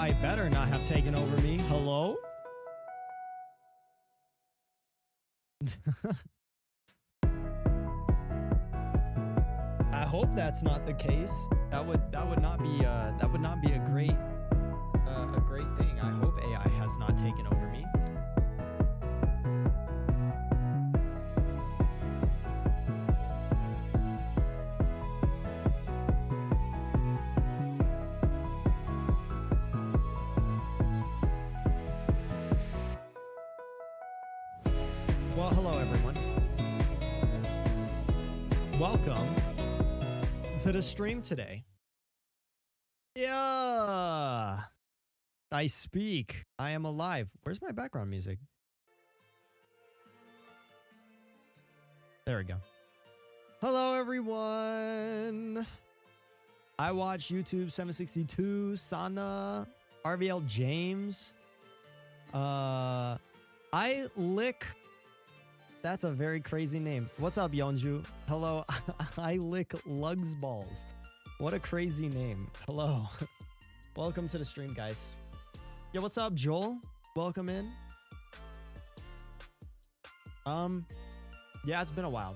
AI better not have taken over me. Hello? I hope that's not the case. That would not be a great thing. I hope AI has not taken over me. Well, hello everyone. Welcome to the stream today. Yeah. I speak. I am alive. Where's my background music? There we go. Hello everyone. I watch YouTube 762, Sana, RVL James. I lick. That's a very crazy name. What's up, Yeonju? Hello. I lick Lugs Balls. What a crazy name. Hello. Welcome to the stream, guys. Yo, what's up, Joel? Welcome in. Yeah, it's been a while.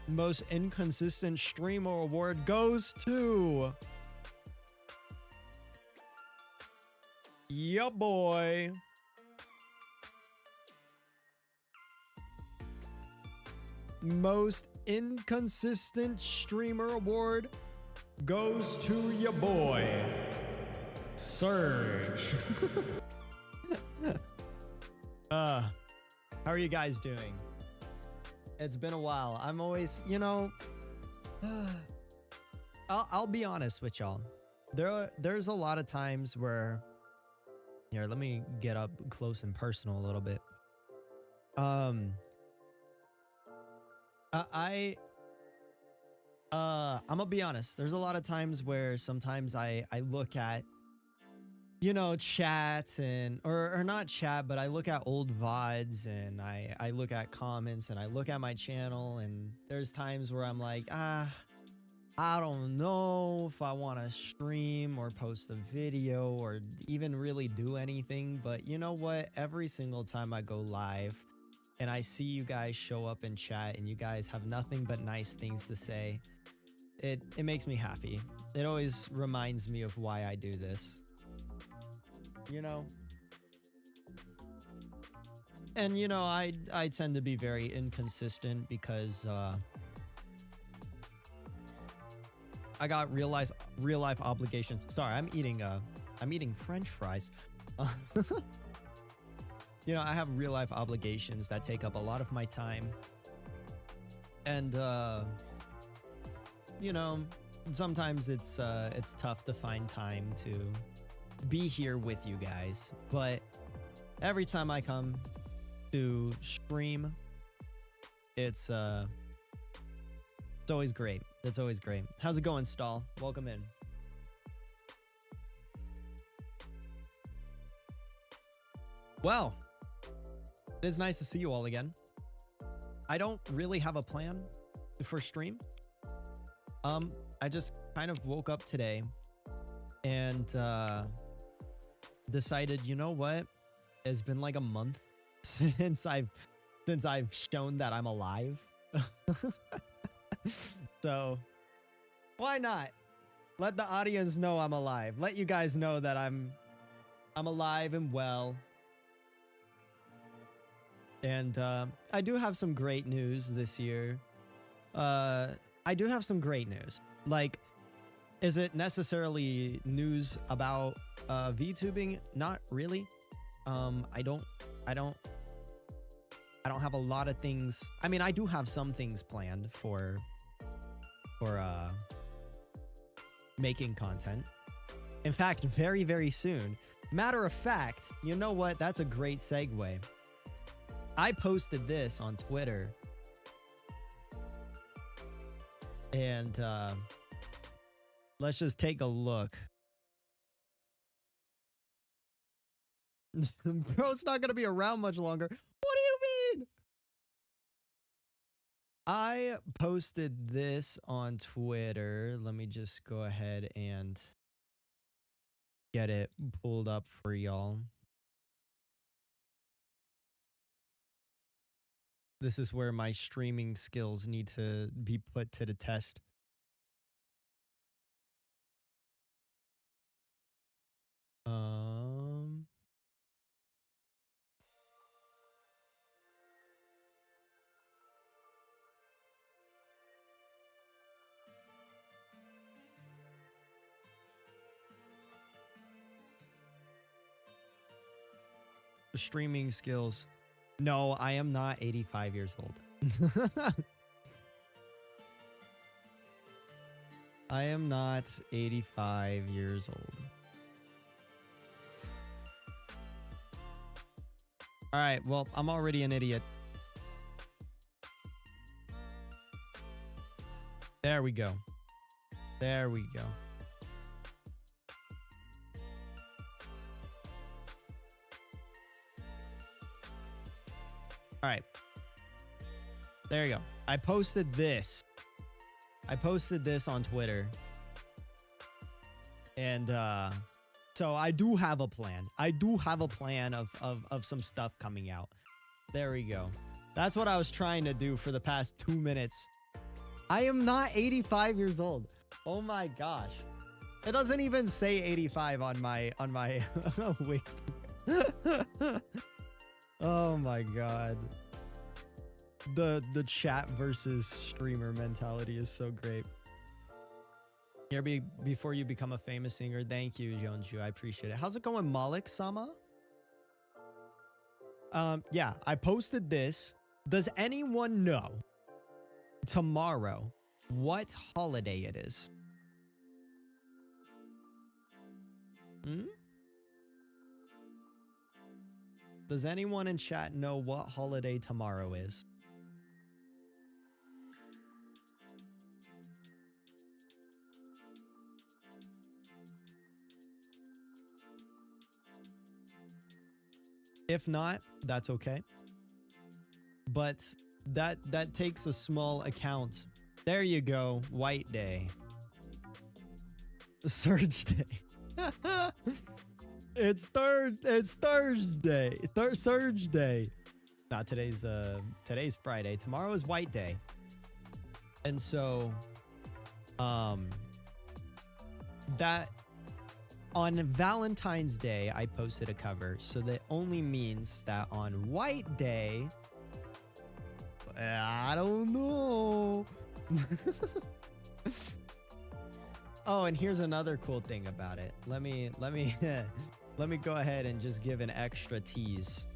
Most inconsistent streamer award goes to... Yeah, boy. Most inconsistent streamer award goes to your boy, Surge. How are you guys doing? It's been a while. I'm always, you know, I'll be honest with y'all. There's a lot of times where, here, let me get up close and personal a little bit. I'm gonna be honest. There's a lot of times where sometimes I look at, you know, chats and or not chat, but I look at old VODs and I look at comments and I look at my channel, and there's times where I'm like, I don't know if I want to stream or post a video or even really do anything. But you know what? Every single time I go live and I see you guys show up in chat and you guys have nothing but nice things to say, it makes me happy. It always reminds me of why I do this. You know? And you know, I tend to be very inconsistent because I got real life obligations. Sorry, I'm eating French fries. You know, I have real life obligations that take up a lot of my time. And you know, sometimes it's tough to find time to be here with you guys. But every time I come to stream, it's always great. It's always great. How's it going, Stall? Welcome in. Well, it is nice to see you all again. I don't really have a plan for stream. I just kind of woke up today and decided, you know what? It's been like a month since I've shown that I'm alive. So why not let the audience know I'm alive? Let you guys know that I'm alive and well. And I do have some great news this year. I do have some great news. Like, is it necessarily news about VTubing? Not really. I don't have a lot of things. I mean, I do have some things planned for making content. In fact, very, very soon. Matter of fact, you know what? That's a great segue. I posted this on Twitter. And let's just take a look. Bro's not going to be around much longer. What do you mean? I posted this on Twitter. Let me just go ahead and get it pulled up for y'all. This is where my streaming skills need to be put to the test. Streaming skills. No, I am not 85 years old. I am not 85 years old. All right, well, I'm already an idiot. There we go. There we go. All right. There you go. I posted this. I posted this on Twitter. And so I do have a plan. I do have a plan of some stuff coming out. There we go. That's what I was trying to do for the past 2 minutes. I am not 85 years old. Oh my gosh. It doesn't even say 85 on my wiki. Oh my god. The chat versus streamer mentality is so great. Here before you become a famous singer. Thank you, Jeonju. I appreciate it. How's it going, Malik Sama? Yeah, I posted this. Does anyone know tomorrow what holiday it is? Does anyone in chat know what holiday tomorrow is? If not, that's okay. But that takes a small account. There you go, White Day. Surge Day. It's Thursday. Surge Day. Not today's Friday. Tomorrow is White Day. And so that on Valentine's Day I posted a cover, so that only means that on White Day, I don't know. Oh, and here's another cool thing about it. Let me let me go ahead and just give an extra tease.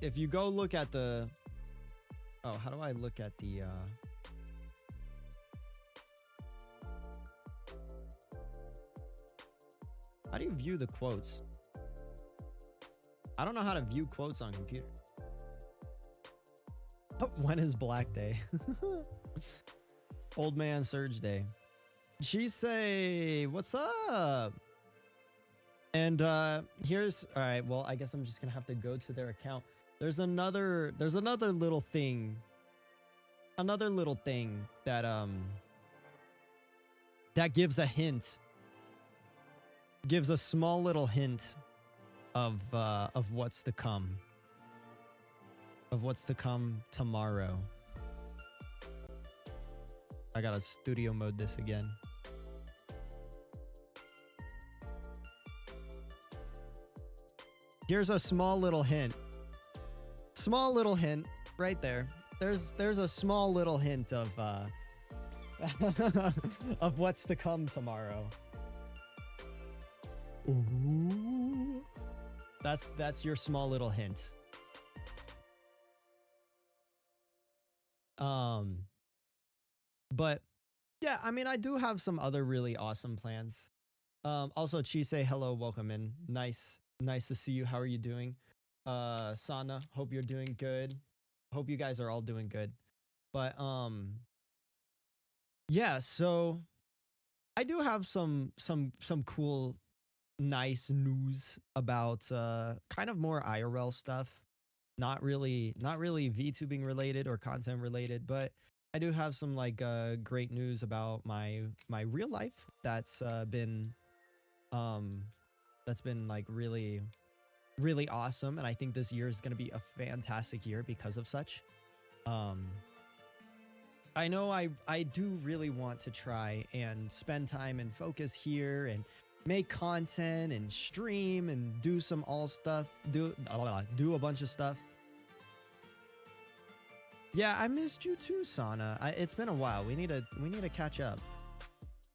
If you go look at the... Oh, how do I look at the... How do you view the quotes? I don't know how to view quotes on computer. When is Black Day? Old Man Surge Day. She say, what's up? And here's... All right, well, I guess I'm just gonna have to go to their account. There's another little thing. Another little thing that that gives a hint. Gives a small little hint of what's to come. Of what's to come tomorrow. I gotta studio mode this again. Here's a small little hint. Small little hint right there. There's a small little hint of of what's to come tomorrow. Ooh. That's your small little hint. But yeah, I mean, I do have some other really awesome plans. Also, Chise, hello, welcome in. Nice to see you. How are you doing? Sana, hope you're doing good. Hope you guys are all doing good. But yeah, so I do have some cool nice news about kind of more IRL stuff. Not really VTubing related or content related, but I do have some like great news about my real life um that's been like really awesome, and I think this year is going to be a fantastic year because of such. Um I know I do really want to try and spend time and focus here and make content and stream and do some all stuff, do a bunch of stuff. Yeah, I missed you too, Sana. It's been a while. We need to catch up.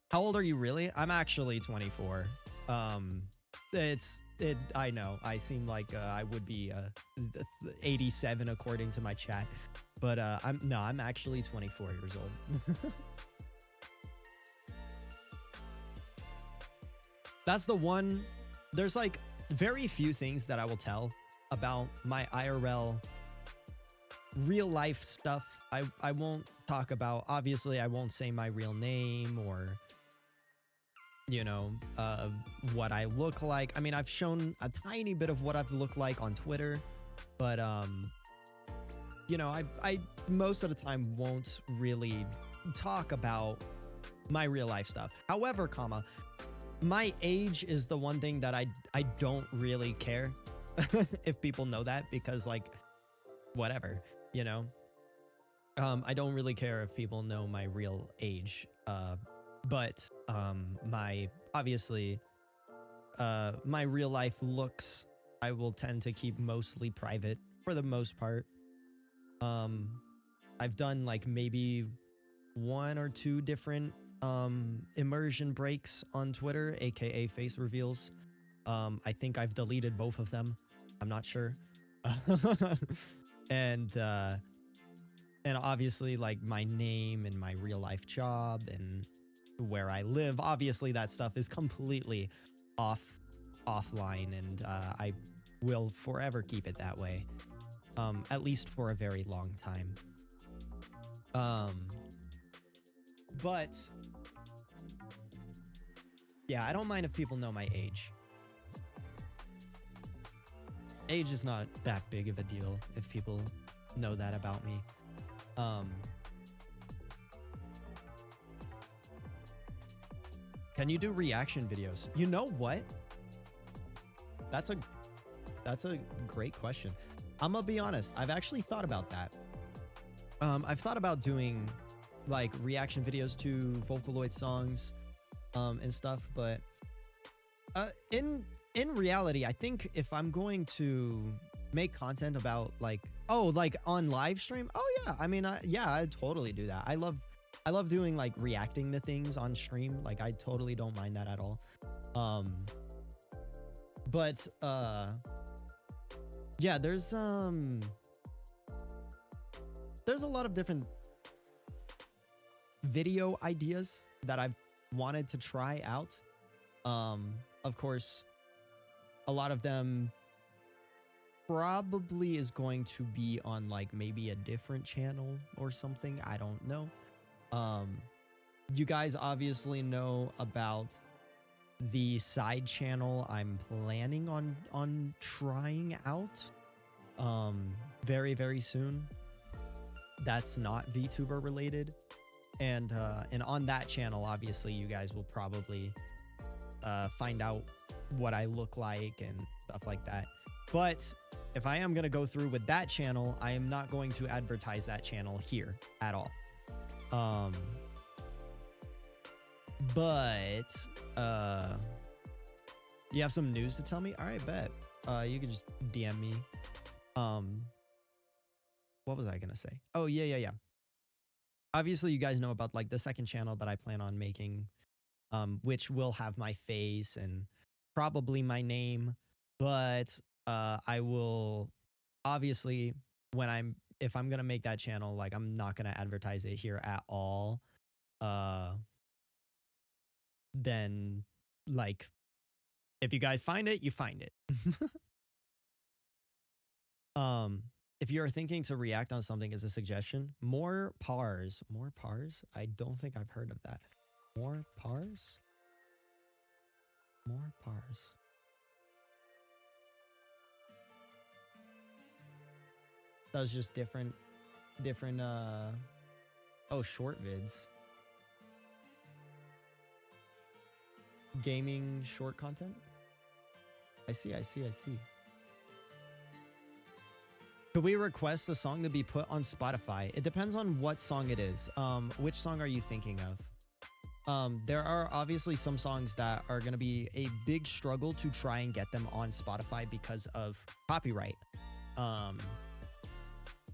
How old are you really? I'm actually 24. Um I know. I seem like I would be 87 according to my chat. But I'm actually 24 years old. That's the one. There's like very few things that I will tell about my IRL real life stuff. I won't talk about, obviously I won't say my real name or you know what I look like. I mean, I've shown a tiny bit of what I've looked like on Twitter, but you know, I most of the time won't really talk about my real life stuff. However, comma, my age is the one thing that I don't really care if people know that, because like whatever, you know. I don't really care if people know my real age. But my obviously my real life looks I will tend to keep mostly private for the most part. I've done like maybe 1 or 2 different immersion breaks on Twitter, aka face reveals. I think I've deleted both of them. I'm not sure. and obviously like my name and my real life job and where I live, obviously that stuff is completely offline, and I will forever keep it that way. At least for a very long time. But yeah, I don't mind if people know my age. Age is not that big of a deal if people know that about me. Can you do reaction videos? You know what? That's a great question. I'm gonna be honest. I've actually thought about that. I've thought about doing like reaction videos to Vocaloid songs, and stuff. But in reality, I think if I'm going to make content about like like on live stream, yeah, I mean, yeah, I'd totally do that. I love doing like reacting to things on stream. Like I totally don't mind that at all. But yeah, there's a lot of different video ideas that I've wanted to try out. Of course, a lot of them probably is going to be on like maybe a different channel or something. I don't know. You guys obviously know about the side channel I'm planning on trying out very, very soon. That's not VTuber related. And on that channel, obviously, you guys will probably find out what I look like and stuff like that. But if I am going to go through with that channel, I am not going to advertise that channel here at all. But you have some news to tell me? All right, bet. You can just DM me. What was I going to say? Oh, yeah. Obviously, you guys know about like the second channel that I plan on making, which will have my face and probably my name. But I will obviously, if I'm gonna make that channel, like I'm not gonna advertise it here at all. Then like if you guys find it, you find it. If you're thinking to react on something as a suggestion, more pars. I don't think I've heard of that. More pars? More pars. That was just different, oh, short vids. Gaming short content? I see. Could we request a song to be put on Spotify? It depends on what song it is. Which song are you thinking of? There are obviously some songs that are going to be a big struggle to try and get them on Spotify because of copyright.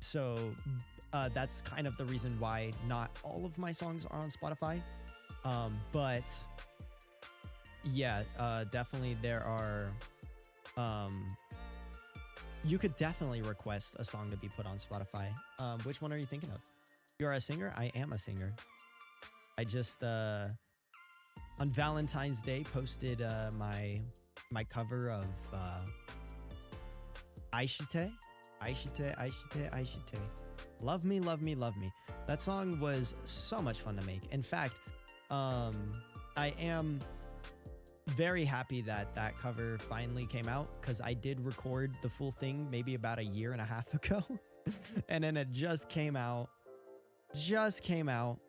So that's kind of the reason why not all of my songs are on Spotify. But yeah, definitely there are, you could definitely request a song to be put on Spotify. Which one are you thinking of? You're a singer? I am a singer. I just, on Valentine's Day, posted my cover of Aishite. Love Me, Love Me, Love Me. That song was so much fun to make. In fact, I am very happy that that cover finally came out, because I did record the full thing maybe about 1.5 years ago. And then it just came out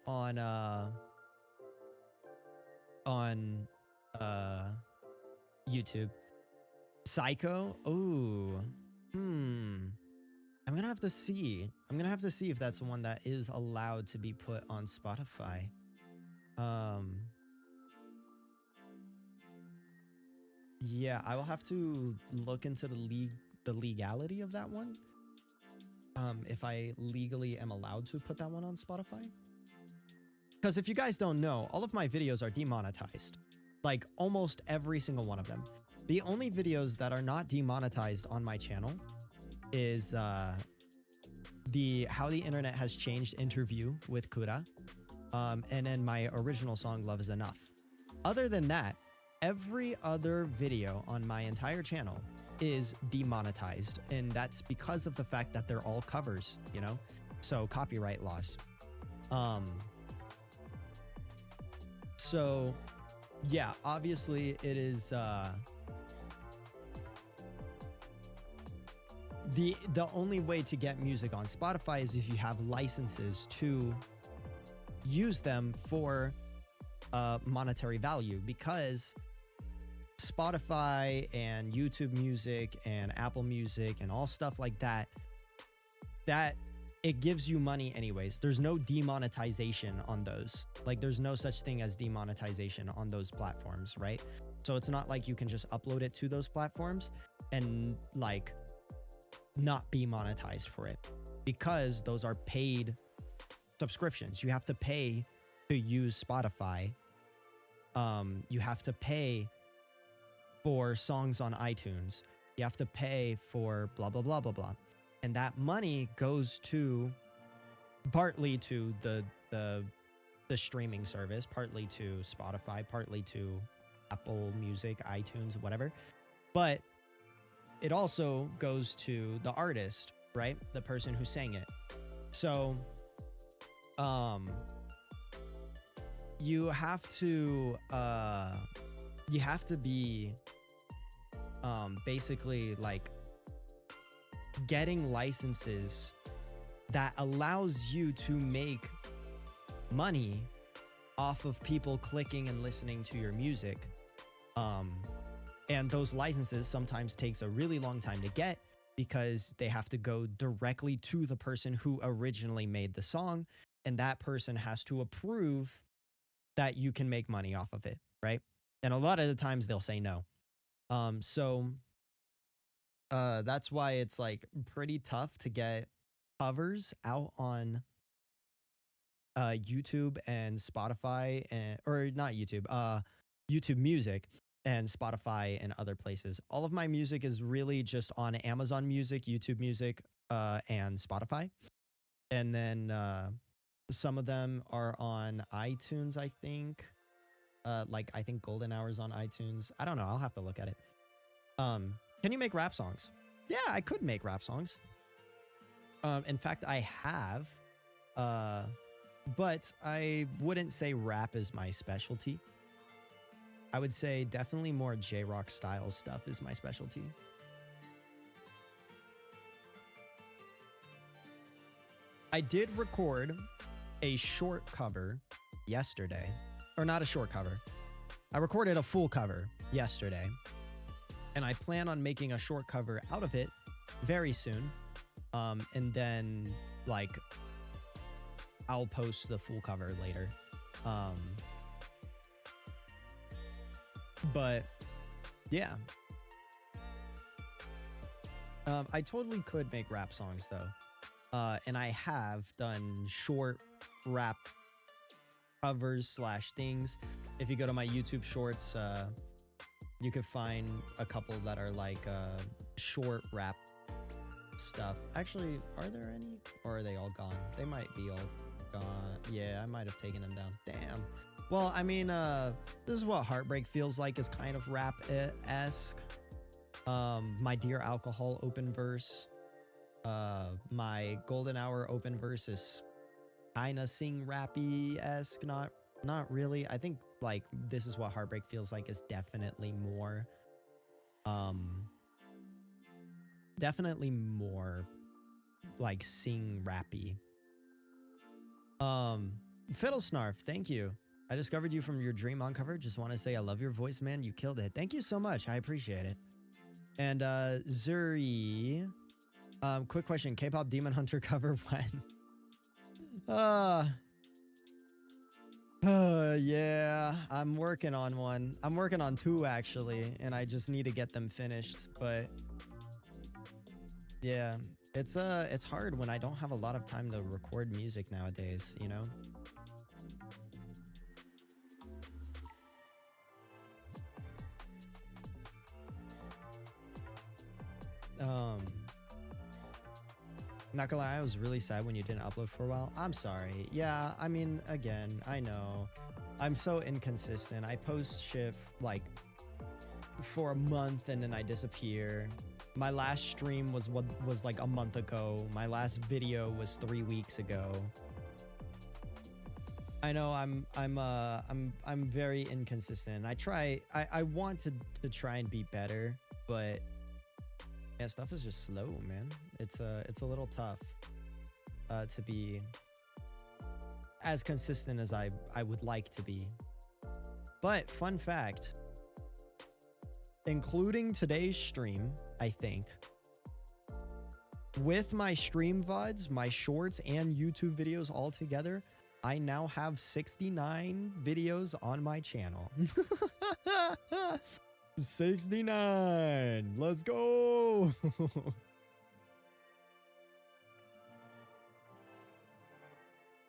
on YouTube. Psycho? Ooh. I'm gonna have to see. I'm gonna have to see if that's one that is allowed to be put on Spotify. Yeah, I will have to look into the legality of that one. If I legally am allowed to put that one on Spotify. Because if you guys don't know, all of my videos are demonetized. Like almost every single one of them. The only videos that are not demonetized on my channel is the How the Internet Has Changed interview with Kura, and then my original song Love Is Enough. Other than that, every other video on my entire channel is demonetized, and that's because of the fact that they're all covers, you know? So copyright laws. So yeah, obviously it is the only way to get music on Spotify is if you have licenses to use them for monetary value, because Spotify and YouTube Music and Apple Music and all stuff like that, it gives you money anyways. There's no demonetization on those. Like there's no such thing as demonetization on those platforms, right? So it's not like you can just upload it to those platforms and like not be monetized for it, because those are paid subscriptions. You have to pay to use Spotify. You have to pay for songs on iTunes. You have to pay for blah, blah, blah, blah, blah. And that money goes to partly to the streaming service, partly to Spotify, partly to Apple Music, iTunes, whatever. But it also goes to the artist, right? The person who sang it. So, you have to be, basically like getting licenses that allows you to make money off of people clicking and listening to your music. And those licenses sometimes takes a really long time to get, because they have to go directly to the person who originally made the song, and that person has to approve that you can make money off of it, right? And a lot of the times they'll say no. So that's why it's like pretty tough to get covers out on YouTube and Spotify, or not YouTube, YouTube Music and Spotify and other places. All of my music is really just on Amazon Music, YouTube Music, and Spotify. And then some of them are on iTunes, I think. Like I think Golden Hour's on iTunes. I don't know. I'll have to look at it. Can you make rap songs? Yeah, I could make rap songs. In fact, I have. But I wouldn't say rap is my specialty. I would say definitely more J-rock style stuff is my specialty. I did record a short cover yesterday, or not a short cover. I recorded a full cover yesterday, and I plan on making a short cover out of it very soon. And then like I'll post the full cover later. But yeah. I totally could make rap songs though. And I have done short rap covers slash things. If you go to my YouTube shorts, you could find a couple that are like short rap stuff. Actually, are there any? Or are they all gone? They might be all gone. Yeah, I might have taken them down. Damn. Well, I mean, this is what Heartbreak Feels Like is kind of rap-esque. My Dear Alcohol open verse. My Golden Hour open verse is kinda sing rappy-esque, not really. I think like This Is What Heartbreak Feels Like is definitely more like sing rappy. Fiddle Snarf, thank you. I discovered you from your Dream On cover. Just want to say I love your voice, man. You killed it. Thank you so much. I appreciate it. And Zuri, quick question, K-pop Demon Hunter cover when? Yeah, I'm working on one. I'm working on two actually, and I just need to get them finished. But yeah, it's hard when I don't have a lot of time to record music nowadays, you know? Not gonna lie, I was really sad when you didn't upload for a while. I'm sorry. Yeah, I mean, again, I know. I'm so inconsistent. I post shit like for a month and then I disappear. My last stream was like a month ago. My last video was 3 weeks ago. I know I'm very inconsistent. I want to try and be better, but yeah, stuff is just slow, man. It's a little tough to be as consistent as I would like to be. But fun fact, including today's stream, I think, with my stream VODs, my shorts, and YouTube videos all together, I now have 69 videos on my channel. 69. Let's go.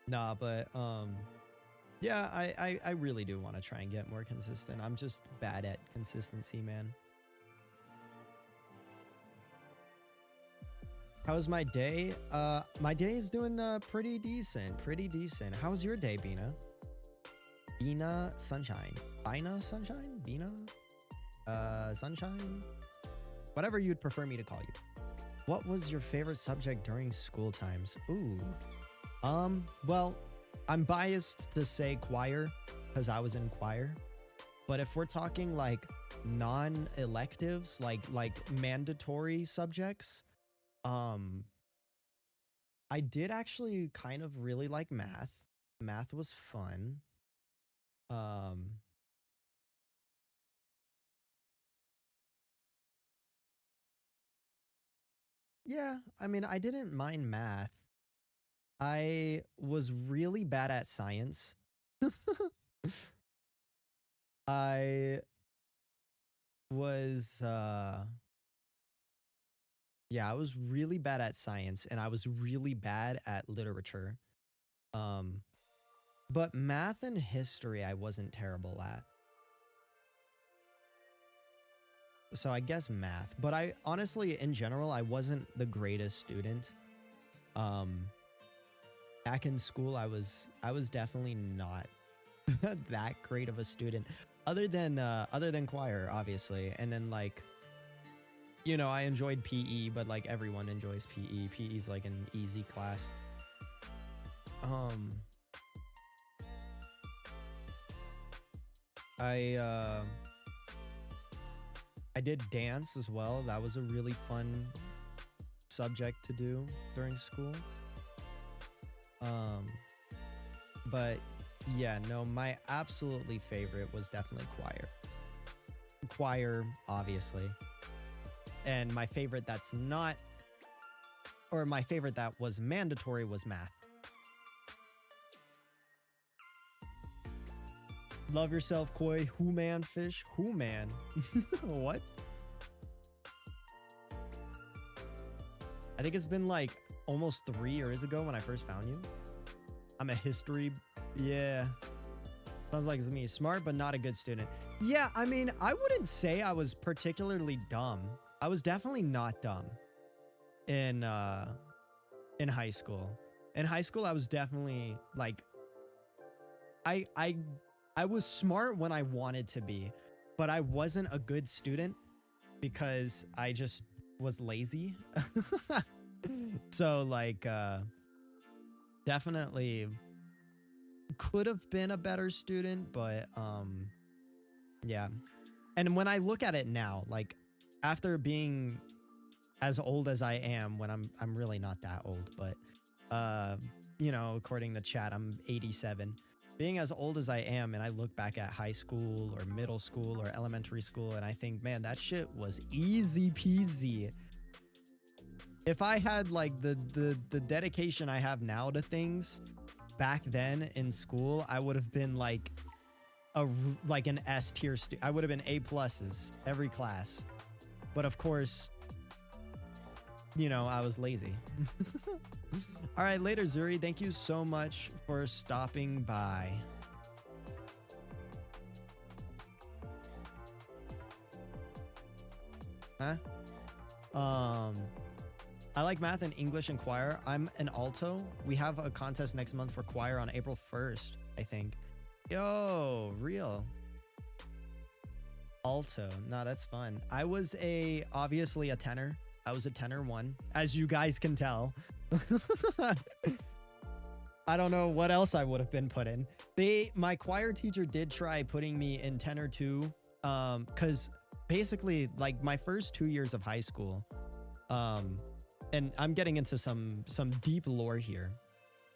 Nah, but yeah, I really do want to try and get more consistent. I'm just bad at consistency, man. How's my day? My day is doing pretty decent. How's your day, Bina? Bina Sunshine. Bina Sunshine? Bina? Sunshine? Whatever you'd prefer me to call you. What was your favorite subject during school times? Ooh. Well, I'm biased to say choir because I was in choir. But if we're talking like non-electives, like mandatory subjects, I did actually kind of really like math. Math was fun. Yeah, I mean, I didn't mind math. I was really bad at science. I was yeah, I was really bad at science and I was really bad at literature. But math and history I wasn't terrible at. So I guess math, but I honestly in general I wasn't the greatest student. Back in school I was definitely not that great of a student, other than choir obviously, and then like, you know, I enjoyed PE, but like everyone enjoys PE. PE is like an easy class. I uh, I did dance as well. That was a really fun subject to do during school. Um, but yeah, no, my absolutely favorite was definitely choir. Choir, obviously. And my favorite that's not, or my favorite that was mandatory was math. Love yourself, Koi. Who man fish? Who man? What? I think it's been like almost 3 years ago when I first found you. I'm a history. Yeah. Sounds like it's me. Smart, but not a good student. Yeah, I mean, I wouldn't say I was particularly dumb. I was definitely not dumb in high school. In high school, I was definitely like, I was smart when I wanted to be, but I wasn't a good student because I just was lazy. So like, definitely could have been a better student, but yeah. And when I look at it now, like after being as old as I am, when I'm really not that old, but you know, according to chat, I'm 87. Being as old as I am, and I look back at high school or middle school or elementary school, and I think, man, that shit was easy peasy. If I had like the dedication I have now to things back then in school, I would have been like an S tier student. I would have been A pluses every class. But of course, you know, I was lazy. All right, later, Zuri. Thank you so much for stopping by. Huh? I like math and English and choir. I'm an alto. We have a contest next month for choir on April 1st, I think. Yo, real. Alto. No, that's fun. I was obviously a tenor. I was a tenor 1, as you guys can tell. I don't know what else I would have been put in. My choir teacher did try putting me in tenor 2, because basically like my first 2 years of high school, and I'm getting into some deep lore here.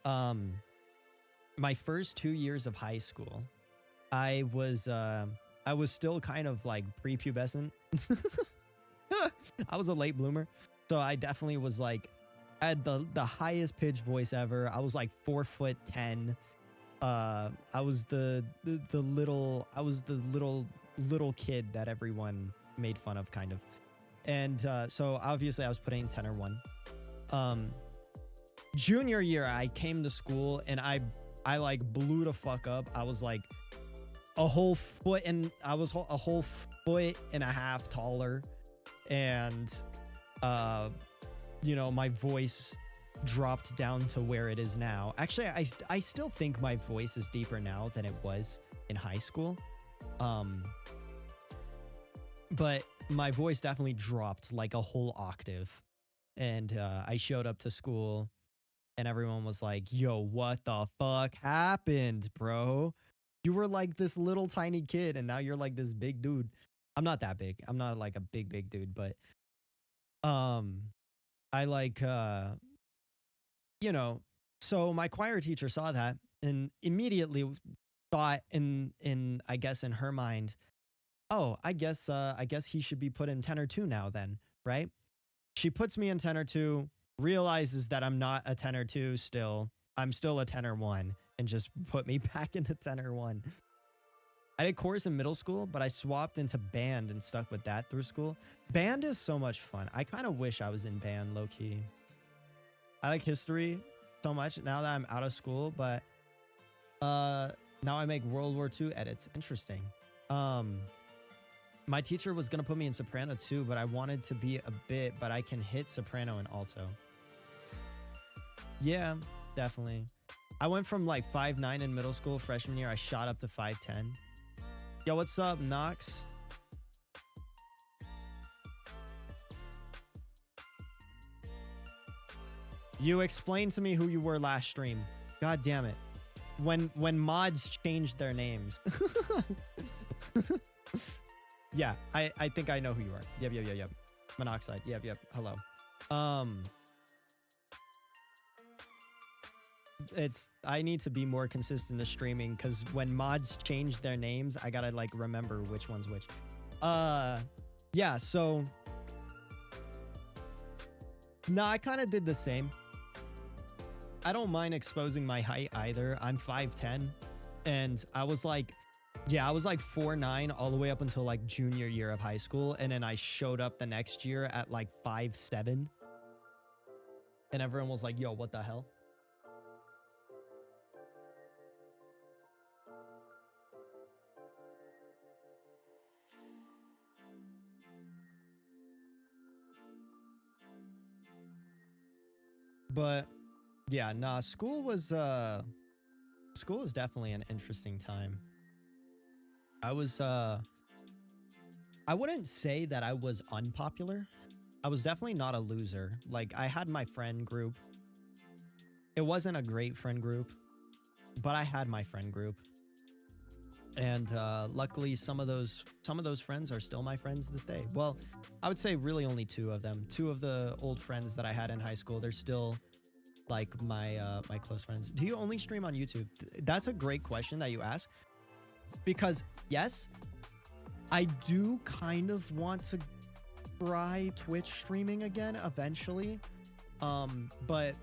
My first 2 years of high school, I was still kind of like prepubescent. I was a late bloomer, so I definitely was like, I had the highest pitch voice ever. I was like 4'10". I was the little kid that everyone made fun of, kind of. And so obviously I was putting tenor 1. Junior year, I came to school and I like blew the fuck up. I was like a whole foot and a half taller, and you know, my voice dropped down to where it is now. Actually, I still think my voice is deeper now than it was in high school. But my voice definitely dropped like a whole octave. And I showed up to school and everyone was like, yo, what the fuck happened, bro? You were like this little tiny kid and now you're like this big dude. I'm not that big. I'm not like a big dude, but I like you know, so my choir teacher saw that and immediately thought in I guess in her mind, oh, I guess he should be put in tenor 2 now then, right? She puts me in tenor 2, realizes that I'm not a tenor 2 still. I'm still a tenor 1, and just put me back into tenor 1. I did chorus in middle school, but I swapped into band and stuck with that through school. Band is so much fun. I kind of wish I was in band, low-key. I like history so much now that I'm out of school, but now I make World War II edits. Interesting. My teacher was going to put me in soprano too, but I wanted to be a bit, but I can hit soprano and alto. Yeah, definitely. I went from like 5'9" in middle school. Freshman year, I shot up to 5'10". Yo, what's up, Nox? You explained to me who you were last stream. God damn it. When mods changed their names. Yeah, I think I know who you are. Yep. Monoxide. Yep. Hello. I need to be more consistent to streaming because when mods change their names, I gotta like remember which one's which. Yeah, so no, I kind of did the same. I don't mind exposing my height either. I'm 5'10", and I was like 4'9" all the way up until like junior year of high school, and then I showed up the next year at like 5'7", and everyone was like, "Yo, what the hell?" But yeah, nah, school was definitely an interesting time. I wouldn't say that I was unpopular. I was definitely not a loser. Like, I had my friend group. It wasn't a great friend group, but I had my friend group. And luckily some of those friends are still my friends this day. Well, I would say really only two of them. Two of the old friends that I had in high school, they're still like my my close friends. Do you only stream on YouTube? That's a great question that you ask, because yes, I do kind of want to try Twitch streaming again eventually. But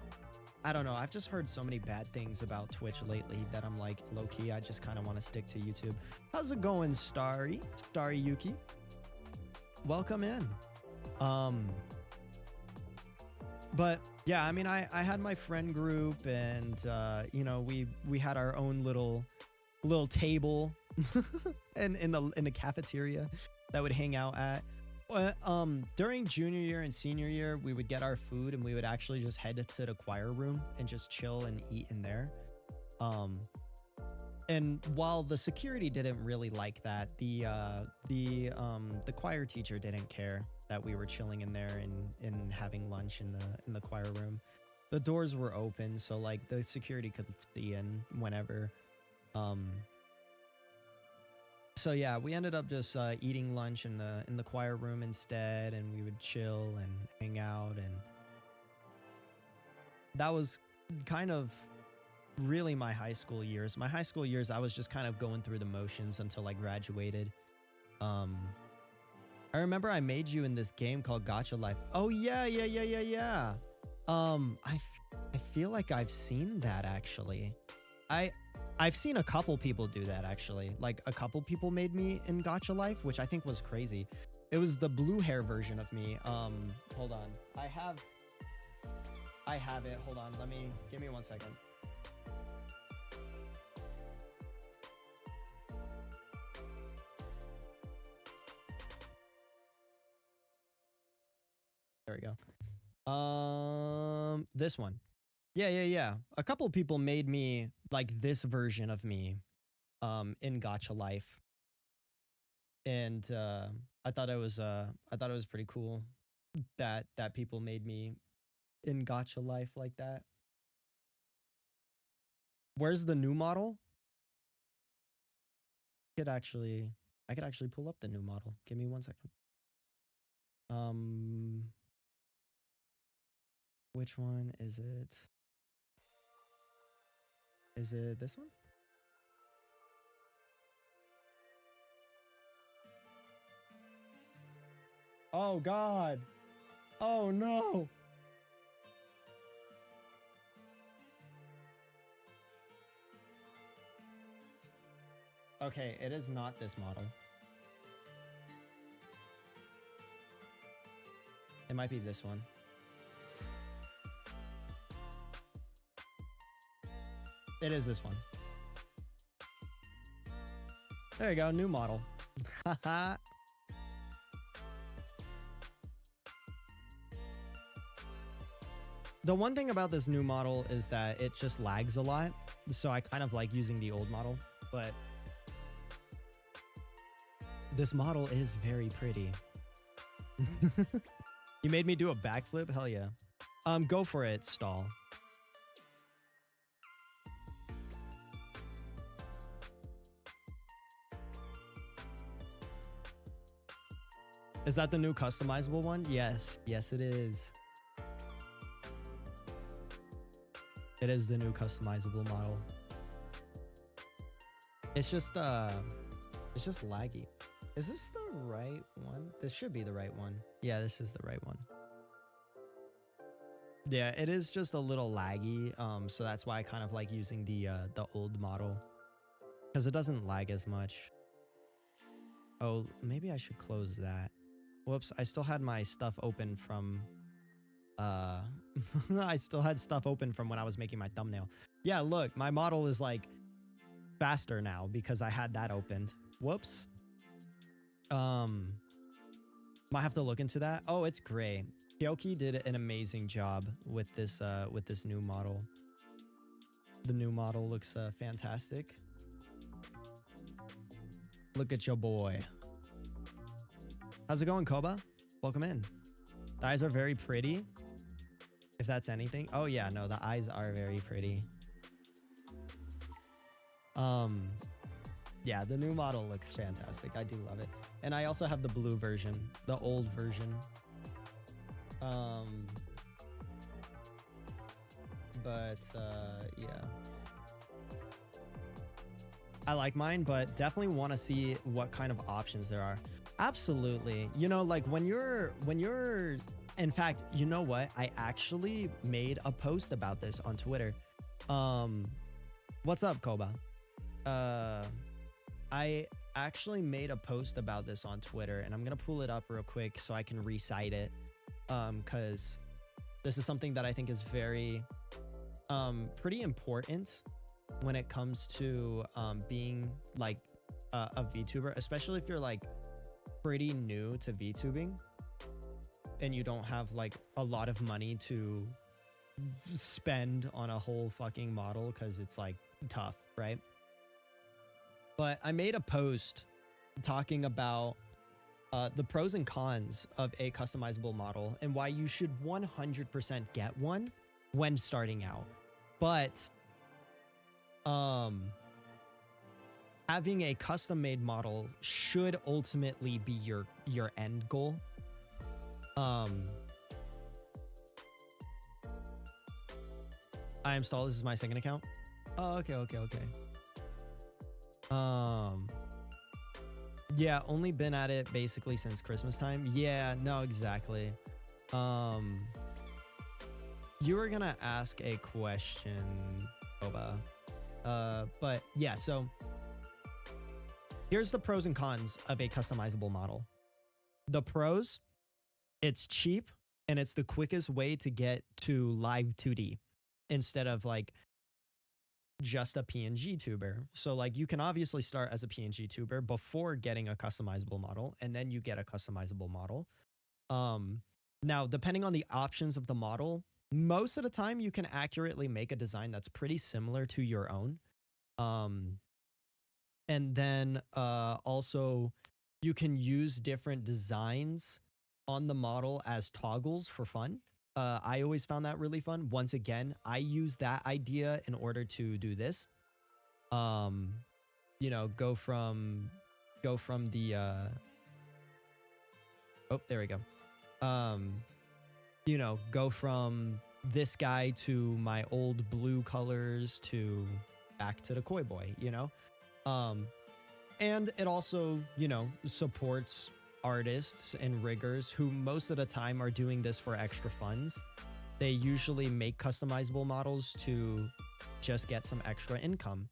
I don't know. I've just heard so many bad things about Twitch lately that I'm like, low-key, I just kind of want to stick to YouTube. How's it going, Starry Yuki? Welcome in. But yeah, I mean, I had my friend group, and you know, we had our own little table in the cafeteria that would hang out at. During junior year and senior year, we would get our food and we would actually just head to the choir room and just chill and eat in there. And while the security didn't really like that, the choir teacher didn't care that we were chilling in there and having lunch in the choir room. The doors were open, so like the security could see in whenever. So yeah, we ended up just eating lunch in the choir room instead, and we would chill and hang out, and that was kind of really my high school years. My high school years, I was just kind of going through the motions until I graduated. I remember I made you in this game called Gacha Life. Oh yeah. I feel like I've seen that actually. I've seen a couple people do that actually. Like a couple people made me in Gacha Life, which I think was crazy. It was the blue hair version of me. Hold on. I have it. Hold on. Give me 1 second. There we go. This one. Yeah. A couple people made me like this version of me in Gacha Life. And I thought it was pretty cool that people made me in Gacha Life like that. Where's the new model? I could actually pull up the new model. Give me 1 second. Which one is it? Is it this one? Oh God. Oh no. Okay, it is not this model. It might be this one. It is this one. There you go, new model. Haha. The one thing about this new model is that it just lags a lot, so I kind of like using the old model, but this model is very pretty. You made me do a backflip? Hell yeah. Go for it, Stall. Is that the new customizable one? Yes. Yes, it is. It is the new customizable model. It's just laggy. Is this the right one? This should be the right one. Yeah, this is the right one. Yeah, it is just a little laggy. So that's why I kind of like using the old model, because it doesn't lag as much. Oh, maybe I should close that. Whoops, I still had my stuff open from I still had stuff open from when I was making my thumbnail. Yeah, look, my model is like faster now because I had that opened. Whoops. Might have to look into that. Oh, it's gray. Kyoki did an amazing job with this new model. The new model looks fantastic. Look at your boy. How's it going, Koba? Welcome in. The eyes are very pretty. If that's anything. Oh yeah, no, the eyes are very pretty. Yeah, the new model looks fantastic. I do love it. And I also have the blue version, the old version. Yeah. I like mine, but definitely want to see what kind of options there are. Absolutely. You know, like when you're, in fact, you know what? I actually made a post about this on Twitter. What's up, Koba? I actually made a post about this on Twitter, and I'm going to pull it up real quick so I can recite it. Because this is something that I think is very, pretty important when it comes to being like a VTuber, especially if you're like pretty new to VTubing and you don't have like a lot of money to spend on a whole fucking model because it's like tough, right? But I made a post talking about the pros and cons of a customizable model and why you should 100% get one when starting out. But having a custom made model should ultimately be your end goal. I installed, this is my second account. Oh, okay. Yeah, only been at it basically since Christmas time. Yeah, no, exactly. You were gonna ask a question, Boba. But yeah, so here's the pros and cons of a customizable model. The pros, it's cheap and it's the quickest way to get to live 2D instead of like just a PNG tuber. So like you can obviously start as a PNG tuber before getting a customizable model, and then you get a customizable model. Now, depending on the options of the model, most of the time you can accurately make a design that's pretty similar to your own. And then also you can use different designs on the model as toggles for fun. I always found that really fun. Once again, I use that idea in order to do this. You know, go from the oh, there we go. You know, go from this guy to my old blue colors to back to the Koi Boy, you know? And it also, you know, supports artists and riggers who most of the time are doing this for extra funds. They usually make customizable models to just get some extra income.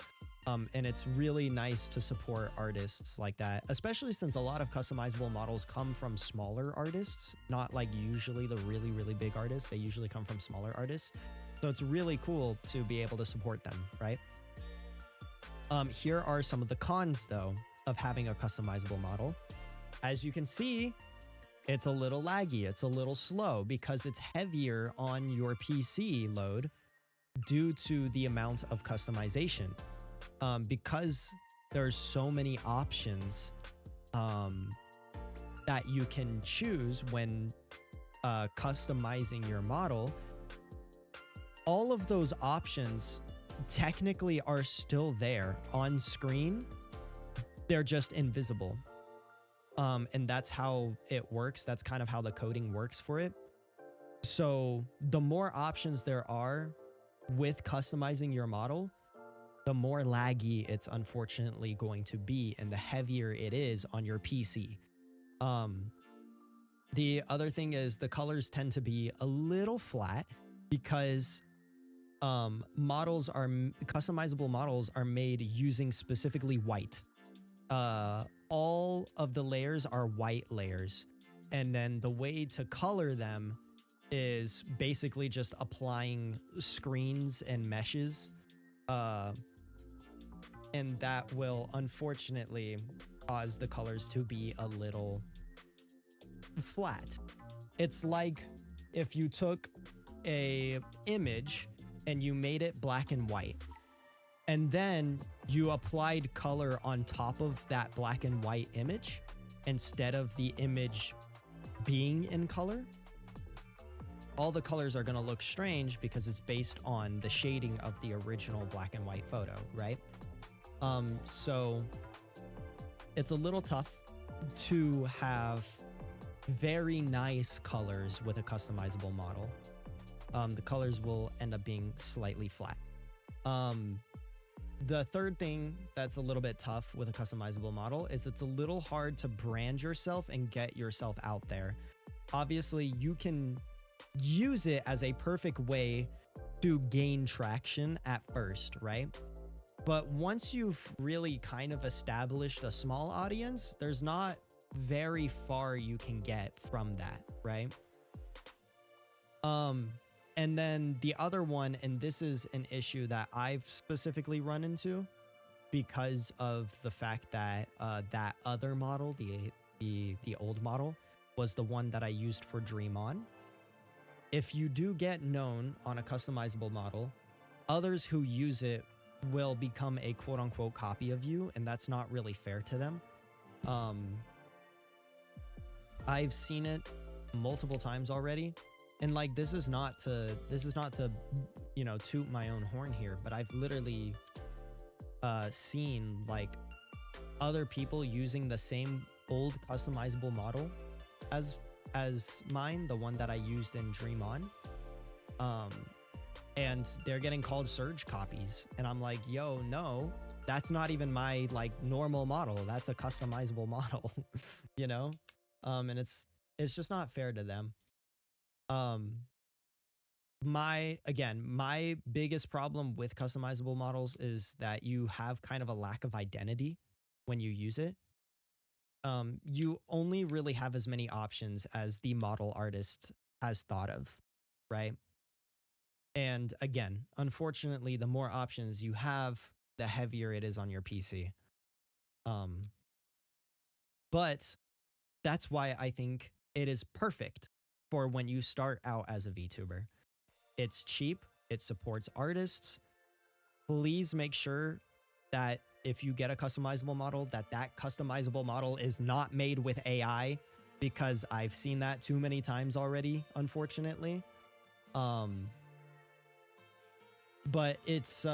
And it's really nice to support artists like that, especially since a lot of customizable models come from smaller artists, not like usually the really, really big artists. They usually come from smaller artists. So it's really cool to be able to support them, right? Here are some of the cons, though, of having a customizable model. As you can see, it's a little laggy. It's a little slow because it's heavier on your PC load due to the amount of customization. Because there's so many options that you can choose when customizing your model, all of those options technically are still there on screen. They're just invisible. And that's how it works. That's kind of how the coding works for it. So the more options there are with customizing your model, the more laggy it's unfortunately going to be and the heavier it is on your PC. The other thing is the colors tend to be a little flat because customizable models are made using specifically white. All of the layers are white layers. And then the way to color them is basically just applying screens and meshes. And that will unfortunately cause the colors to be a little flat. It's like if you took a image and you made it black and white, and then you applied color on top of that black and white image instead of the image being in color. All the colors are going to look strange because it's based on the shading of the original black and white photo, right? So it's a little tough to have very nice colors with a customizable model. The colors will end up being slightly flat. The third thing that's a little bit tough with a customizable model is it's a little hard to brand yourself and get yourself out there. Obviously, you can use it as a perfect way to gain traction at first, right? But once you've really kind of established a small audience, there's not very far you can get from that, right? And then the other one, and this is an issue that I've specifically run into because of the fact that that other model, the old model, was the one that I used for Dream On. If you do get known on a customizable model, others who use it will become a quote-unquote copy of you, and that's not really fair to them. I've seen it multiple times already, and like this is not to you know, toot my own horn here, but I've literally seen like other people using the same old customizable model as mine, the one that I used in Dream On, and they're getting called Surge copies, and I'm like, yo, no, that's not even my like normal model, that's a customizable model. You know, and it's just not fair to them. My biggest problem with customizable models is that you have kind of a lack of identity when you use it. You only really have as many options as the model artist has thought of, right? And again, unfortunately, the more options you have, the heavier it is on your PC. But that's why I think it is perfect for when you start out as a VTuber. It's cheap, it supports artists. Please make sure that if you get a customizable model, that customizable model is not made with AI, because I've seen that too many times already, unfortunately. But it's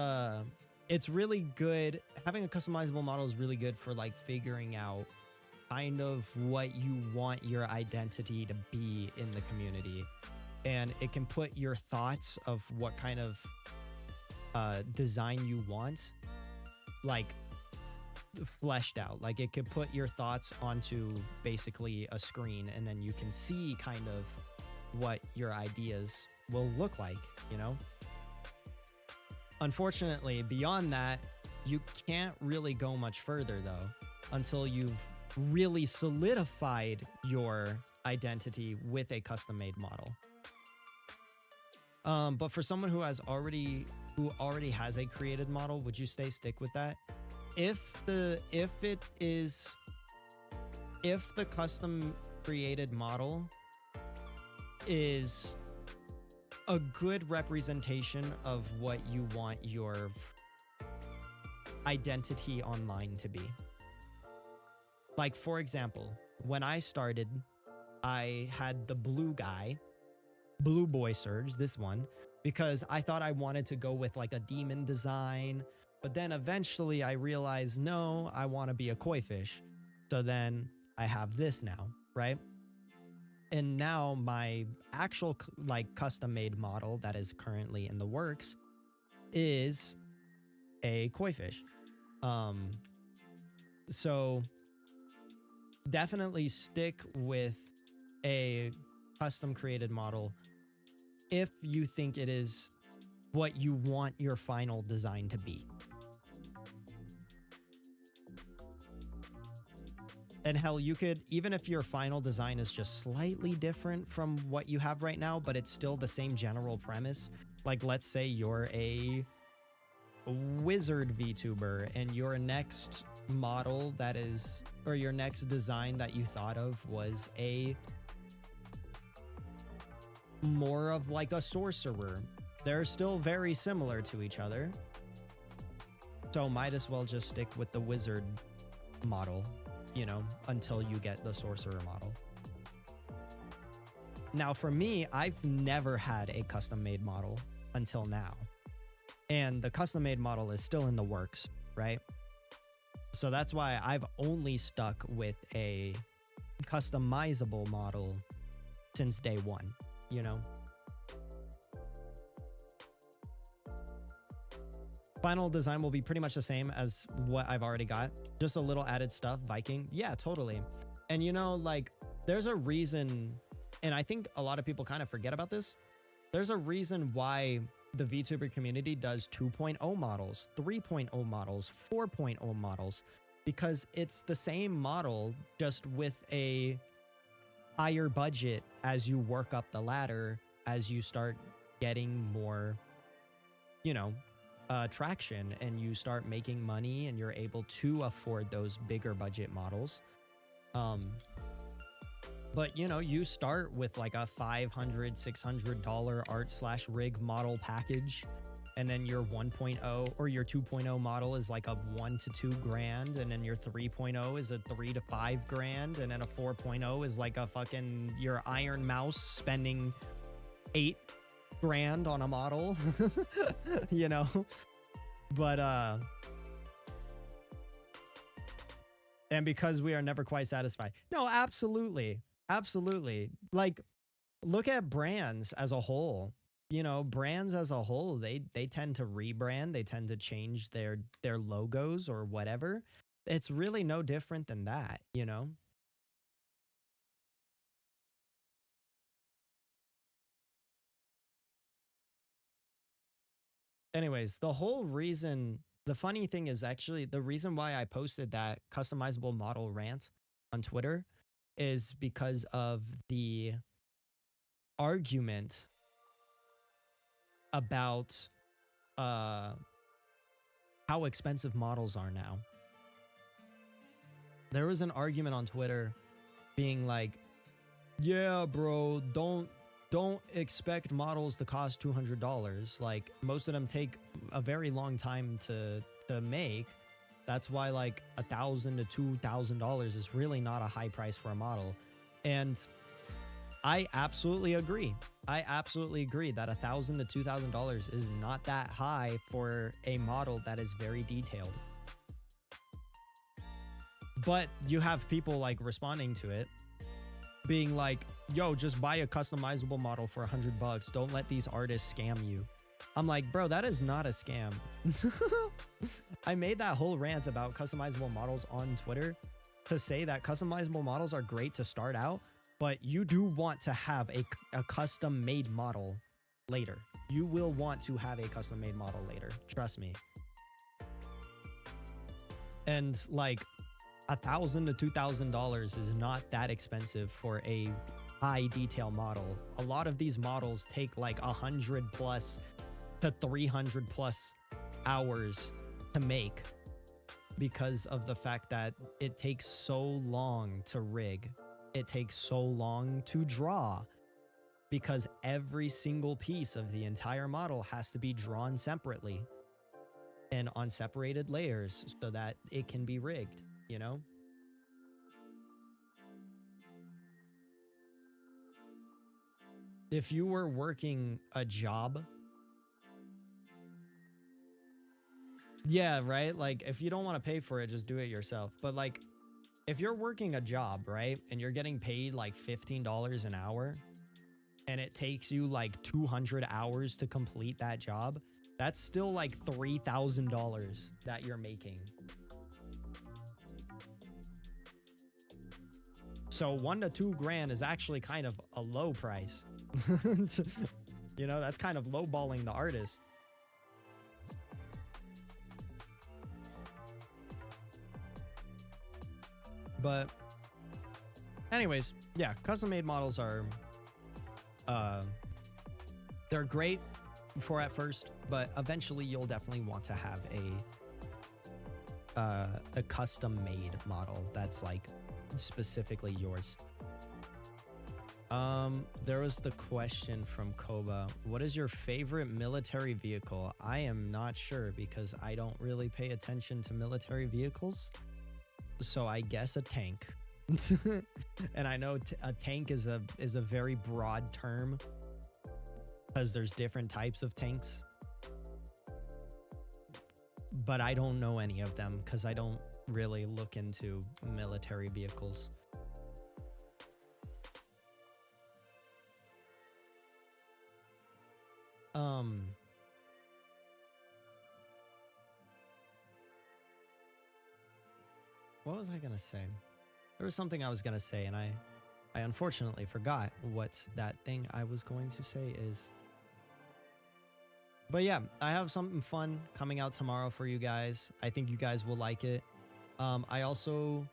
really good. Having a customizable model is really good for like figuring out kind of what you want your identity to be in the community. And it can put your thoughts of what kind of design you want, like, fleshed out. Like, it could put your thoughts onto basically a screen, and then you can see kind of what your ideas will look like, you know? Unfortunately, beyond that, you can't really go much further, though, until you've really solidified your identity with a custom-made model. But for someone who already has a created model, would you stick with that? If the custom created model is a good representation of what you want your identity online to be. Like, for example, when I started, I had the blue guy, Blue Boy Surge, this one, because I thought I wanted to go with like a demon design, but then eventually I realized, no, I want to be a koi fish. So then I have this now, right? And now my actual like custom made model that is currently in the works is a koi fish. So definitely stick with a custom created model if you think it is what you want your final design to be. And hell, you could, even if your final design is just slightly different from what you have right now, but it's still the same general premise. Like, let's say you're a wizard VTuber and your next model that is, or your next design that you thought of was a more of like a sorcerer. They're still very similar to each other. So might as well just stick with the wizard model, you know, until you get the sorcerer model. Now for me, I've never had a custom made model until now. And the custom made model is still in the works, right? So that's why I've only stuck with a customizable model since day one, you know? Final design will be pretty much the same as what I've already got. Just a little added stuff, Viking. Yeah, totally. And you know, like, there's a reason, and I think a lot of people kind of forget about this. There's a reason why the VTuber community does 2.0 models, 3.0 models, 4.0 models, because it's the same model, just with a higher budget as you work up the ladder, as you start getting more, you know, traction and you start making money and you're able to afford those bigger budget models. But you know, you start with like a $500, $600 art/rig model package, and then your 1.0 or your 2.0 model is like a 1 to 2 grand, and then your 3.0 is a 3 to 5 grand, and then a 4.0 is like a fucking your Iron Mouse spending 8 grand on a model. You know, but and because we are never quite satisfied. No, absolutely, like, look at brands as a whole. You know, brands as a whole, they tend to rebrand, they tend to change their logos or whatever. It's really no different than that, you know. Anyways, the whole reason, the funny thing is actually the reason why I posted that customizable model rant on Twitter is because of the argument about how expensive models are now. There was an argument on Twitter being like, yeah, bro, don't expect models to cost $200. Like, most of them take a very long time to make. That's why like $1,000 to $2,000 is really not a high price for a model. And I absolutely agree. I absolutely agree that $1,000 to $2,000 is not that high for a model that is very detailed. But you have people like responding to it, being like, yo, just buy a customizable model for $100. Don't let these artists scam you. I'm like, bro, that is not a scam. I made that whole rant about customizable models on Twitter to say that customizable models are great to start out, but you do want to have a custom made model later. You will want to have a custom made model later. Trust me. And like, $1,000 to $2,000 is not that expensive for a high detail model. A lot of these models take like 100 plus to 300 plus hours to make because of the fact that it takes so long to rig. It takes so long to draw because every single piece of the entire model has to be drawn separately and on separated layers so that it can be rigged, you know? If you were working a job, yeah, right? Like, if you don't want to pay for it, just do it yourself. But like, if you're working a job, right, and you're getting paid like $15 an hour, and it takes you like 200 hours to complete that job, that's still like $3,000 that you're making. So 1 to 2 grand is actually kind of a low price. You know, that's kind of lowballing the artist. But anyways, yeah, custom made models are they're great for at first, but eventually you'll definitely want to have a custom made model that's like specifically yours. There was the question from Koba. What is your favorite military vehicle? I am not sure because I don't really pay attention to military vehicles. So I guess a tank. And I know a tank is a very broad term because there's different types of tanks. But I don't know any of them because I don't really look into military vehicles. What was I gonna say? There was something I was gonna say, and I unfortunately forgot what that thing I was going to say is. But yeah, I have something fun coming out tomorrow for you guys. I think you guys will like it. I also,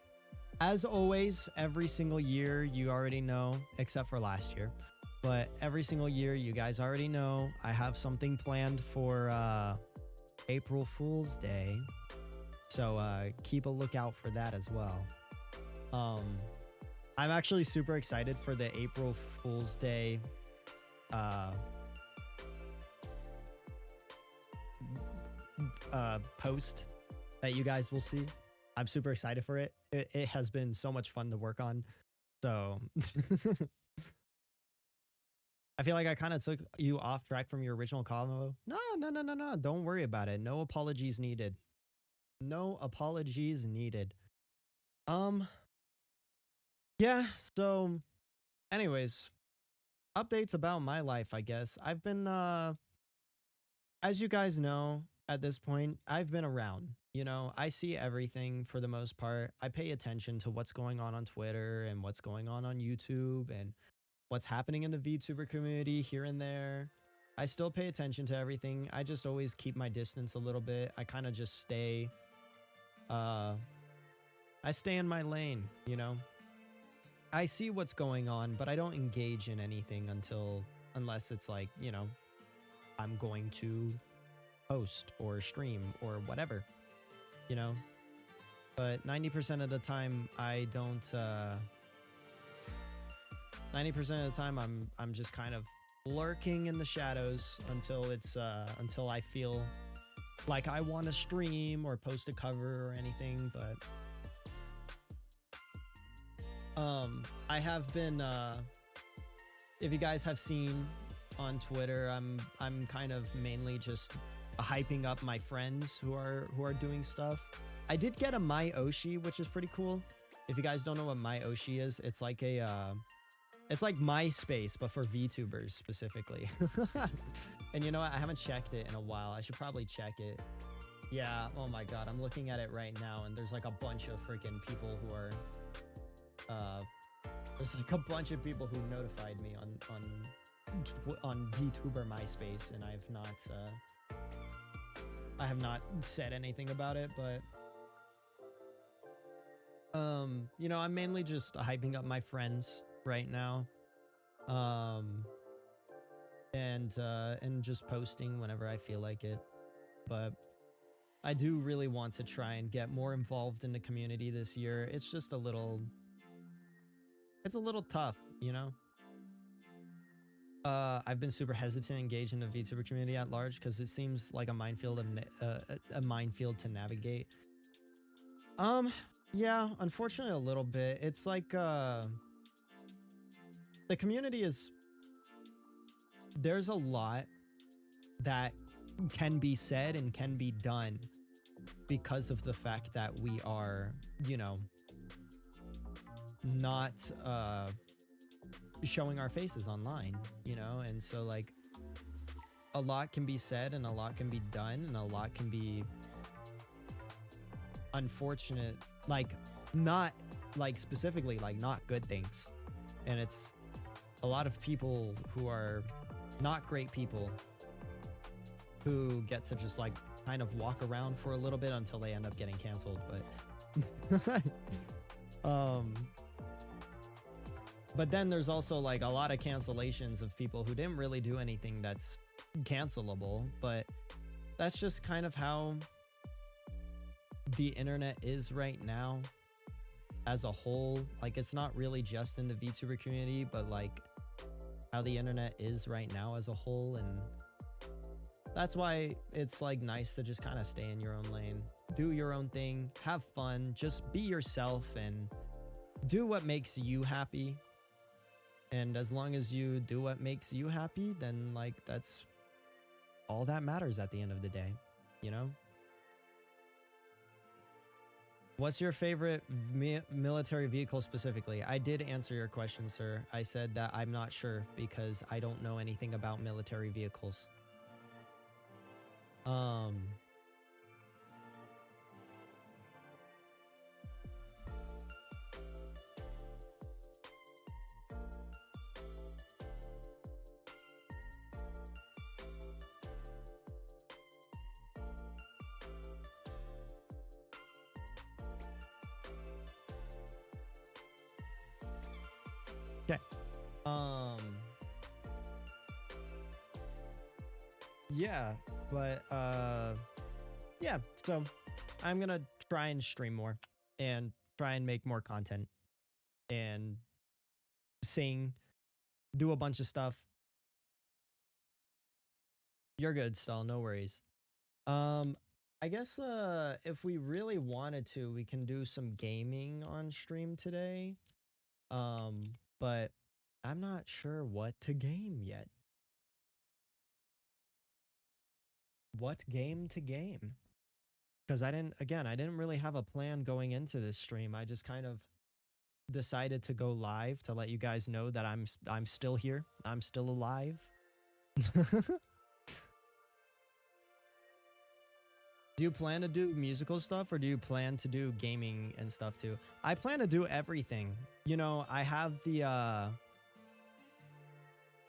as always, every single year, you already know, except for last year, but every single year, you guys already know, I have something planned for April Fool's Day. So keep a lookout for that as well. I'm actually super excited for the April Fool's Day post that you guys will see. I'm super excited for it. It has been so much fun to work on. So I feel like I kind of took you off track from your original convo. No. Don't worry about it. No apologies needed. No apologies needed. Yeah, so anyways, updates about my life, I guess. I've been as you guys know, at this point, I've been around. You know, I see everything for the most part. I pay attention to what's going on Twitter and what's going on YouTube and what's happening in the VTuber community here and there. I still pay attention to everything. I just always keep my distance a little bit. I kind of just stay I stay in my lane, you know. I see what's going on, but I don't engage in anything unless it's like, you know, I'm going to post or stream or whatever, you know. But 90% of the time I don't 90% of the time I'm just kind of lurking in the shadows until I feel like I want to stream or post a cover or anything. But I have been if you guys have seen on Twitter, I'm kind of mainly just hyping up my friends who are doing stuff. I did get a My Oshi, which is pretty cool. If you guys don't know what My Oshi is, it's like it's like MySpace, but for VTubers specifically. And you know what? I haven't checked it in a while. I should probably check it. Yeah, oh my god, I'm looking at it right now, and there's like a bunch of freaking people who are there's like a bunch of people who notified me on Vtuber MySpace, and I have not said anything about it. But you know, I'm mainly just hyping up my friends right now, and just posting whenever I feel like it. But I do really want to try and get more involved in the community this year. It's just a little tough, you know. I've been super hesitant to engage in the VTuber community at large because it seems like a minefield to navigate. Yeah, unfortunately a little bit. It's like the community is, there's a lot that can be said and can be done because of the fact that we are, you know, not showing our faces online, you know? And so like a lot can be said and a lot can be done and a lot can be unfortunate, like not like specifically like not good things. And it's a lot of people who are not great people who get to just like kind of walk around for a little bit until they end up getting canceled. But then there's also like a lot of cancellations of people who didn't really do anything that's cancelable, but that's just kind of how the internet is right now as a whole. Like it's not really just in the VTuber community, but like how the internet is right now as a whole. And that's why it's like nice to just kind of stay in your own lane, do your own thing, have fun, just be yourself and do what makes you happy. And as long as you do what makes you happy, then like that's all that matters at the end of the day, you know? What's your favorite military vehicle specifically? I did answer your question, sir. I said that I'm not sure because I don't know anything about military vehicles. Okay. Yeah, but yeah, so I'm gonna try and stream more and try and make more content and sing, do a bunch of stuff. You're good, Stall, no worries. I guess if we really wanted to, we can do some gaming on stream today. But I'm not sure what to game yet. What game to game? Because I didn't really have a plan going into this stream. I just kind of decided to go live to let you guys know that I'm still here. I'm still alive. Do you plan to do musical stuff or do you plan to do gaming and stuff too? I plan to do everything. You know, I have the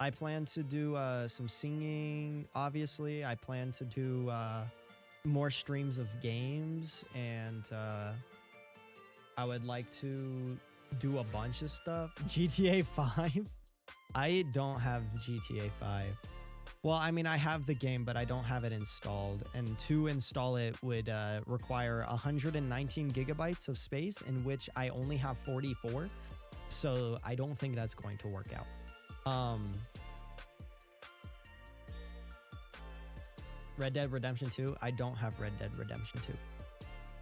I plan to do some singing, obviously. I plan to do more streams of games, and I would like to do a bunch of stuff. GTA 5? I don't have GTA 5. Well, I mean, I have the game, but I don't have it installed. And to install it would require 119 gigabytes of space, in which I only have 44. So I don't think that's going to work out. Red Dead Redemption 2? I don't have Red Dead Redemption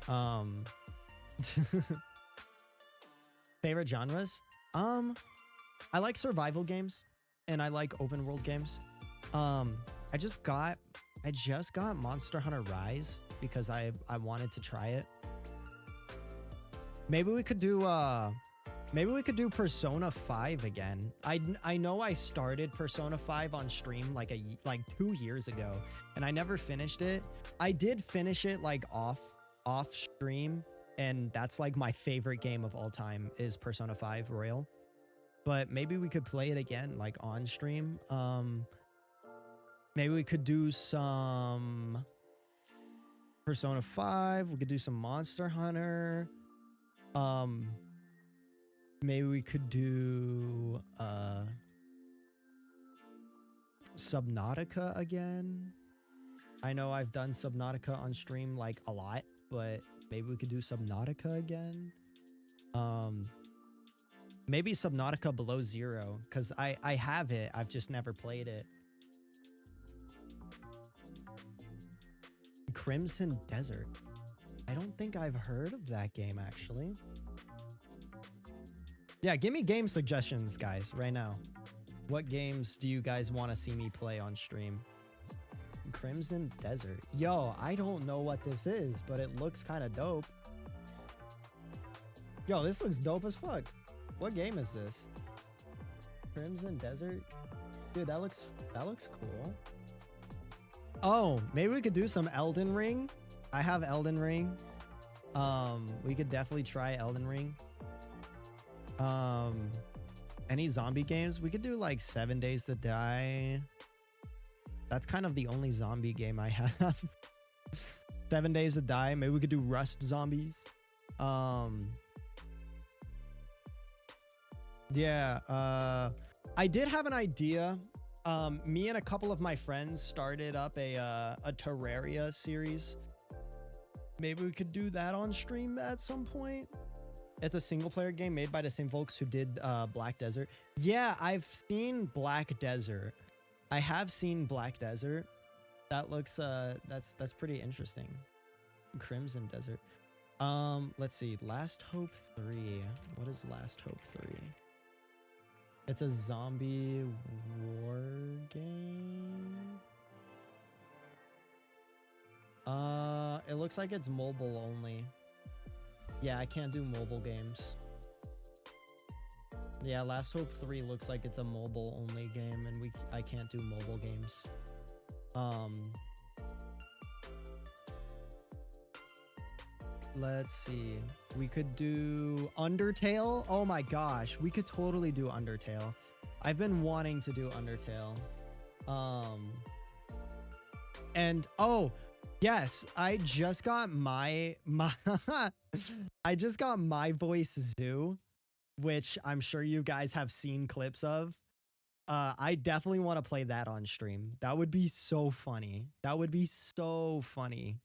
2. Favorite genres? I like survival games and I like open world games. I just got Monster Hunter Rise because I wanted to try it. Maybe we could do Persona 5 again. I know I started Persona 5 on stream like 2 years ago and I never finished it. I did finish it like off stream, and that's like my favorite game of all time is Persona 5 Royal. But maybe we could play it again like on stream. Maybe we could do some Persona 5. We could do some Monster Hunter. Maybe we could do Subnautica again. I know I've done Subnautica on stream like a lot, but maybe we could do Subnautica again. Maybe Subnautica Below Zero, because I have it. I've just never played it. Crimson Desert. I don't think I've heard of that game, actually. Yeah, give me game suggestions, guys, right now. What games do you guys want to see me play on stream? Crimson Desert. Yo, I don't know what this is, but it looks kind of dope. Yo, this looks dope as fuck. What game is this? Crimson Desert? Dude, that looks cool. Oh, maybe we could do some Elden Ring. I have Elden Ring. We could definitely try Elden Ring. Any zombie games? We could do like 7 Days to Die. That's kind of the only zombie game I have. 7 Days to Die. Maybe we could do Rust Zombies. Yeah, I did have an idea. Me and a couple of my friends started up a Terraria series. Maybe we could do that on stream at some point. It's a single player game made by the same folks who did Black Desert. Yeah, I've seen Black Desert. I have seen Black Desert. That looks that's pretty interesting. Crimson Desert. Let's see. Last Hope 3. What is Last Hope 3? It's a zombie war game. It looks like it's mobile only. Yeah, I can't do mobile games. Yeah, Last Hope 3 looks like it's a mobile only game, and I can't do mobile games. Let's see. We could do Undertale. Oh my gosh, we could totally do Undertale. I've been wanting to do Undertale. And oh, yes, I just got my I just got My Voice Zoo, which I'm sure you guys have seen clips of. I definitely want to play that on stream. That would be so funny. That would be so funny.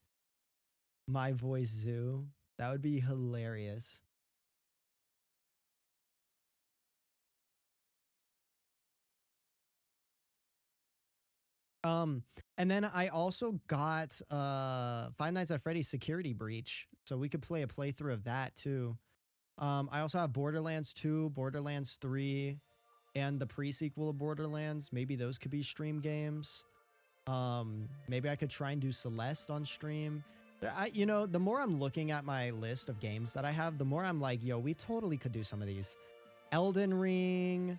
My Voice Zoo. That would be hilarious. And then I also got Five Nights at Freddy's Security Breach, so we could play a playthrough of that too. I also have Borderlands 2, Borderlands 3, and the pre-sequel of Borderlands. Maybe those could be stream games. Maybe I could try and do Celeste on stream. You know, the more I'm looking at my list of games that I have, the more I'm like, yo, we totally could do some of these. Elden Ring,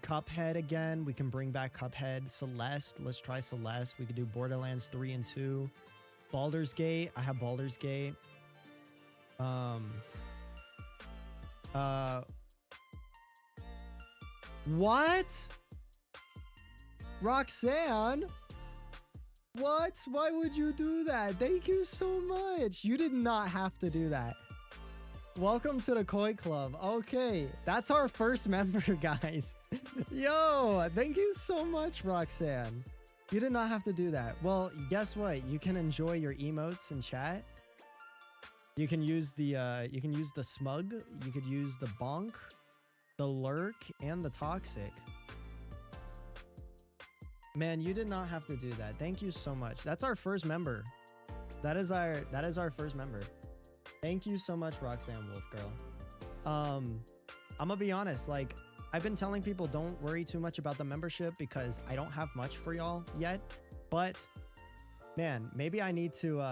Cuphead again. We can bring back Cuphead. Celeste, let's try Celeste. We could do Borderlands 3 and 2. Baldur's Gate, I have Baldur's Gate. What? Roxanne? What? Why would you do that? Thank you so much. You did not have to do that. Welcome to the Koi Club. Okay, that's our first member, guys. Yo, thank you so much, Roxanne. You did not have to do that. Well, guess what? You can enjoy your emotes in chat. You can use the smug. You could use the bonk, the lurk, and the toxic. Man, you did not have to do that. Thank you so much. That's our first member. That is our first member. Thank you so much, Roxanne Wolf Girl. I'm gonna be honest, like, I've been telling people don't worry too much about the membership because I don't have much for y'all yet. But man, maybe I need to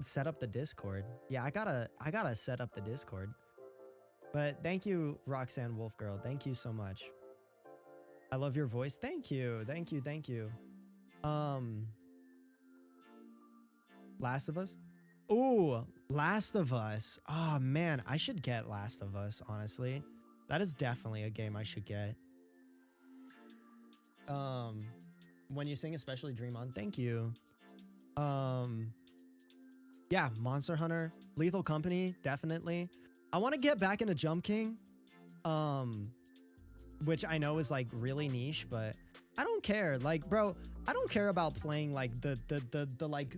set up the Discord. Yeah, I gotta set up the Discord. But thank you, Roxanne Wolf Girl. Thank you so much. I love your voice. Thank you. Thank you. Thank you. Last of Us? Ooh, Last of Us. Oh man, I should get Last of Us, honestly. That is definitely a game I should get. When you sing, especially Dream On. Thank you. Yeah, Monster Hunter, Lethal Company, definitely. I want to get back into Jump King. Which I know is like really niche, but I don't care. Like, bro, I don't care about playing like the like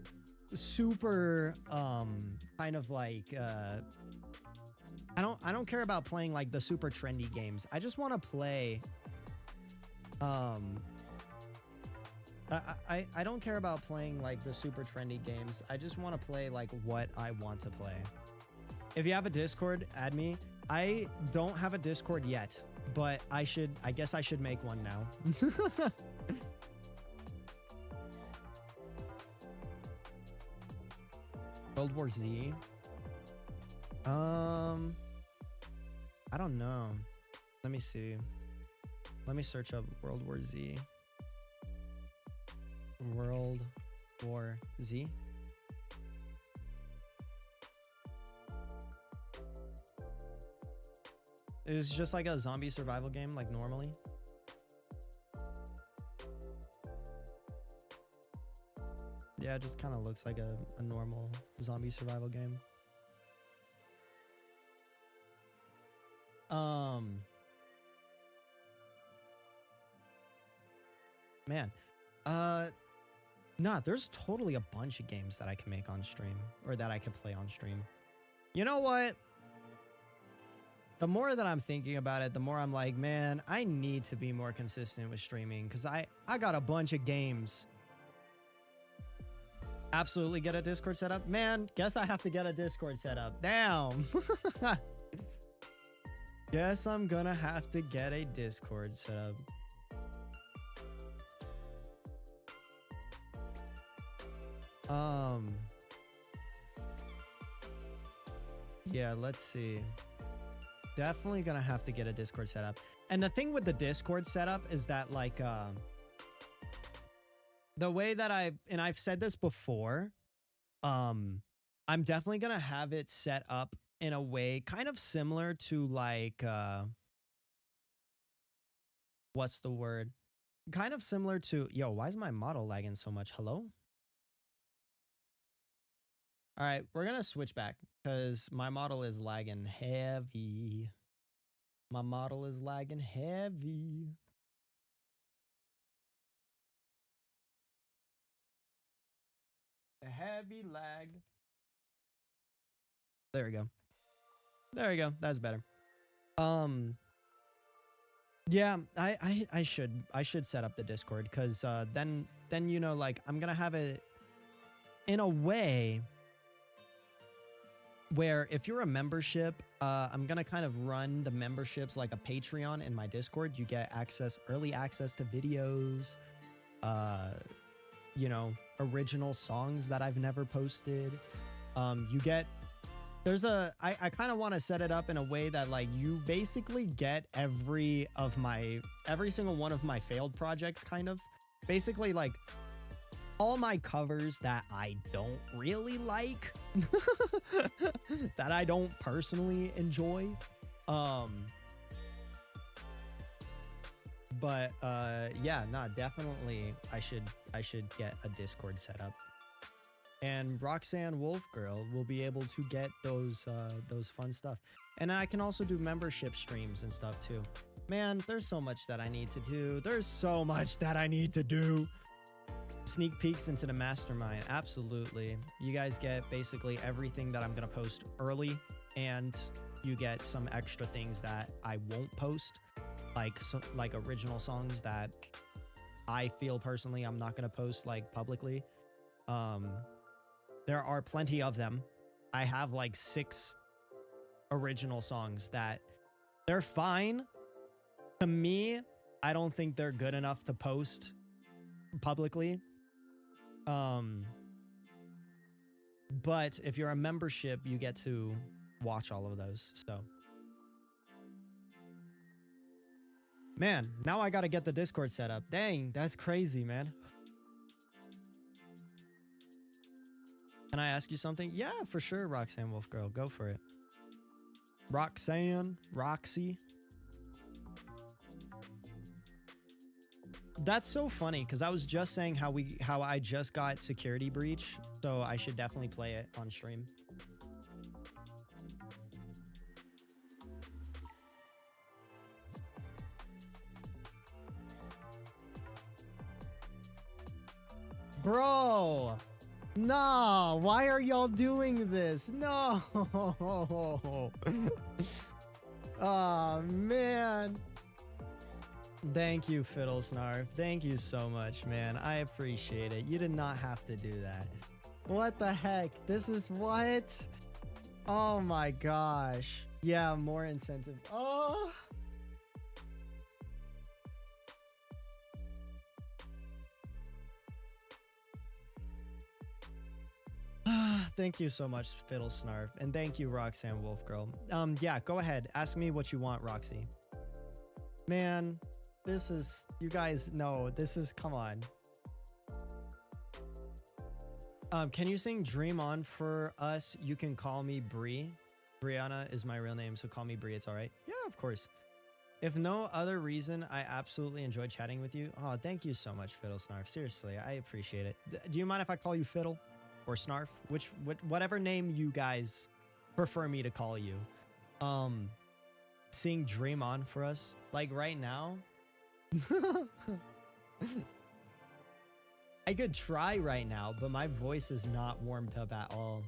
super kind of like I don't care about playing like the super trendy games. I just want to play I don't care about playing like the super trendy games. I just want to play like what I want to play. If you have a Discord, add me. I don't have a Discord yet, but I guess I should make one now. World War Z. I don't know. Let me see. Let me search up World War Z. World War Z. It's just like a zombie survival game, like normally. Yeah, it just kind of looks like a normal zombie survival game. Man, nah, there's totally a bunch of games that I can make on stream, or that I could play on stream. You know what? The more that I'm thinking about it, the more I'm like, man, I need to be more consistent with streaming, because I got a bunch of games. Absolutely get a Discord set up. Man, guess I have to get a Discord set up. Damn. Guess I'm gonna have to get a Discord set up. Yeah, let's see. Definitely gonna have to get a Discord setup. And the thing with the Discord setup is that, like, the way that I've said this before, I'm definitely gonna have it set up in a way kind of similar to, like, what's the word? Kind of similar to, yo, why is my model lagging so much? Hello? All right, we're gonna switch back because my model is lagging heavy. My model is lagging heavy. A heavy lag. There we go. There we go. That's better. Yeah, I should set up the Discord, because then you know, like, I'm gonna have it in a way where if you're a membership, I'm gonna kind of run the memberships like a Patreon in my Discord. You get early access to videos, you know, original songs that I've never posted. I kind of want to set it up in a way that, like, you basically get every single one of my failed projects, kind of. Basically, like, all my covers that I don't really like, that I don't personally enjoy. But yeah, nah, definitely I should get a Discord set up. And Roxanne Wolf Girl will be able to get those fun stuff. And I can also do membership streams and stuff too. Man, there's so much that I need to do. There's so much that I need to do. Sneak peeks into the mastermind. Absolutely. You guys get basically everything that I'm going to post early, and you get some extra things that I won't post, like original songs that I feel personally I'm not going to post, like, publicly. There are plenty of them. I have like 6 original songs that they're fine. To me, I don't think they're good enough to post publicly. But if you're a membership, you get to watch all of those. So, man, now I got to get the Discord set up. Dang, that's crazy, man. Can I ask you something? Yeah, for sure, Roxanne Wolf Girl. Go for it. Roxanne, Roxy. That's so funny, because I was just saying how I just got Security Breach, so I should definitely play it on stream. Bro! No, why are y'all doing this? No. Oh, man. Thank you, Fiddle Snarf. Thank you so much, man. I appreciate it. You did not have to do that. What the heck? This is what? Oh my gosh. Yeah, more incentive. Oh. Thank you so much, Fiddle Snarf. And thank you, Roxanne Wolf Girl. Yeah, go ahead. Ask me what you want, Roxy. Man, this is, you guys know, this is, come on. Can you sing Dream On for us? You can call me Bree. Brianna is my real name, so call me Bree. It's all right. Yeah, of course. If no other reason, I absolutely enjoyed chatting with you. Oh, thank you so much, Fiddle Snarf. Seriously, I appreciate it. Do you mind if I call you Fiddle or Snarf? Whatever name you guys prefer me to call you. Sing Dream On for us. Like right now. I could try right now, but my voice is not warmed up at all.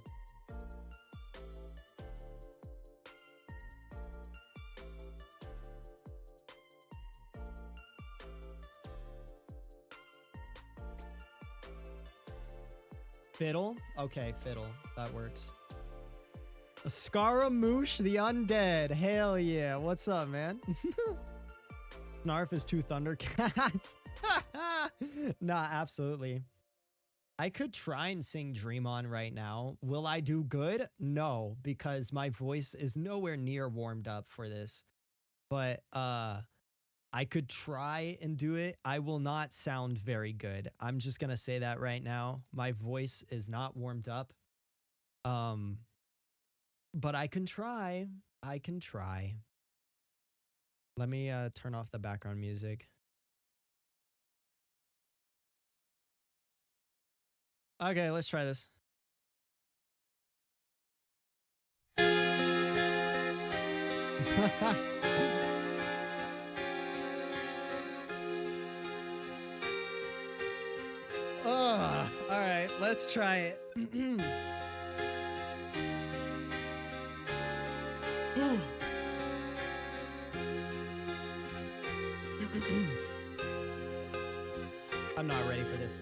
Fiddle? Okay, fiddle. That works. Scaramouche the Undead. Hell yeah. What's up, man? Snarf is 2 Thundercats. Nah, absolutely. I could try and sing Dream On right now. Will I do good? No, because my voice is nowhere near warmed up for this. But I could try and do it. I will not sound very good. I'm just going to say that right now. My voice is not warmed up. But I can try. I can try. Let me turn off the background music. Okay, let's try this. Oh, all right, let's try it. I'm not ready for this.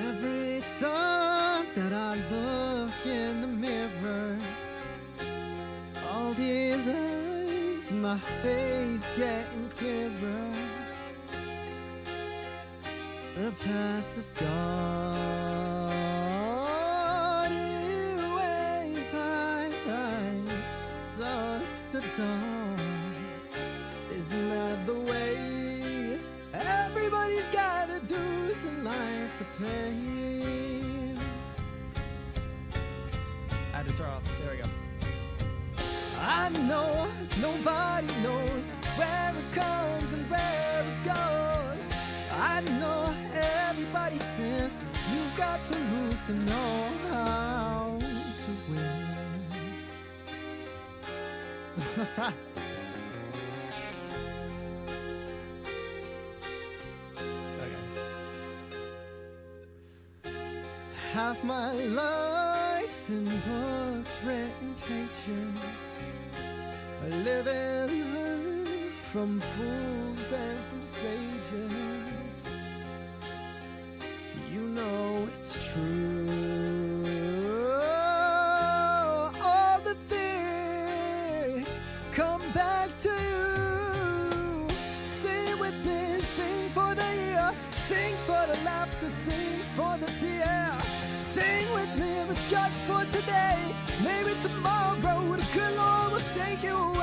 Every time that I look in the mirror, all these lines, my face getting clearer. The past is gone away by dusk to dawn. Isn't that the way everybody's got to dues in life to pay? I had to turn off. There we go. I know nobody knows where it comes and where it goes. I know everybody says you've got to lose to know how to win. Okay. Half my life's in books, written pages. I live and learn from fools and from sages. You know it's true. All the things come back to you. Sing with me, sing for the year, sing for the laughter, sing for the tear. Sing with me, if it's just for today. Maybe tomorrow the good Lord will take you away.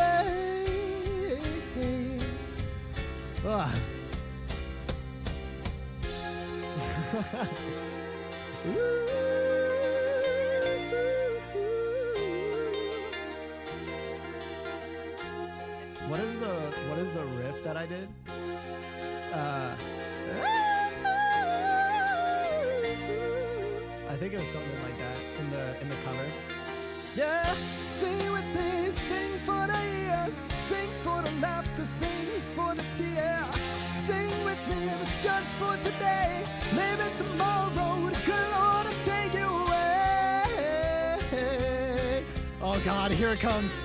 What is the riff that I did? I think it was something like that in the cover. Yeah, sing with me, sing for the years, sing for the laughter, sing for the tear. Sing with me if it's just for today. Maybe tomorrow the good Lord will take you away. Oh God, here it comes.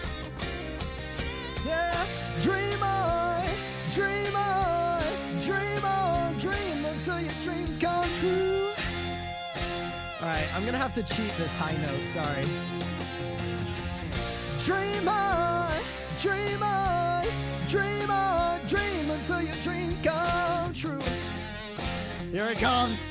Yeah, dream on, dream on, dream on, dream until your dreams come true. All right, I'm gonna have to cheat this high note, sorry. Dream on, dream on, dream on, dream until your dreams come true. Here it comes.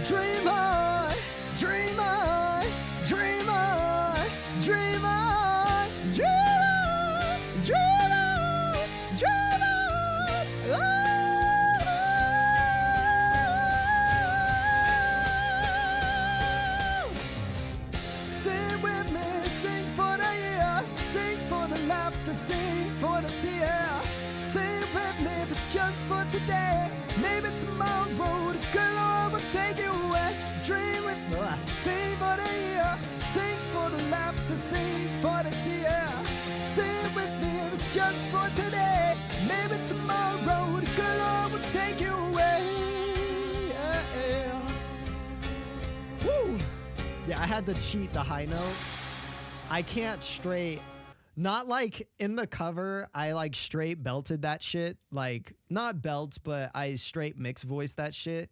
Dream on, dream on, dream on, dream on, dream on, dream on, dream on. Oh! Sing with me, sing for the year, sing for the laughter, sing for the tear. Sing with me, if it's just for today. Maybe tomorrow the good Lord will take you away. Dream with me, sing for the year, sing for the laughter, sing for the tear. Sing with me, if it's just for today. Maybe tomorrow the good Lord will take you away. Yeah. Woo! Yeah, I had to cheat the high note. I can't straight. Not like in the cover, I like straight belted that shit. Like, not belt, but I straight mix voice that shit.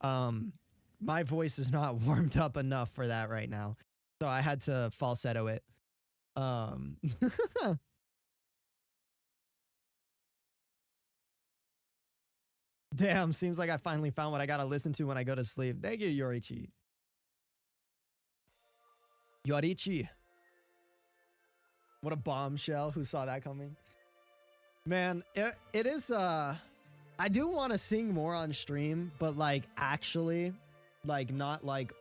My voice is not warmed up enough for that right now. So I had to falsetto it. Damn, seems like I finally found what I gotta listen to when I go to sleep. Thank you, Yorichi. Yorichi. What a bombshell. Who saw that coming? Man, it is, I do want to sing more on stream, but like actually, like not like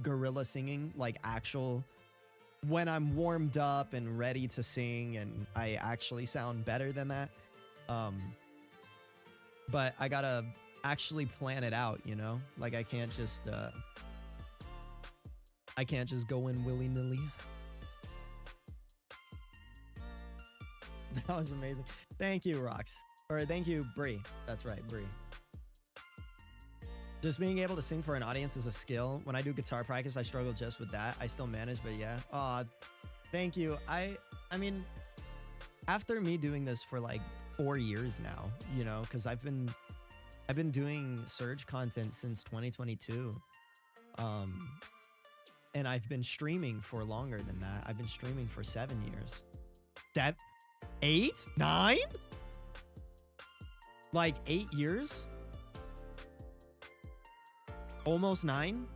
gorilla singing, like actual, when I'm warmed up and ready to sing and I actually sound better than that. But I gotta actually plan it out, you know? Like I can't just go in willy-nilly. That was amazing. Thank you, Rox. Or thank you, Bree. That's right, Bree. Just being able to sing for an audience is a skill. When I do guitar practice, I struggle just with that. I still manage, but yeah. Aw, thank you. I mean, after me doing this for like 4 years now, you know, because I've been doing Surge content since 2022. And I've been streaming for longer than that. I've been streaming for 7 years. 8? 9? Like 8 years? Almost 9?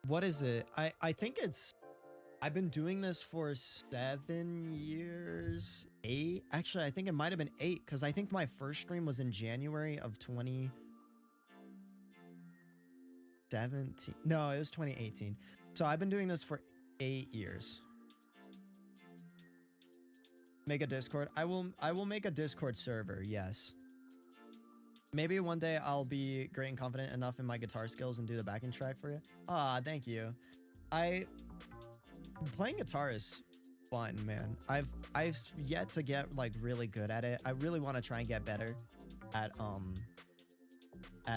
What is it? I think it's, I've been doing this for 7 years, 8. Actually, I think it might have been 8 because I think my first stream was in January of 2017. No, it was 2018. So I've been doing this for 8 years. Make a Discord. I will make a Discord server. Yes. Maybe one day I'll be great and confident enough in my guitar skills and do the backing track for it. Ah, thank you. Playing guitar is fun, man. I've yet to get like really good at it. I really want to try and get better at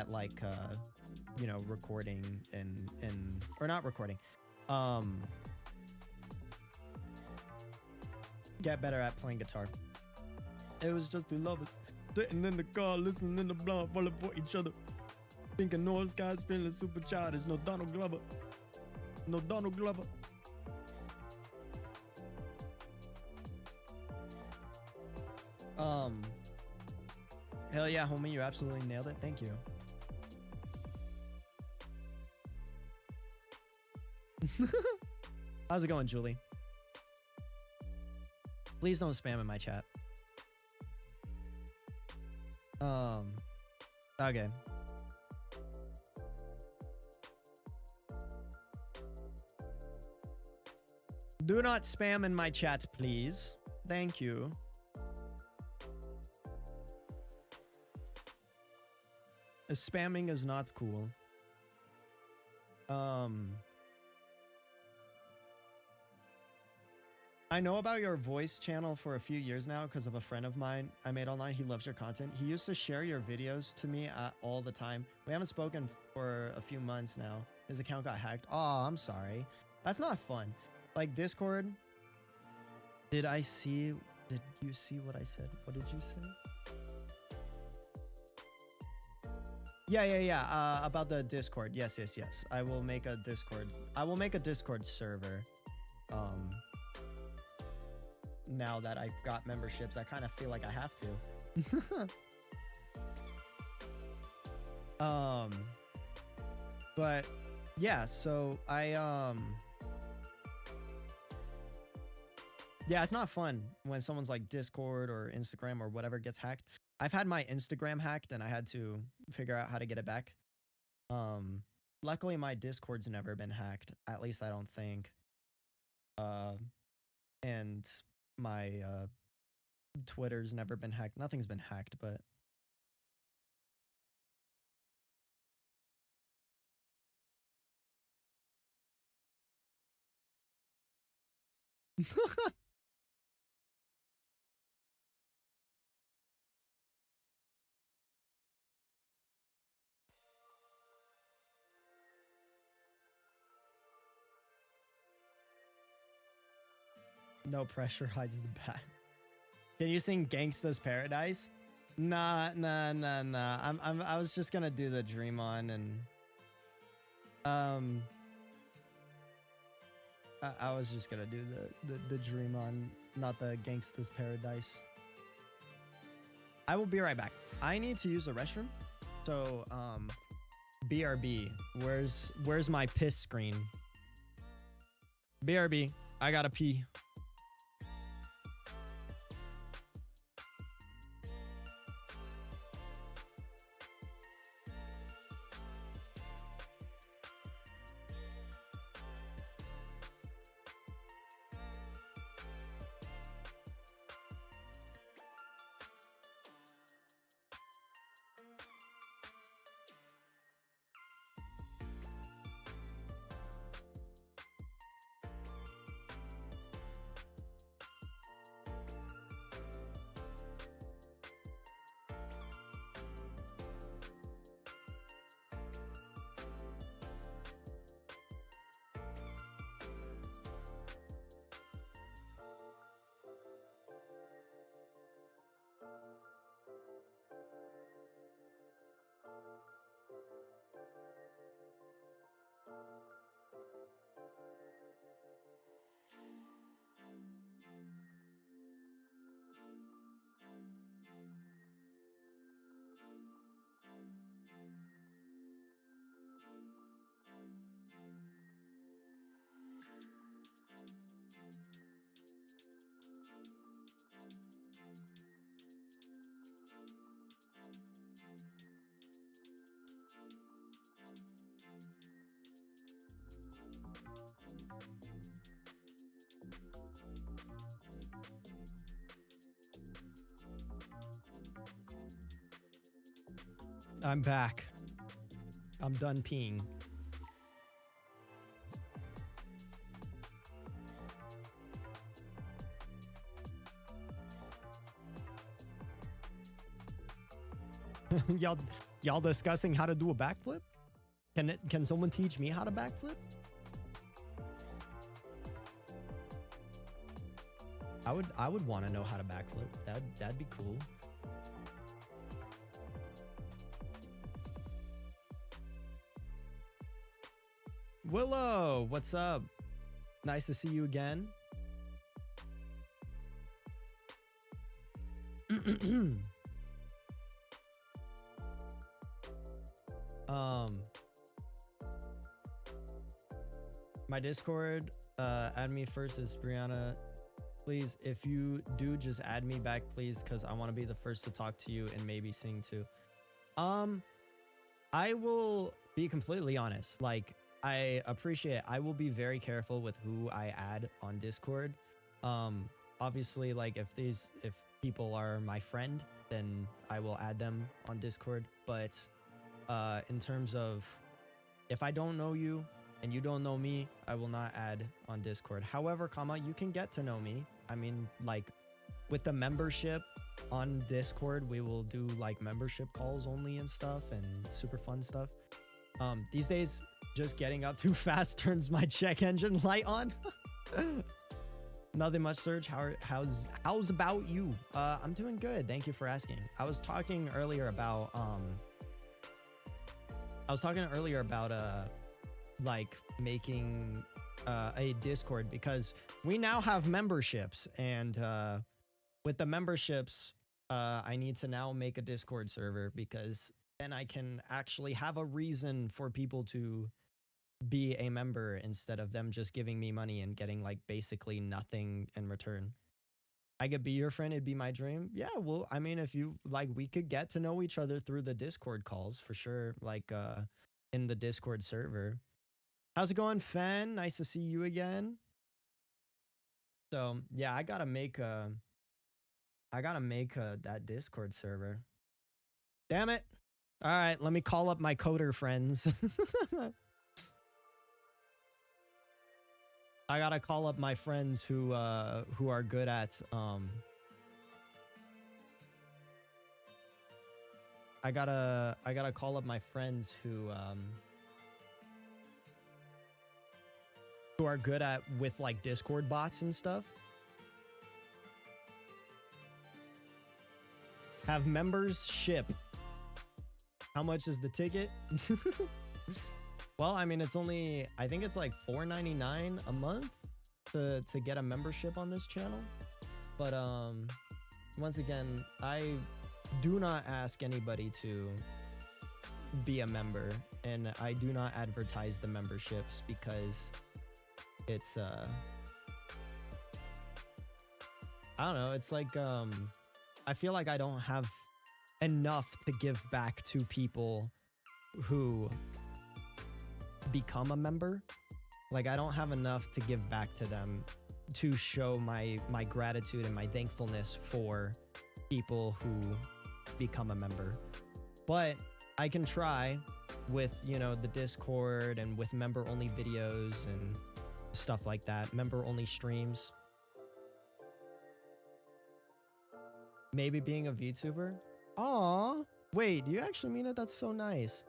like you know, recording and or not recording. Get better at playing guitar. It was just two lovers sitting in the car, listening to blonde, falling for each other, thinking North Sky's feeling super childish. No Donald Glover. No Donald Glover. Hell yeah, homie, you absolutely nailed it. Thank you. How's it going, Julie? Please don't spam in my chat. Okay. Do not spam in my chat, please. Thank you. Spamming is not cool. I know about your voice channel for a few years now because of a friend of mine I made online. He loves your content. He used to share your videos to me all the time. We haven't spoken for a few months now. His account got hacked. Oh, I'm sorry. That's not fun. Like Discord. Did you see what I said? What did you say? Yeah. About the Discord. Yes. I will make a Discord. I will make a Discord server. Now that I've got memberships, I kind of feel like I have to. But yeah, so yeah, it's not fun when someone's like Discord or Instagram or whatever gets hacked. I've had my Instagram hacked and I had to figure out how to get it back. Luckily my Discord's never been hacked, at least I don't think. And my Twitter's never been hacked. Nothing's been hacked, but no pressure hides the bat. Can you sing Gangsta's Paradise? Nah. I was just gonna do the Dream On and I was just gonna do the Dream On, not the Gangsta's Paradise. I will be right back. I need to use the restroom. So BRB, where's my piss screen? BRB, I gotta pee. I'm back. I'm done peeing. y'all discussing how to do a backflip? Can someone teach me how to backflip? I would want to know how to backflip. That'd be cool. Willow, what's up? Nice to see you again. My Discord, add me first is Brianna. Please, if you do, just add me back, please, because I want to be the first to talk to you and maybe sing too. I will be completely honest. Like, I appreciate it. I will be very careful with who I add on Discord. Obviously, like if people are my friend, then I will add them on Discord. But in terms of if I don't know you and you don't know me, I will not add on Discord. However, comma, you can get to know me. I mean, like, with the membership on Discord, we will do like membership calls only and stuff and super fun stuff. These days, just getting up too fast turns my check engine light on. Nothing much, Surge. How's about you? I'm doing good. Thank you for asking. I was talking earlier about like making a Discord, because we now have memberships, and with the memberships, I need to now make a Discord server, because then I can actually have a reason for people to be a member instead of them just giving me money and getting like basically nothing in return. I could be your friend, it'd be my dream. Yeah, well, I mean, if you like, we could get to know each other through the Discord calls for sure, like in the Discord server. How's it going, Fen? Nice to see you again. So yeah, I gotta make that Discord server. Damn it. All right, let me call up my coder friends. I gotta call up my friends who are good at I gotta call up my friends who are good at with like Discord bots and stuff. Have members ship. How much is the ticket? Well, I mean, it's only, I think it's like $4.99 a month to get a membership on this channel. But once again, I do not ask anybody to be a member, and I do not advertise the memberships because it's I don't know, it's like I feel like I don't have enough to give back to people who become a member. Like, I don't have enough to give back to them to show my gratitude and my thankfulness for people who become a member. But I can try with, you know, the Discord and with member only videos and stuff like that, member only streams. Maybe being a VTuber. Aw, wait, do you actually mean it? That's so nice.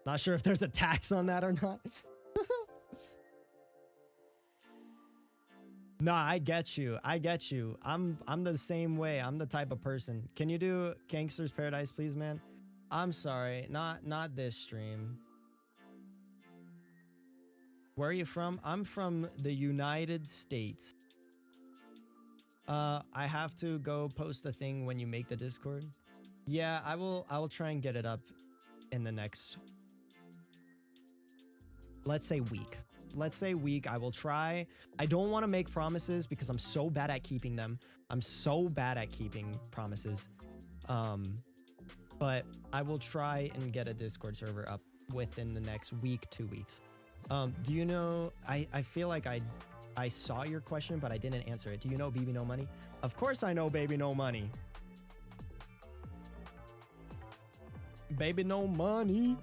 Not sure if there's a tax on that or not. No, I get you. I get you. I'm the same way. I'm the type of person. Can you do Gangster's Paradise, please, man? I'm sorry. Not this stream. Where are you from? I'm from the United States. I have to go post a thing when you make the Discord. Yeah, I will try and get it up in the next, let's say week. Let's say week. I will try. I don't want to make promises because I'm so bad at keeping them. I'm so bad at keeping promises. But I will try and get a Discord server up within the next week, 2 weeks. Do you know, I feel like I saw your question, but I didn't answer it. Do you know Baby No Money? Of course I know Baby No Money. Baby No Money.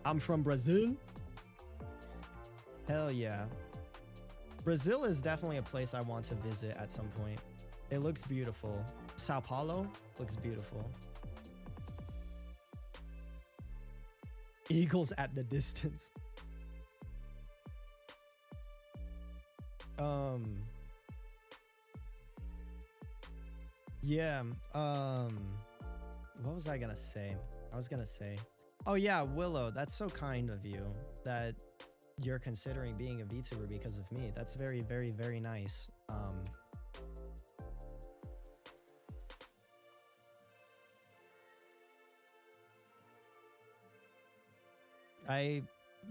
I'm from Brazil. Hell yeah. Brazil is definitely a place I want to visit at some point. It looks beautiful. Sao Paulo looks beautiful. Eagles at the distance. Yeah, what was I gonna say? Oh yeah, Willow, that's so kind of you that you're considering being a VTuber because of me. That's very, very, very nice.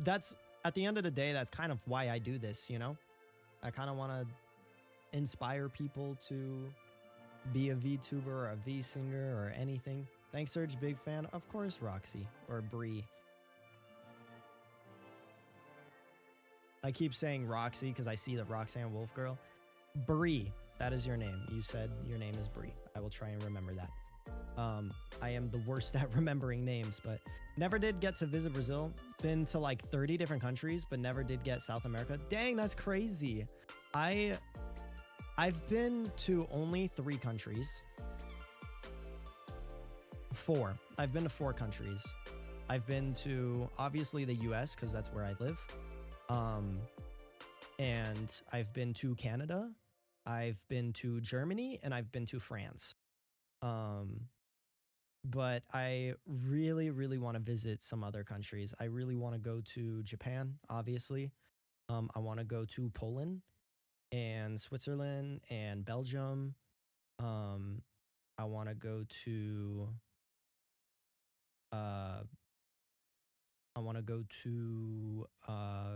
That's, at the end of the day, that's kind of why I do this, you know? I kind of want to inspire people to be a VTuber or a Vsinger or anything. Thanks, Surge, big fan. Of course, Roxy or Bree. I keep saying Roxy because I see the Roxanne Wolf girl. Bree, that is your name. You said your name is Bree. I will try and remember that. I am the worst at remembering names, but never did get to visit Brazil. Been to like 30 different countries, but never did get South America. Dang, that's crazy. I've been to only 3 countries. 4. I've been to 4 countries. I've been to obviously the US because that's where I live. And I've been to Canada. I've been to Germany and I've been to France. But I really, really want to visit some other countries. I really want to go to Japan, obviously. I want to go to Poland and Switzerland and Belgium. I want to go to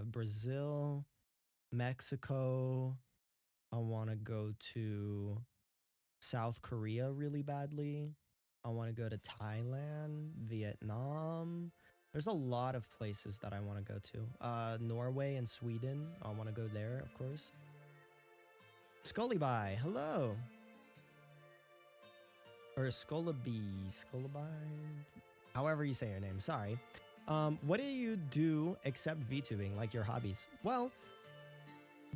Brazil, Mexico. I want to go to South Korea really badly. I want to go to Thailand, Vietnam. There's a lot of places that I want to go to. Norway and Sweden. I want to go there, of course. Scully Bye, hello. Or Skolaby, however you say your name, sorry. What do you do except VTubing, like your hobbies? Well,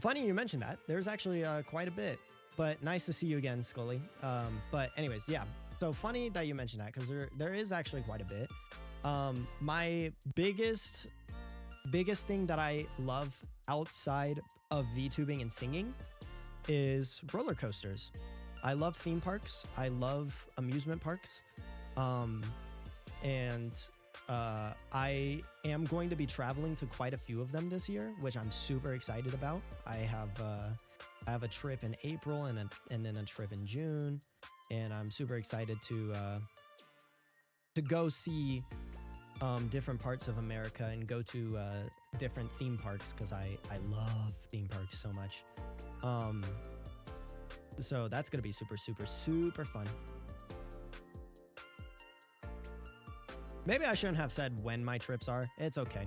funny you mentioned that. There's actually quite a bit, but nice to see you again, Scully. But anyways, yeah. So funny that you mentioned that because there is actually quite a bit. My biggest thing that I love outside of VTubing and singing is roller coasters. I love theme parks. I love amusement parks. And I am going to be traveling to quite a few of them this year, which I'm super excited about. I have a trip in April and then a trip in June, and I'm super excited to go see different parts of America and go to different theme parks because I love theme parks so much. So that's gonna be super, super, super fun. Maybe I shouldn't have said when my trips are. It's okay.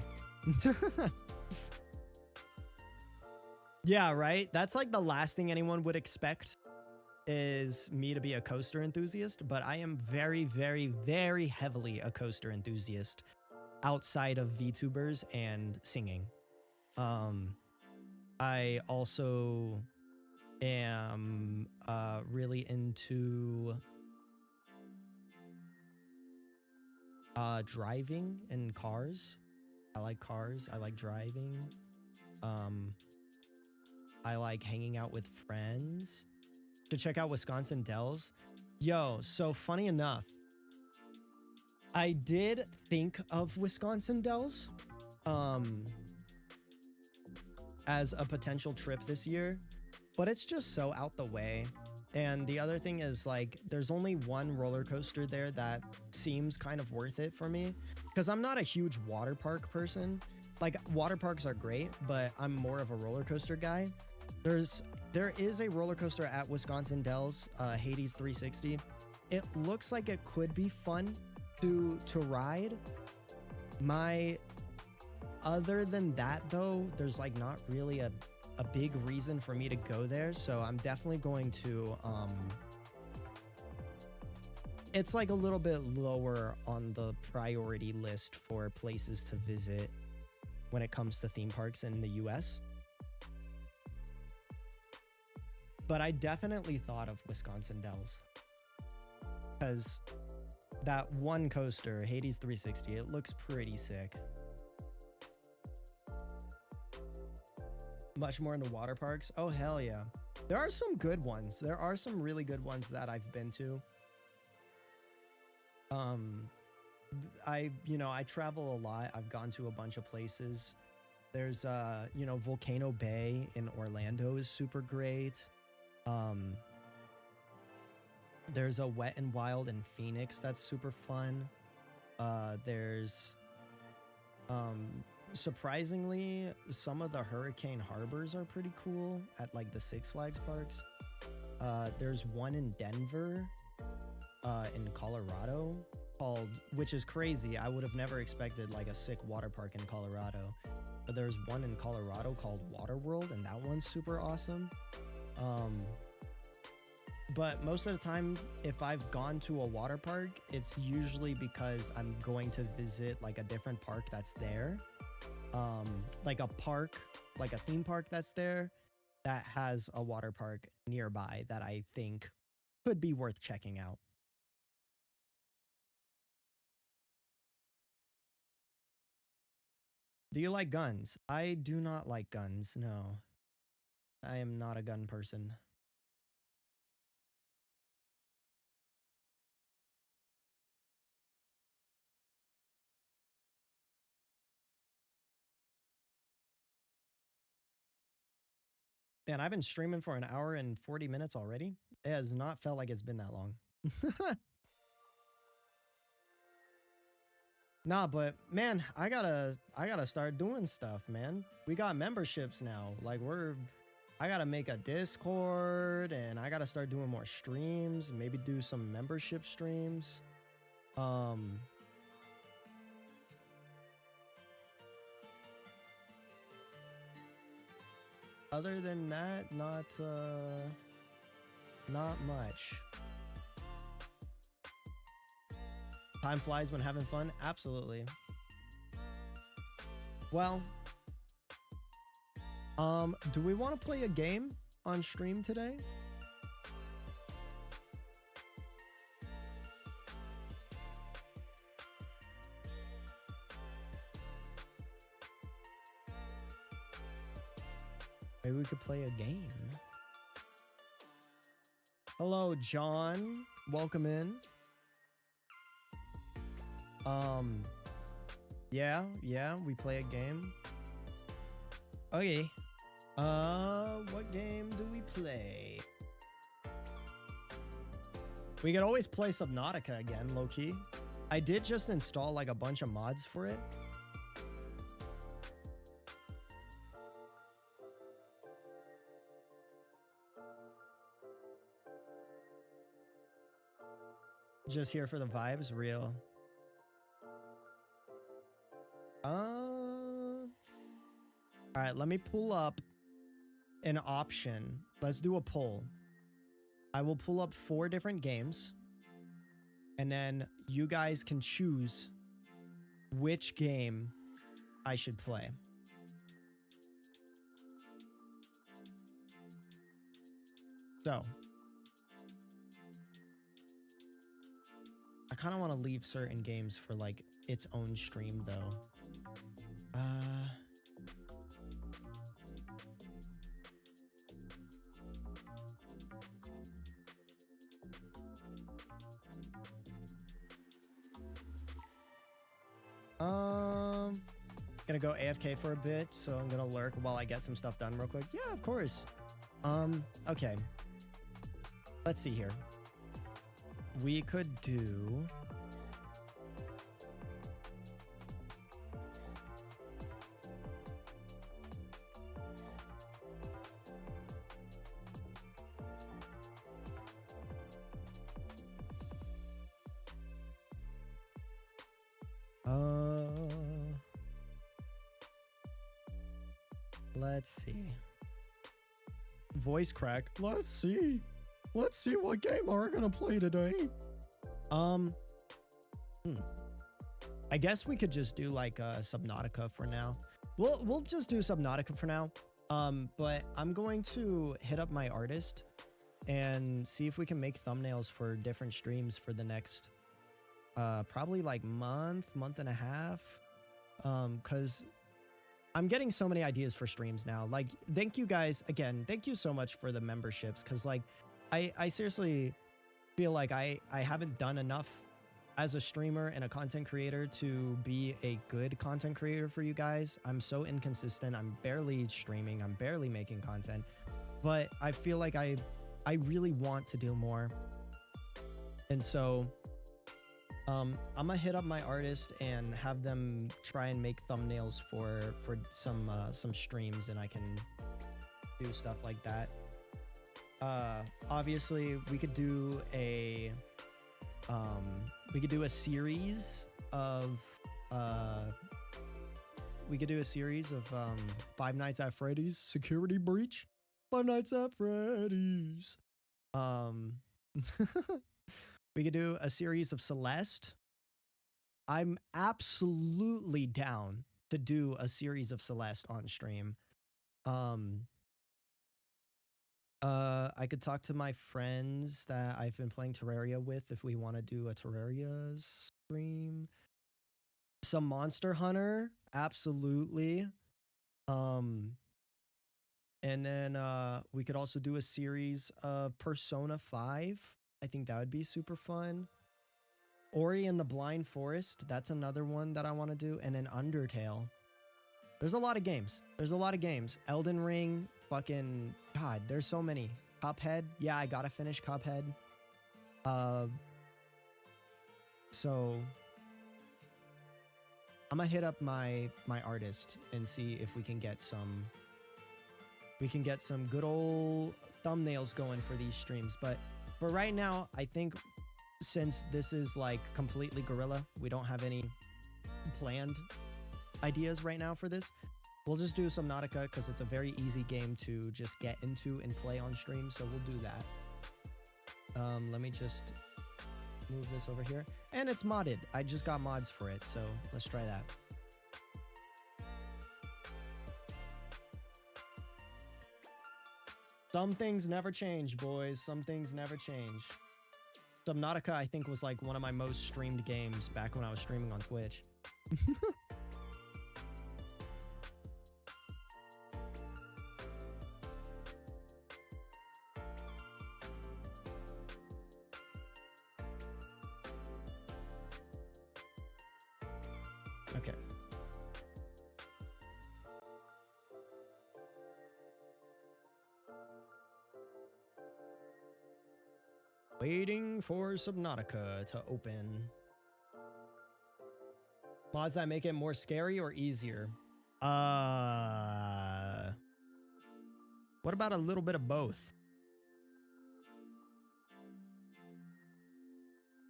Yeah, right? That's like the last thing anyone would expect is me to be a coaster enthusiast, but I am very, very, very heavily a coaster enthusiast outside of VTubers and singing. I also am really into driving in cars. I like cars. I like driving. I like hanging out with friends. To check out Wisconsin Dells. Yo, so funny enough, I did think of Wisconsin Dells as a potential trip this year, but it's just so out the way. And the other thing is, like, there's only one roller coaster there that seems kind of worth it for me because I'm not a huge water park person. Like, water parks are great, but I'm more of a roller coaster guy. There is a roller coaster at Wisconsin Dells, Hades 360. It looks like it could be fun to ride. Other than that though, there's like not really a big reason for me to go there. So I'm definitely going to, it's like a little bit lower on the priority list for places to visit when it comes to theme parks in the US. But I definitely thought of Wisconsin Dells because that one coaster, Hades 360, it looks pretty sick. Much more into water parks. Oh, hell yeah. There are some good ones. There are some really good ones that I've been to. I travel a lot. I've gone to a bunch of places. There's, Volcano Bay in Orlando is super great. There's a Wet and Wild in Phoenix that's super fun. There's surprisingly, some of the hurricane harbors are pretty cool at like the Six Flags parks. There's one in Denver, in Colorado which is crazy. I would have never expected like a sick water park in Colorado, but there's one in Colorado called Waterworld, and that one's super awesome. But most of the time, if I've gone to a water park, it's usually because I'm going to visit like a different park that's there. Like a park, like a theme park that's there that has a water park nearby that I think could be worth checking out. Do you like guns? I do not like guns, no. I am not a gun person. Man, I've been streaming for an hour and 40 minutes already. It has not felt like it's been that long. Nah, but man, I gotta start doing stuff, man. We got memberships now. Like I gotta make a Discord and I gotta start doing more streams, maybe do some membership streams. Um Other than that, not much. Time flies when having fun. Absolutely. Well, do we want to play a game on stream today? Maybe we could play a game. Hello, John. Welcome in. Yeah, we play a game. Okay. What game do we play? We could always play Subnautica again, low-key. I did just install like a bunch of mods for it. Just here for the vibes, real. All right, let me pull up an option. Let's do a poll. I will pull up 4 different games, and then you guys can choose which game I should play. So, I kind of want to leave certain games for like its own stream though. Gonna go AFK for a bit, so I'm gonna lurk while I get some stuff done real quick. Yeah, of course. Okay. Let's see here. We could do... Let's see. Voice crack. Let's see. Let's see what game we're gonna play today. I guess we could just do like Subnautica for now. We'll just do Subnautica for now. But I'm going to hit up my artist and see if we can make thumbnails for different streams for the next probably like month and a half. Cause I'm getting so many ideas for streams now. Like, thank you guys again. Thank you so much for the memberships. Cause like, I seriously feel like I haven't done enough as a streamer and a content creator to be a good content creator for you guys. I'm so inconsistent. I'm barely streaming. I'm barely making content, but I feel like I really want to do more. And so, I'm gonna hit up my artist and have them try and make thumbnails for some streams, and I can do stuff like that. Obviously, we could do a series of Five Nights at Freddy's Security Breach. Five Nights at Freddy's. Um, we could do a series of Celeste. I'm absolutely down to do a series of Celeste on stream. I could talk to my friends that I've been playing Terraria with if we want to do a Terraria stream. Some Monster Hunter, absolutely. And then we could also do a series of Persona 5. I think that would be super fun. Ori and the Blind Forest, that's another one that I want to do. And then Undertale. There's a lot of games. There's a lot of games. Elden Ring, fucking God, there's so many. Cuphead, yeah, I gotta finish Cuphead. So I'm gonna hit up my artist and see if we can get some good old thumbnails going for these streams. But for right now, I think since this is like completely guerrilla, we don't have any planned ideas right now for this. We'll just do Subnautica because it's a very easy game to just get into and play on stream. So we'll do that. Let me just move this over here. And it's modded. I just got mods for it. So let's try that. Some things never change, boys. Some things never change. Subnautica, I think, was like one of my most streamed games back when I was streaming on Twitch. Okay. Waiting for Subnautica to open. Mods that make it more scary or easier? What about a little bit of both?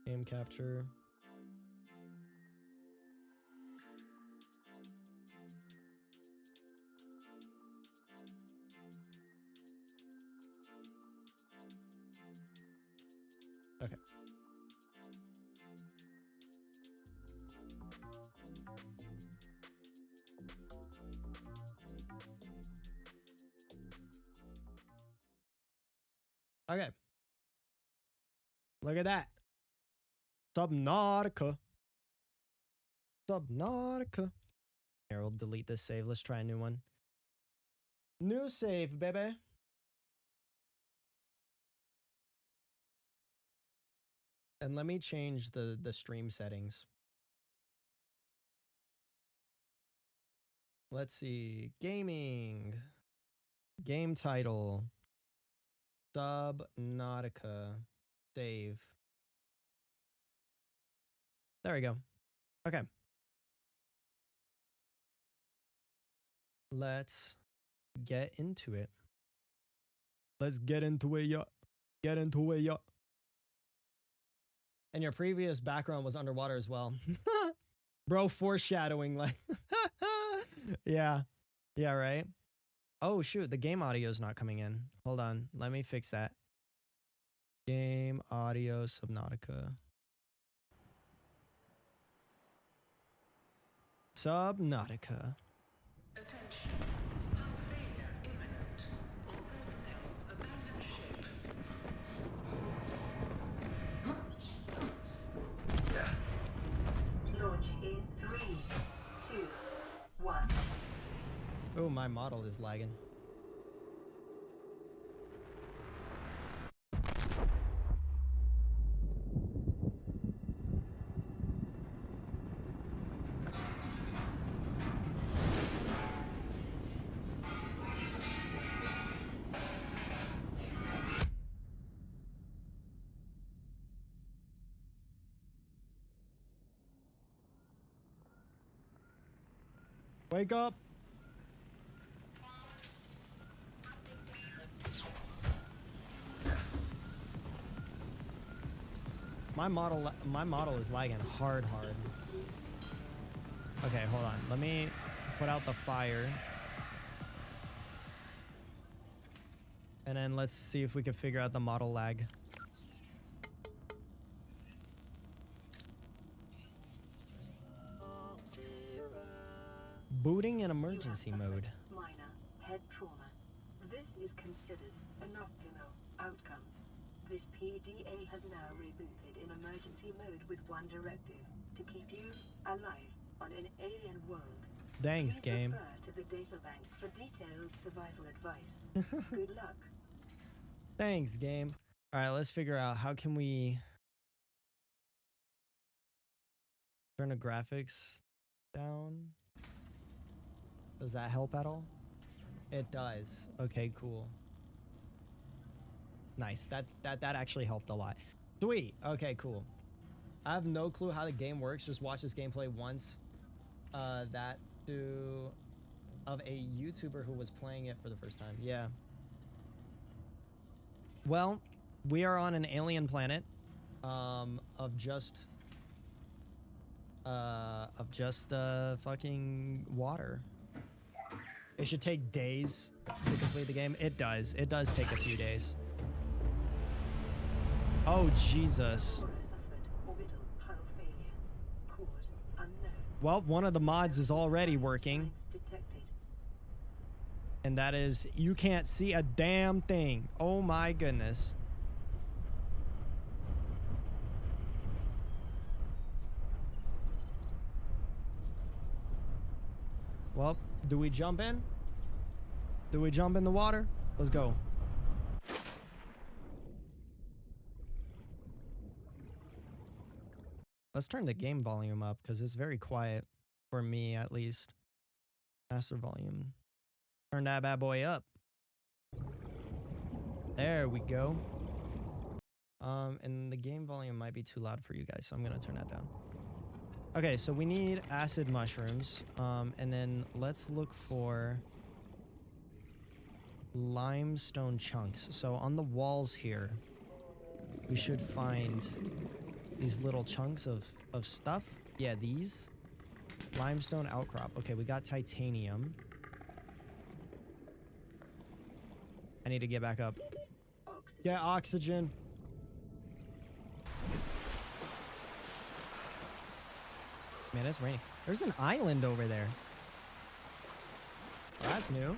Game capture. Okay. Okay. Look at that. Subnautica. Subnautica. Here, we'll delete this save. Let's try a new one. New save, baby. And let me change the stream settings. Let's see. Gaming. Game title. Subnautica. Save. There we go. Okay. Let's get into it. Let's get into it, yeah. Get into it, yeah. And your previous background was underwater as well. Bro, foreshadowing like yeah. Yeah, right? Oh shoot, the game audio is not coming in. Hold on, let me fix that. Game audio Subnautica. Subnautica. Attention. Hull failure imminent. All personnel abandon ship. Launch in 3, 2, 1. Oh, my model is lagging. Wake up. My model is lagging hard. Okay, hold on. Let me put out the fire. And then let's see if we can figure out the model lag. Booting in emergency mode. Minor head trauma. This is considered an optimal outcome. This PDA has now rebooted in emergency mode with one directive: to keep you alive on an alien world. Thanks, game. Refer to the data bank for detailed survival advice. Good luck. Thanks, game. All right, let's figure out how can we turn the graphics down. Does that help at all? It does. Okay, cool. Nice. That actually helped a lot. Sweet. Okay, cool. I have no clue how the game works. Just watch this gameplay once. That to of a YouTuber who was playing it for the first time. Yeah. Well, we are on an alien planet of just fucking water. It should take days to complete the game. It does. It does take a few days. Oh, Jesus. Well, one of the mods is already working. And that is, you can't see a damn thing. Oh my goodness. Well, do we jump in? Do we jump in the water? Let's go. Let's turn the game volume up because it's very quiet for me, at least. Master volume. Turn that bad boy up. There we go. And the game volume might be too loud for you guys, so I'm gonna turn that down. Okay, so we need acid mushrooms, and then let's look for limestone chunks. So on the walls here, we should find these little chunks of stuff. Yeah, these. Limestone outcrop. Okay, we got titanium. I need to get back up. Yeah, oxygen. Man, it's raining. There's an island over there. Oh, that's new.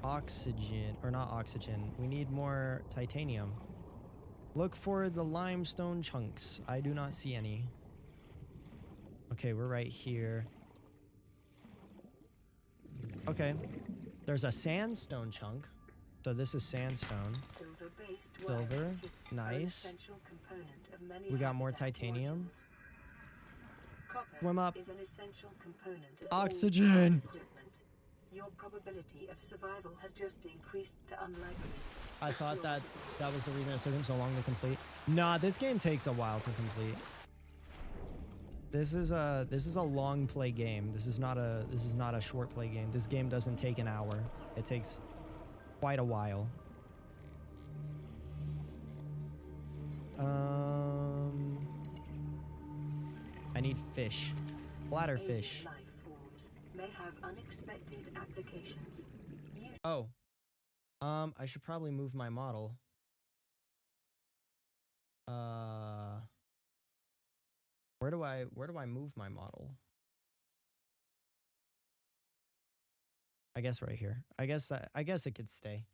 Oxygen, or not oxygen. We need more titanium. Look for the limestone chunks. I do not see any. Okay, we're right here. Okay. There's a sandstone chunk. So this is sandstone. Silver. Nice. We got more titanium. Swim up. Oxygen. Your probability of survival has just increased to unlikely. I thought that was the reason it took him so long to complete. Nah, this game takes a while to complete. This is a long play game. This is not a short play game. This game doesn't take an hour. It takes quite a while. I need fish. Bladder fish. Life forms may have unexpected applications. Oh. I should probably move my model. Where do I move my model? I guess right here. I guess it could stay.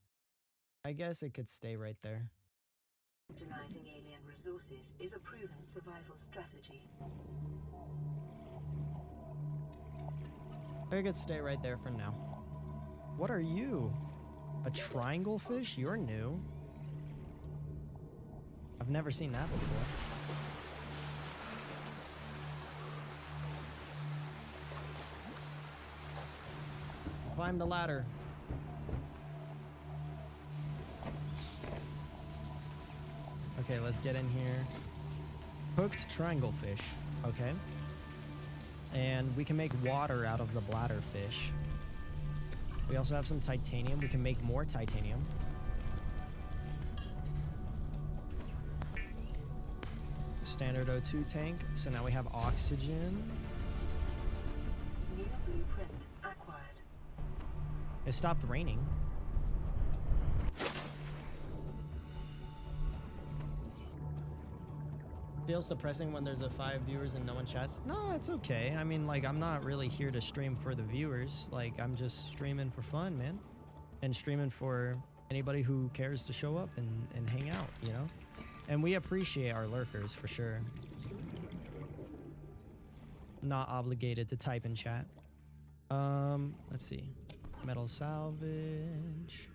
I guess it could stay right there. Utilizing alien resources is a proven survival strategy. I could stay right there for now. What are you? A triangle fish? You're new. I've never seen that before. Climb the ladder. Okay, let's get in here. Cooked triangle fish. Okay. And we can make water out of the bladder fish. We also have some titanium. We can make more titanium. Standard O2 tank. So now we have oxygen. It stopped raining. Feels depressing when there's a 5 viewers and no one chats. No, it's okay. I mean, like, I'm not really here to stream for the viewers. Like, I'm just streaming for fun, man. And streaming for anybody who cares to show up and hang out, you know? And we appreciate our lurkers for sure. Not obligated to type in chat. Let's see. Metal salvage.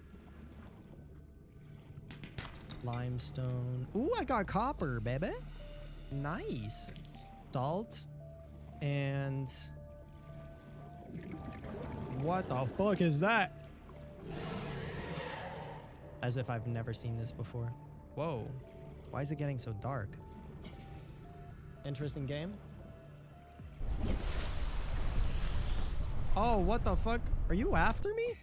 Limestone. Ooh, I got copper, baby. Nice. Salt. And what the fuck is that? As if I've never seen this before. Whoa. Why is it getting so dark? Interesting game. Oh, what the fuck? Are you after me?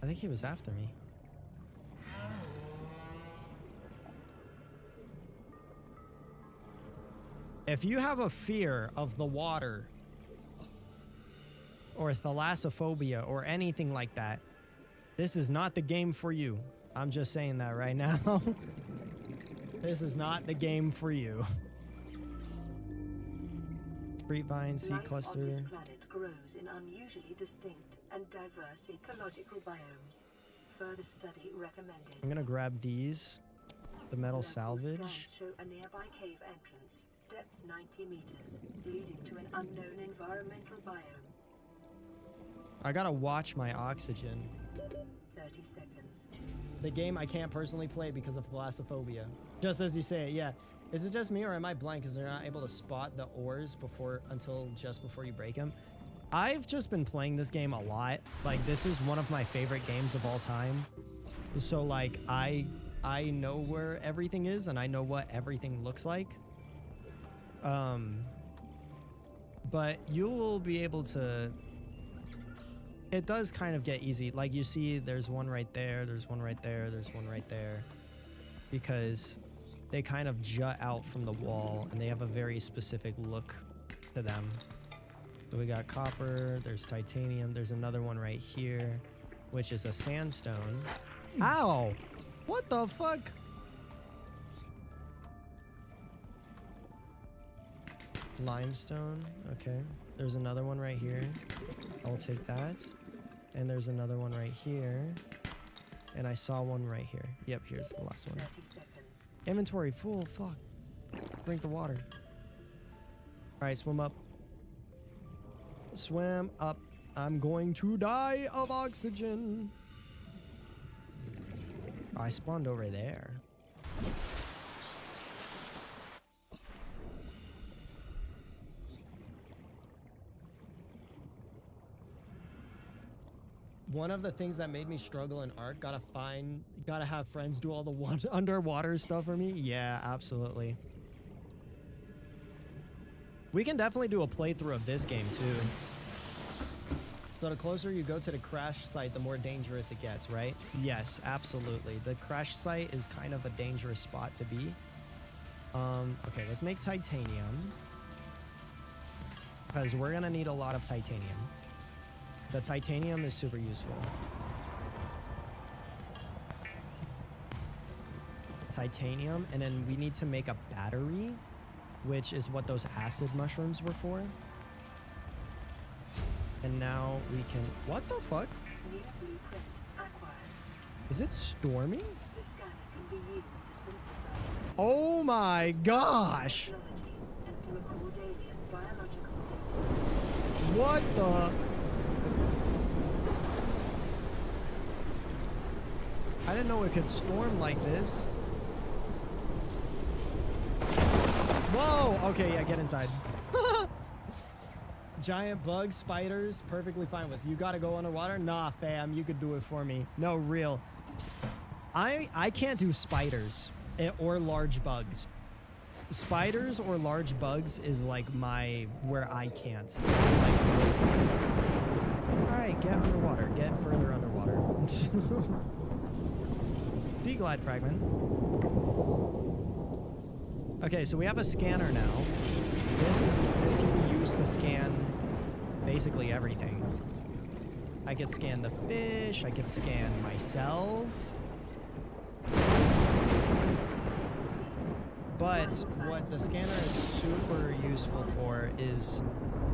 I think he was after me. If you have a fear of the water or thalassophobia or anything like that, this is not the game for you. I'm just saying that right now. This is not the game for you. Fruit vine, seed cluster. Life on this planet grows in unusually distinct and diverse ecological biomes. Further study recommended. I'm gonna grab these. The metal salvage. Scans show a nearby cave entrance, depth 90 meters, leading to an unknown environmental biome. I gotta watch my oxygen. 30 seconds. The game I can't personally play because of thalassophobia. Just as you say it, yeah. Is it just me or am I blind because they're not able to spot the ores until just before you break them? I've just been playing this game a lot. Like, this is one of my favorite games of all time. So like I know where everything is and I know what everything looks like. But you will be able to. It does kind of get easy. Like, you see there's one right there, there's one right there, there's one right there. Because they kind of jut out from the wall and they have a very specific look to them. So we got copper, there's titanium, there's another one right here, which is a sandstone. Ow! What the fuck? Limestone, okay. There's another one right here. I'll take that. And there's another one right here. And I saw one right here. Yep, here's the last one. 30 seconds. Inventory full, fuck. Drink the water. Alright, swim up. Swim up. I'm going to die of oxygen. I spawned over there. One of the things that made me struggle in art, gotta have friends do all the underwater stuff for me. Yeah, absolutely. We can definitely do a playthrough of this game too. So the closer you go to the crash site, the more dangerous it gets, right? Yes, absolutely. The crash site is kind of a dangerous spot to be. Okay, let's make titanium. Because we're gonna need a lot of titanium. The titanium is super useful. Titanium, and then we need to make a battery, which is what those acid mushrooms were for. And now we can... What the fuck? New blueprint acquired. Is it storming? The scanner can be used to synthesize Oh my gosh! technology and to record alien biological data. What the... I didn't know it could storm like this. Whoa! Okay, yeah, get inside. Giant bugs, spiders, perfectly fine with. You gotta go underwater? Nah, fam, you could do it for me. No, real. I can't do spiders or large bugs. Spiders or large bugs is like where I can't. Like, all right, get underwater. Get further underwater. Deglide fragment. Okay, so we have a scanner now. This can be used to scan basically everything. I could scan the fish. I could scan myself. But what the scanner is super useful for is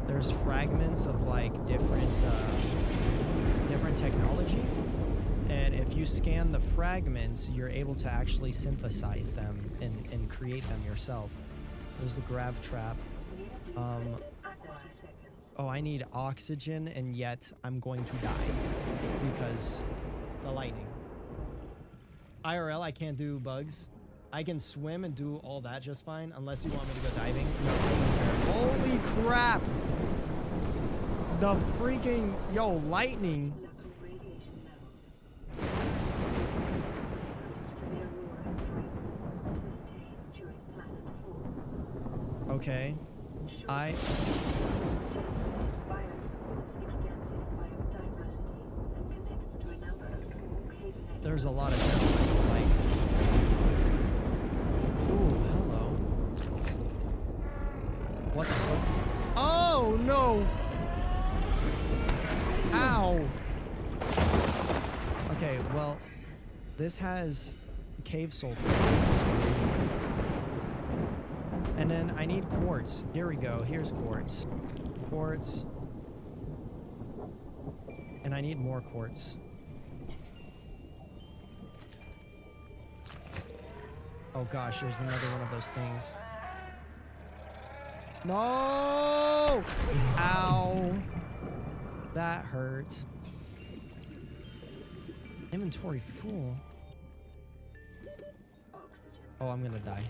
there's fragments of like different technology. And if you scan the fragments, you're able to actually synthesize them and create them yourself. There's the grav trap. Oh, I need oxygen, and yet I'm going to die because the lightning. IRL, I can't do bugs. I can swim and do all that just fine, unless you want me to go diving. No, holy crap! The freaking, yo, lightning. Okay. There's a lot of sounds I don't like. Ooh, hello. What the fuck? Oh, no! Ow! Okay, well, this has cave sulfur. And then I need quartz. Here we go. Here's quartz. Quartz. And I need more quartz. Oh gosh, there's another one of those things. No! Ow. That hurt. Inventory full. Oh, I'm gonna die.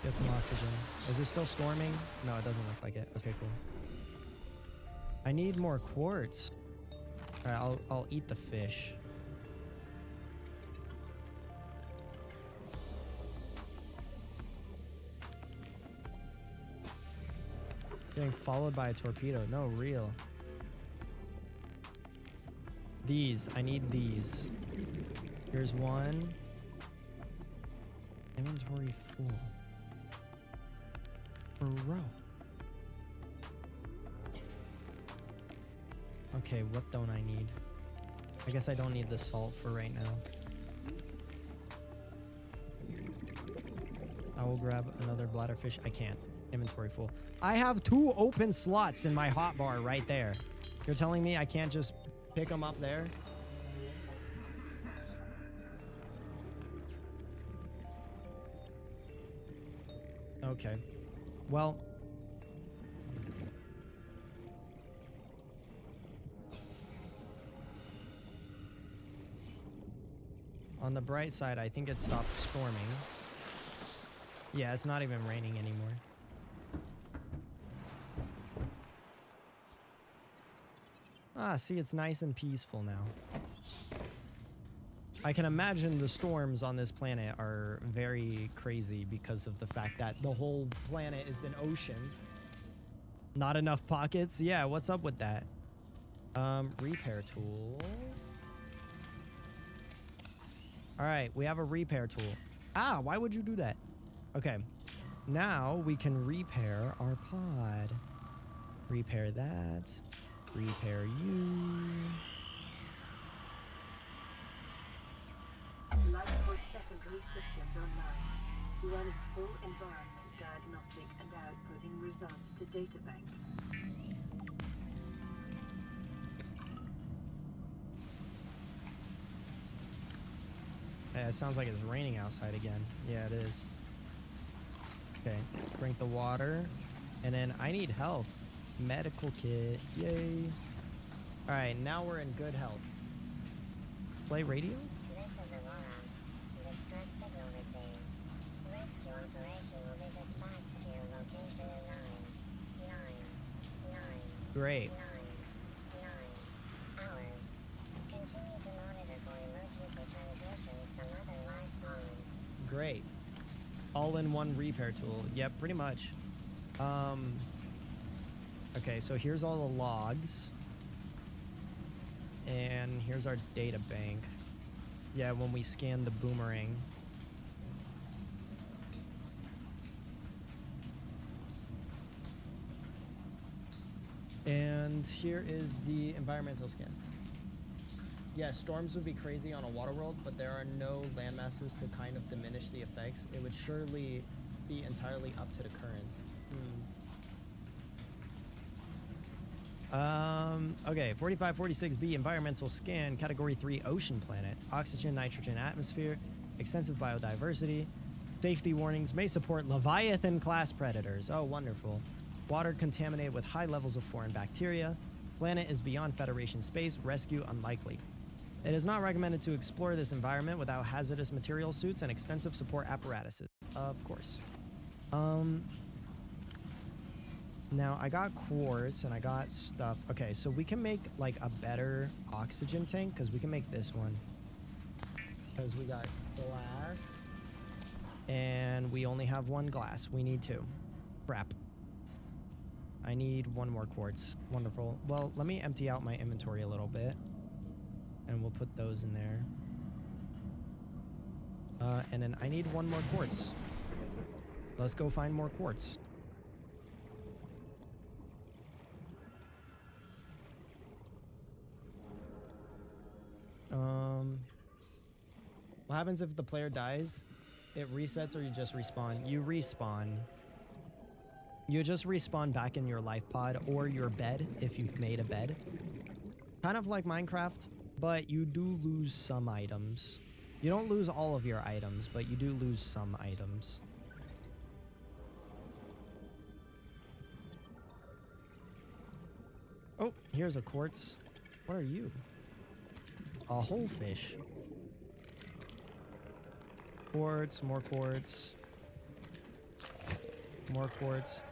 Get some oxygen. Is it still storming? No, it doesn't look like it. Okay, cool. I need more quartz. All right, I'll eat the fish. Getting followed by a torpedo. No, real. These. I need these. Here's one. Inventory full. Bro. Okay, what don't I need? I guess I don't need the salt for right now. I will grab another bladderfish. I can't. Inventory full. I have 2 open slots in my hotbar right there. You're telling me I can't just pick them up there? Okay. Well, on the bright side, I think it stopped storming. Yeah, it's not even raining anymore. Ah, see, it's nice and peaceful now. I can imagine the storms on this planet are very crazy because of the fact that the whole planet is an ocean. Not enough pockets? Yeah, what's up with that? Repair tool. All right, we have a repair tool. Ah, why would you do that? Okay, now we can repair our pod. Repair that. Repair you. Lifeport secondary systems online. Running full environment diagnostic and outputting results to databank. Yeah, it sounds like it's raining outside again. Yeah, it is. Okay, drink the water. And then I need health. Medical kit. Yay. All right, now we're in good health. Play radio? This is Aurora. Distress signal received. Rescue operation will be dispatched to your location in 9 Great. hours. Continue to monitor for emergency transmissions from other life forms. Great. All-in-one repair tool. Yep, pretty much. Okay, so here's all the logs. And here's our data bank. Yeah, when we scan the boomerang. And here is the environmental scan. Yeah, storms would be crazy on a water world, but there are no land masses to kind of diminish the effects. It would surely be entirely up to the currents. Okay, 4546B environmental scan, category 3 ocean planet, oxygen, nitrogen atmosphere, extensive biodiversity, safety warnings, may support Leviathan class predators. Oh, wonderful. Water contaminated with high levels of foreign bacteria. Planet is beyond Federation space, rescue unlikely. It is not recommended to explore this environment without hazardous material suits and extensive support apparatuses. Of course. Now, I got quartz and I got stuff. Okay, so we can make like a better oxygen tank because we can make this one. Because we got glass and we only have one glass. We need two. Crap. I need one more quartz. Wonderful. Well, let me empty out my inventory a little bit and we'll put those in there. And then I need one more quartz. Let's go find more quartz. What happens if the player dies? It resets or you just respawn? You respawn. You just respawn back in your life pod or your bed if you've made a bed. Kind of like Minecraft, but you do lose some items. You don't lose all of your items, but you do lose some items. Oh, here's a quartz. What are you? A whole fish. Quartz, more quartz. More quartz.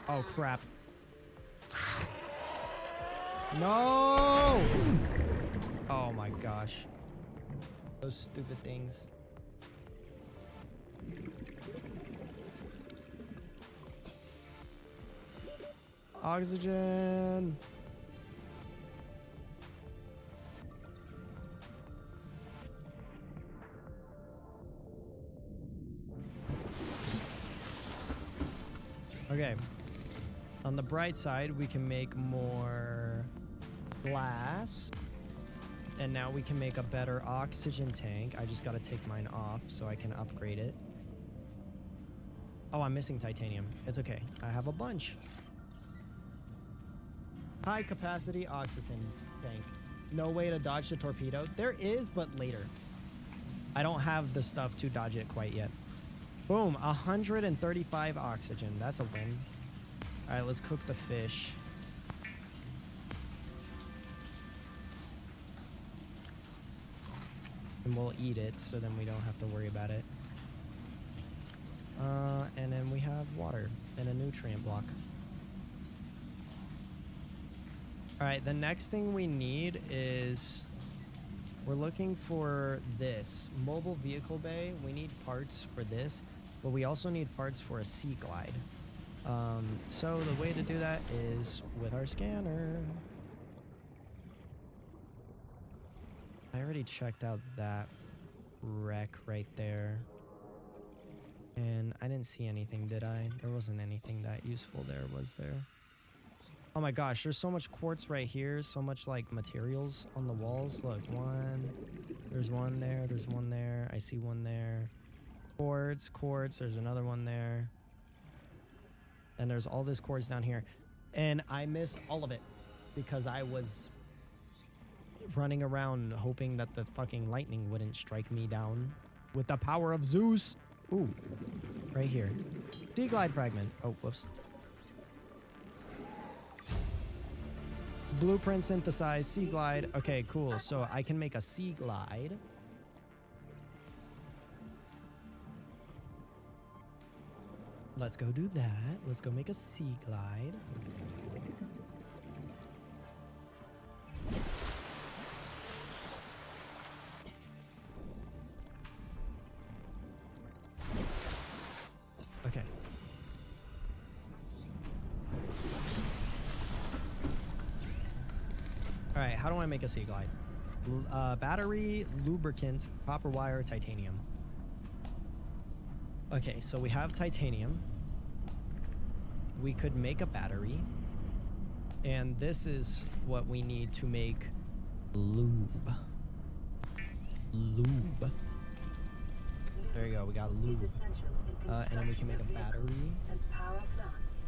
Oh, crap. No! Oh my gosh. Those stupid things. Oxygen. Okay. On the bright side, we can make more glass. And now we can make a better oxygen tank. I just gotta take mine off so I can upgrade it. Oh, I'm missing titanium. It's okay. I have a bunch. High capacity oxygen tank. No way to dodge the torpedo. There is, but later. I don't have the stuff to dodge it quite yet. Boom, 135 oxygen. That's a win. All right, let's cook the fish. And we'll eat it, so then we don't have to worry about it. And then we have water and a nutrient block. All right, the next thing we need is... we're looking for this. Mobile vehicle bay. We need parts for this, but we also need parts for a sea glide. So the way to do that is with our scanner. I already checked out that wreck right there. And I didn't see anything, did I? There wasn't anything that useful there, was there? Oh my gosh, there's so much quartz right here. So much like materials on the walls. Look, one. There's one there. There's one there. I see one there. Quartz, quartz. There's another one there. And there's all this quartz down here. And I missed all of it because I was running around hoping that the fucking lightning wouldn't strike me down with the power of Zeus. Ooh, right here. Sea glide fragment. Oh, whoops. Blueprint synthesized, sea glide. Okay, cool. So I can make a sea glide. Let's go do that. Let's go make a sea glide. Okay. All right, how do I make a sea glide? Battery, lubricant, copper wire, titanium. Okay, so we have titanium. We could make a battery. And this is what we need to make lube. Lube. There you go, we got lube. And then we can make a battery. And power plants.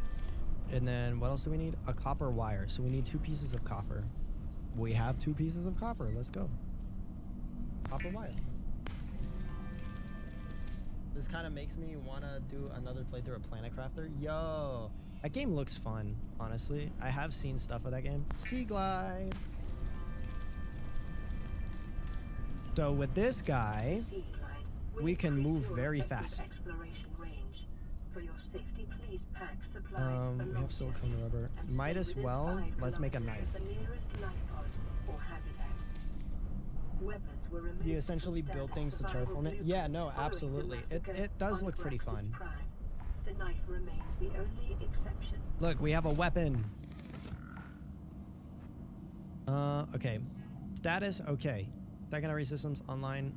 And then what else do we need? A copper wire. So we need 2 pieces of copper. We have 2 pieces of copper. Let's go. Copper wire. This kind of makes me want to do another playthrough of Planet Crafter. Yo, that game looks fun, honestly. I have seen stuff of that game. Sea Glide. So with this guy, we can move very fast. Exploration range. For your safety, please pack supplies for We have silicone rubber. Might as well. Let's make a knife. the nearest life pod or habitat. Weapons were removed. Do you essentially from build standard things to survival terraform it? Yeah, blueprints no, following the absolutely. massacre It does on look pretty Praxis fun. Prime. The knife remains the only exception. Look, we have a weapon. Okay. Status, okay. Secondary systems online.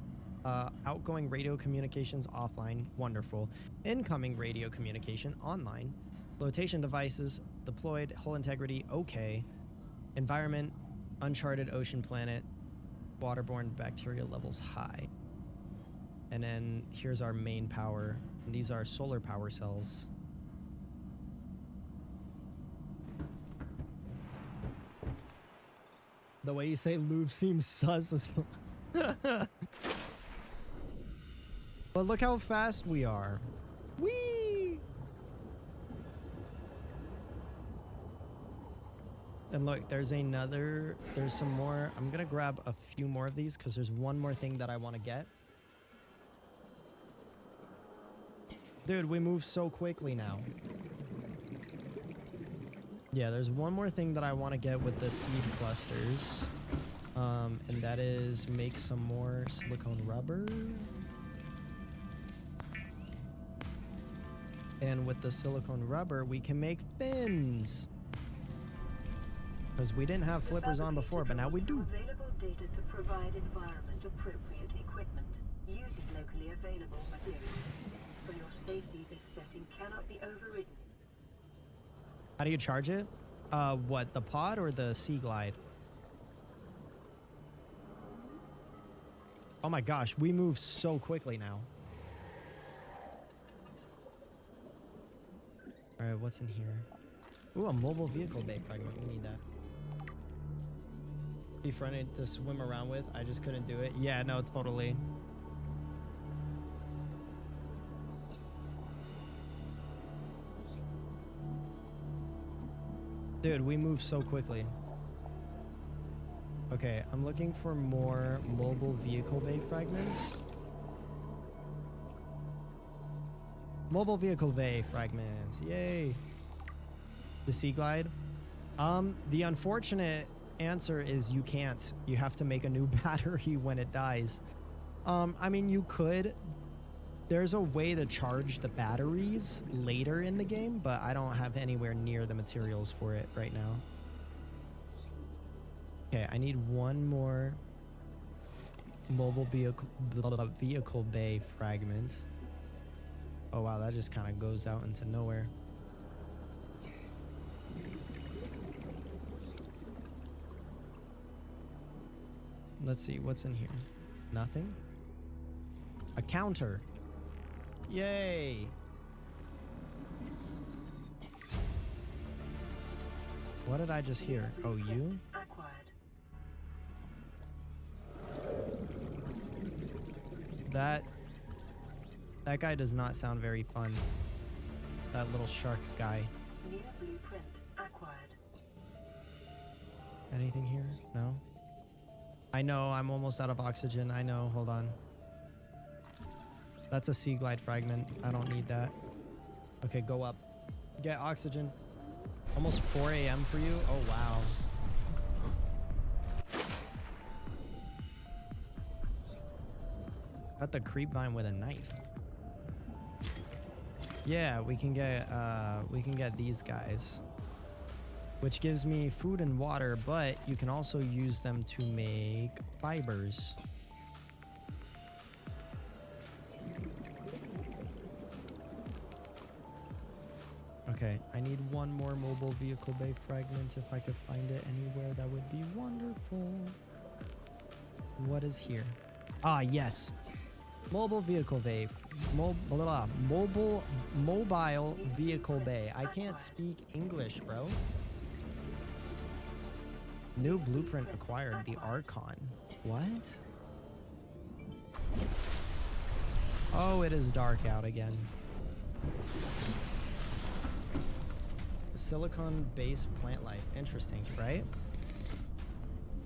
Outgoing radio communications offline. Wonderful. Incoming radio communication online. Flotation devices deployed. Hull integrity, okay. Environment, uncharted ocean planet. Waterborne bacteria levels high. And then here's our main power. And these are solar power cells. The way you say lube seems sus as well. But look how fast we are. Whee! And look, there's some more. I'm gonna grab a few more of these because there's one more thing that I want to get. Dude, we move so quickly now. Yeah, there's one more thing that I want to get with the seed clusters. And that is make some more silicone rubber. And with the silicone rubber, we can make fins. Because we didn't have flippers on before, but now we do. Available data to provide environment appropriate equipment using locally available materials. For your safety, this setting cannot be overridden. How do you charge it? What, the pod or the Sea Glide? Oh my gosh, we move so quickly now. All right, what's in here? Ooh, a mobile vehicle bay fragment. We need that. Be friendly to swim around with. I just couldn't do it. Yeah, no, totally. Dude, we move so quickly. Okay, I'm looking for more mobile vehicle bay fragments. Mobile vehicle bay fragments. Yay. The Sea Glide. The unfortunate answer is you can't. You have to make a new battery when it dies. I mean, you could. There's a way to charge the batteries later in the game, but I don't have anywhere near the materials for it right now. Okay, I need one more mobile vehicle bay fragment. Oh wow, that just kind of goes out into nowhere. Let's see, what's in here? Nothing? A counter. Yay! What did I just hear? Oh, you? That guy does not sound very fun. That little shark guy. New blueprint acquired. Anything here? No? I know, I'm almost out of oxygen. I know, hold on. That's a Sea Glide fragment. I don't need that. Okay, go up. Get oxygen. Almost 4 a.m. for you? Oh, wow. Got the creep vine with a knife. Yeah, we can get these guys. Which gives me food and water, but you can also use them to make fibers. Okay, I need one more mobile vehicle bay fragment. If I could find it anywhere, that would be wonderful. What is here? Ah, yes. Mobile vehicle bay. Mobile vehicle bay. I can't speak English, bro. New blueprint acquired. The Archon. What? Oh, it is dark out again. Silicon-based plant life. Interesting, right?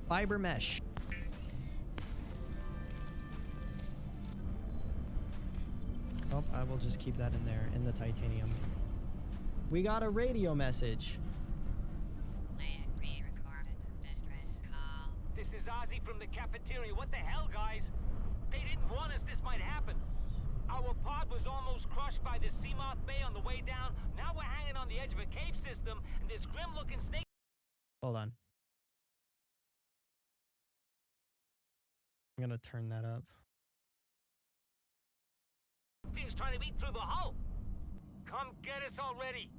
Fiber mesh. Oh, I will just keep that in there, in the titanium. We got a radio message. This is Ozzy from the cafeteria. What the hell, guys? They didn't warn us this might happen. Our pod was almost crushed by the Seamoth Bay on the way down. Now we're hanging on the edge of a cave system, and this grim-looking snake... Hold on. I'm gonna turn that up. ...thing's trying to eat through the hull. Come get us already.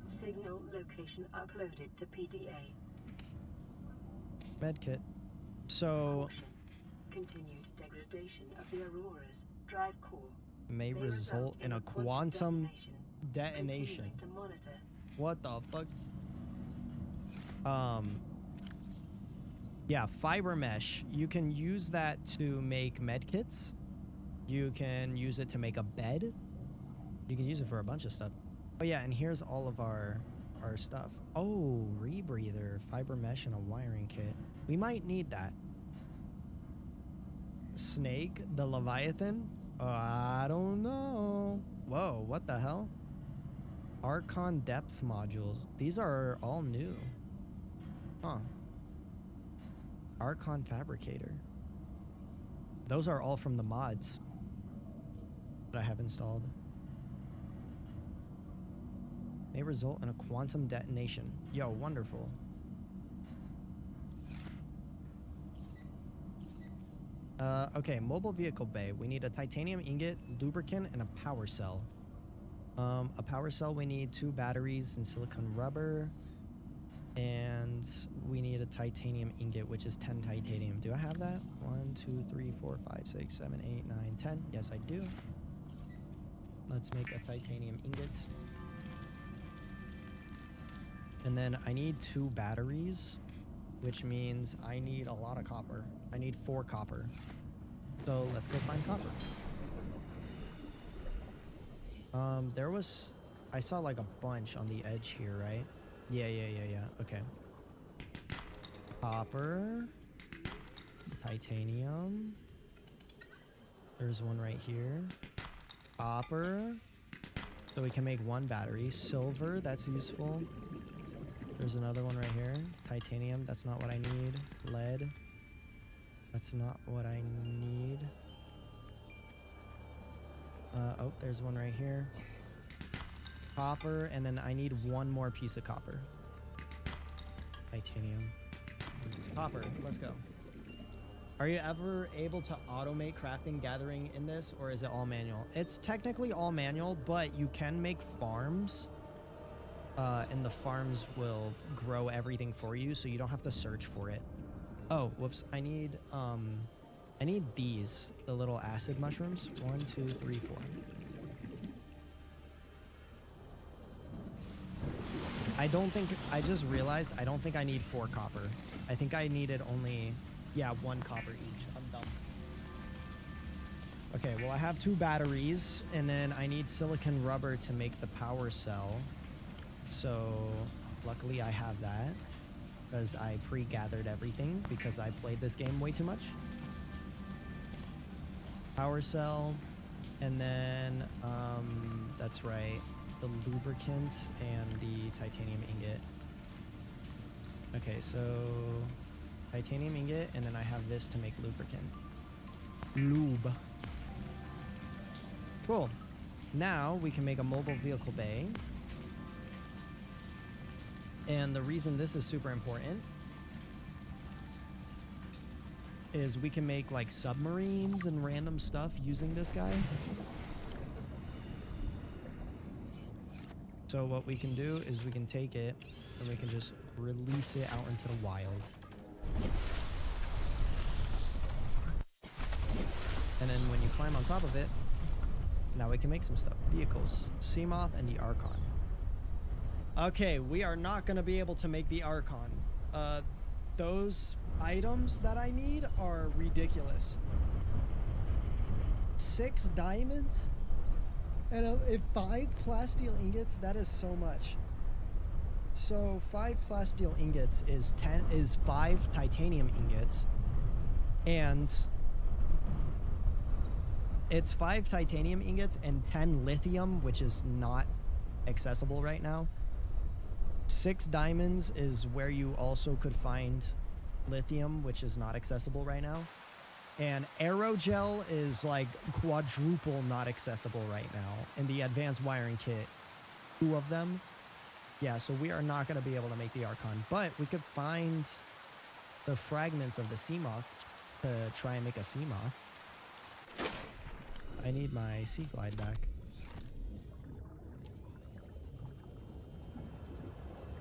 Signal location uploaded to PDA. Medkit. So... Caution. Continued degradation of the Aurora's drive core may result in a quantum detonation. Continuing to monitor. What the fuck? Yeah, fiber mesh. You can use that to make medkits. You can use it to make a bed. You can use it for a bunch of stuff. Oh yeah, and here's all of our stuff. Oh, rebreather, fiber mesh, and a wiring kit. We might need that. Snake, the Leviathan? I don't know. Whoa, what the hell? Archon depth modules. These are all new. Huh. Archon fabricator. Those are all from the mods that I have installed. May result in a quantum detonation. Yo, wonderful. Okay, mobile vehicle bay. We need a titanium ingot, lubricant, and a power cell. A power cell, we need 2 batteries and silicon rubber. And we need a titanium ingot, which is 10 titanium. Do I have that? 1, 2, 3, 4, 5, 6, 7, 8, 9, 10. Yes, I do. Let's make a titanium ingot. And then I need 2 batteries, which means I need a lot of copper. I need 4 copper. So let's go find copper. I saw like a bunch on the edge here, right? Yeah. Okay. Copper. Titanium. There's one right here. Copper. So we can make 1 battery. Silver, that's useful. There's another one right here. Titanium, that's not what I need. Lead. That's not what I need. Oh, there's one right here. Copper, and then I need 1 more piece of copper. Titanium. Copper, let's go. Are you ever able to automate crafting gathering in this, or is it all manual? It's technically all manual, but you can make farms. And the farms will grow everything for you, so you don't have to search for it. Oh, whoops. I need these, the little acid mushrooms. 1, 2, 3, 4. I just realized I don't think I need 4 copper. I think I needed only, yeah, 1 copper each. I'm dumb. Okay, well, I have 2 batteries, and then I need silicon rubber to make the power cell. So luckily I have that because I pre-gathered everything because I played this game way too much. Power cell, and then that's right, the lubricant and the titanium ingot. Okay, so titanium ingot, and then I have this to make lubricant. Lube. Cool. Now we can make a mobile vehicle bay. And the reason this is super important is we can make like submarines and random stuff using this guy. So what we can do is we can take it and we can just release it out into the wild. And then when you climb on top of it, now we can make some stuff. Vehicles, Seamoth, and the Archon. Okay, we are not going to be able to make the Archon. Those items that I need are ridiculous. 6 diamonds? And if 5 plasteel ingots, that is so much. So 5 plasteel ingots is 5 titanium ingots. And it's 5 titanium ingots and 10 lithium, which is not accessible right now. 6 diamonds is where you also could find lithium, which is not accessible right now. And aerogel is like quadruple not accessible right now in the advanced wiring kit. 2 of them. Yeah, so we are not going to be able to make the Archon, but we could find the fragments of the Seamoth to try and make a Seamoth. I need my Sea Glide back.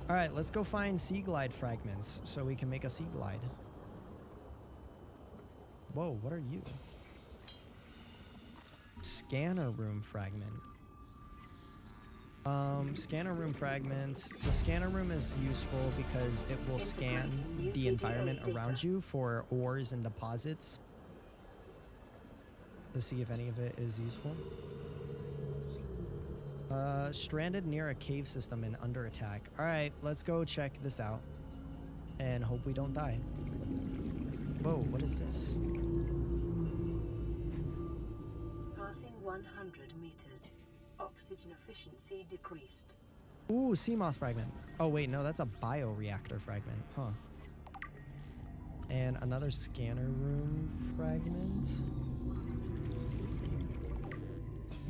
All right, let's go find Sea Glide fragments so we can make a Sea Glide. Whoa, what are you? Scanner room fragment. Scanner room fragments. The scanner room is useful because it will scan the environment around you for ores and deposits to see if any of it is useful. Stranded near a cave system and under attack. All right, let's go check this out and hope we don't die. Whoa, what is this? Passing 100 meters. Oxygen efficiency decreased. Ooh, Seamoth fragment. Oh wait, no, that's a bioreactor fragment. Huh. And another scanner room fragment.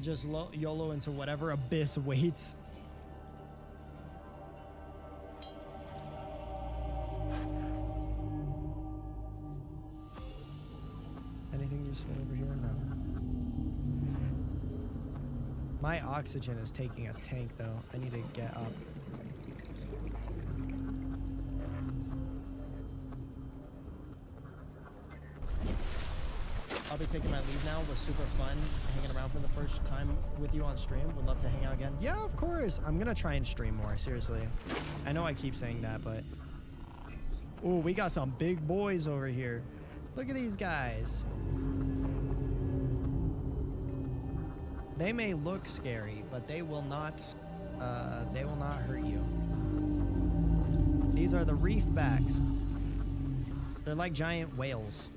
Just YOLO into whatever abyss waits. Anything useful over here? No. My oxygen is taking a tank though. I need to get up. I'll be taking my leave now. It was super fun hanging around for the first time with you on stream. Would love to hang out again. Yeah, of course. I'm gonna try and stream more, seriously. I know I keep saying that, but... Ooh, we got some big boys over here. Look at these guys. They may look scary, but they will not hurt you. These are the reefbacks. They're like giant whales.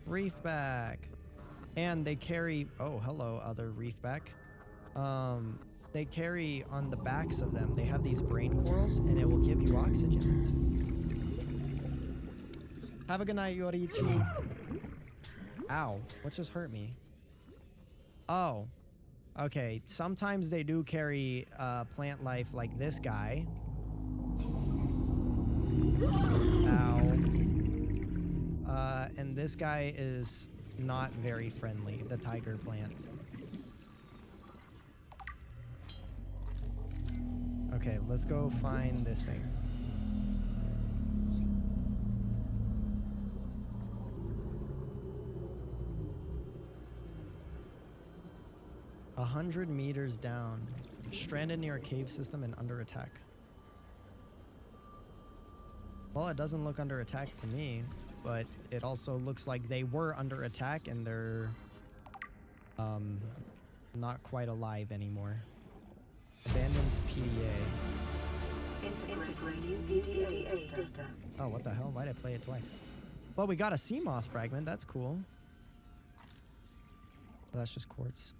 Reefback. And they carry, oh, hello, other reefback. They carry on the backs of them, they have these brain corals, and it will give you oxygen. Have a good night, Yorichi. Ow, what just hurt me? Oh, okay. Sometimes they do carry plant life like this guy. Ow. And this guy is not very friendly, the tiger plant. Okay, let's go find this thing. A 100 meters down, stranded near a cave system and under attack. Well, it doesn't look under attack to me, but it also looks like they were under attack and they're not quite alive anymore. Abandoned PDA. Integrating data. Oh, what the hell? Why'd I play it twice? Well, we got a Seamoth fragment. That's cool. Well, that's just quartz.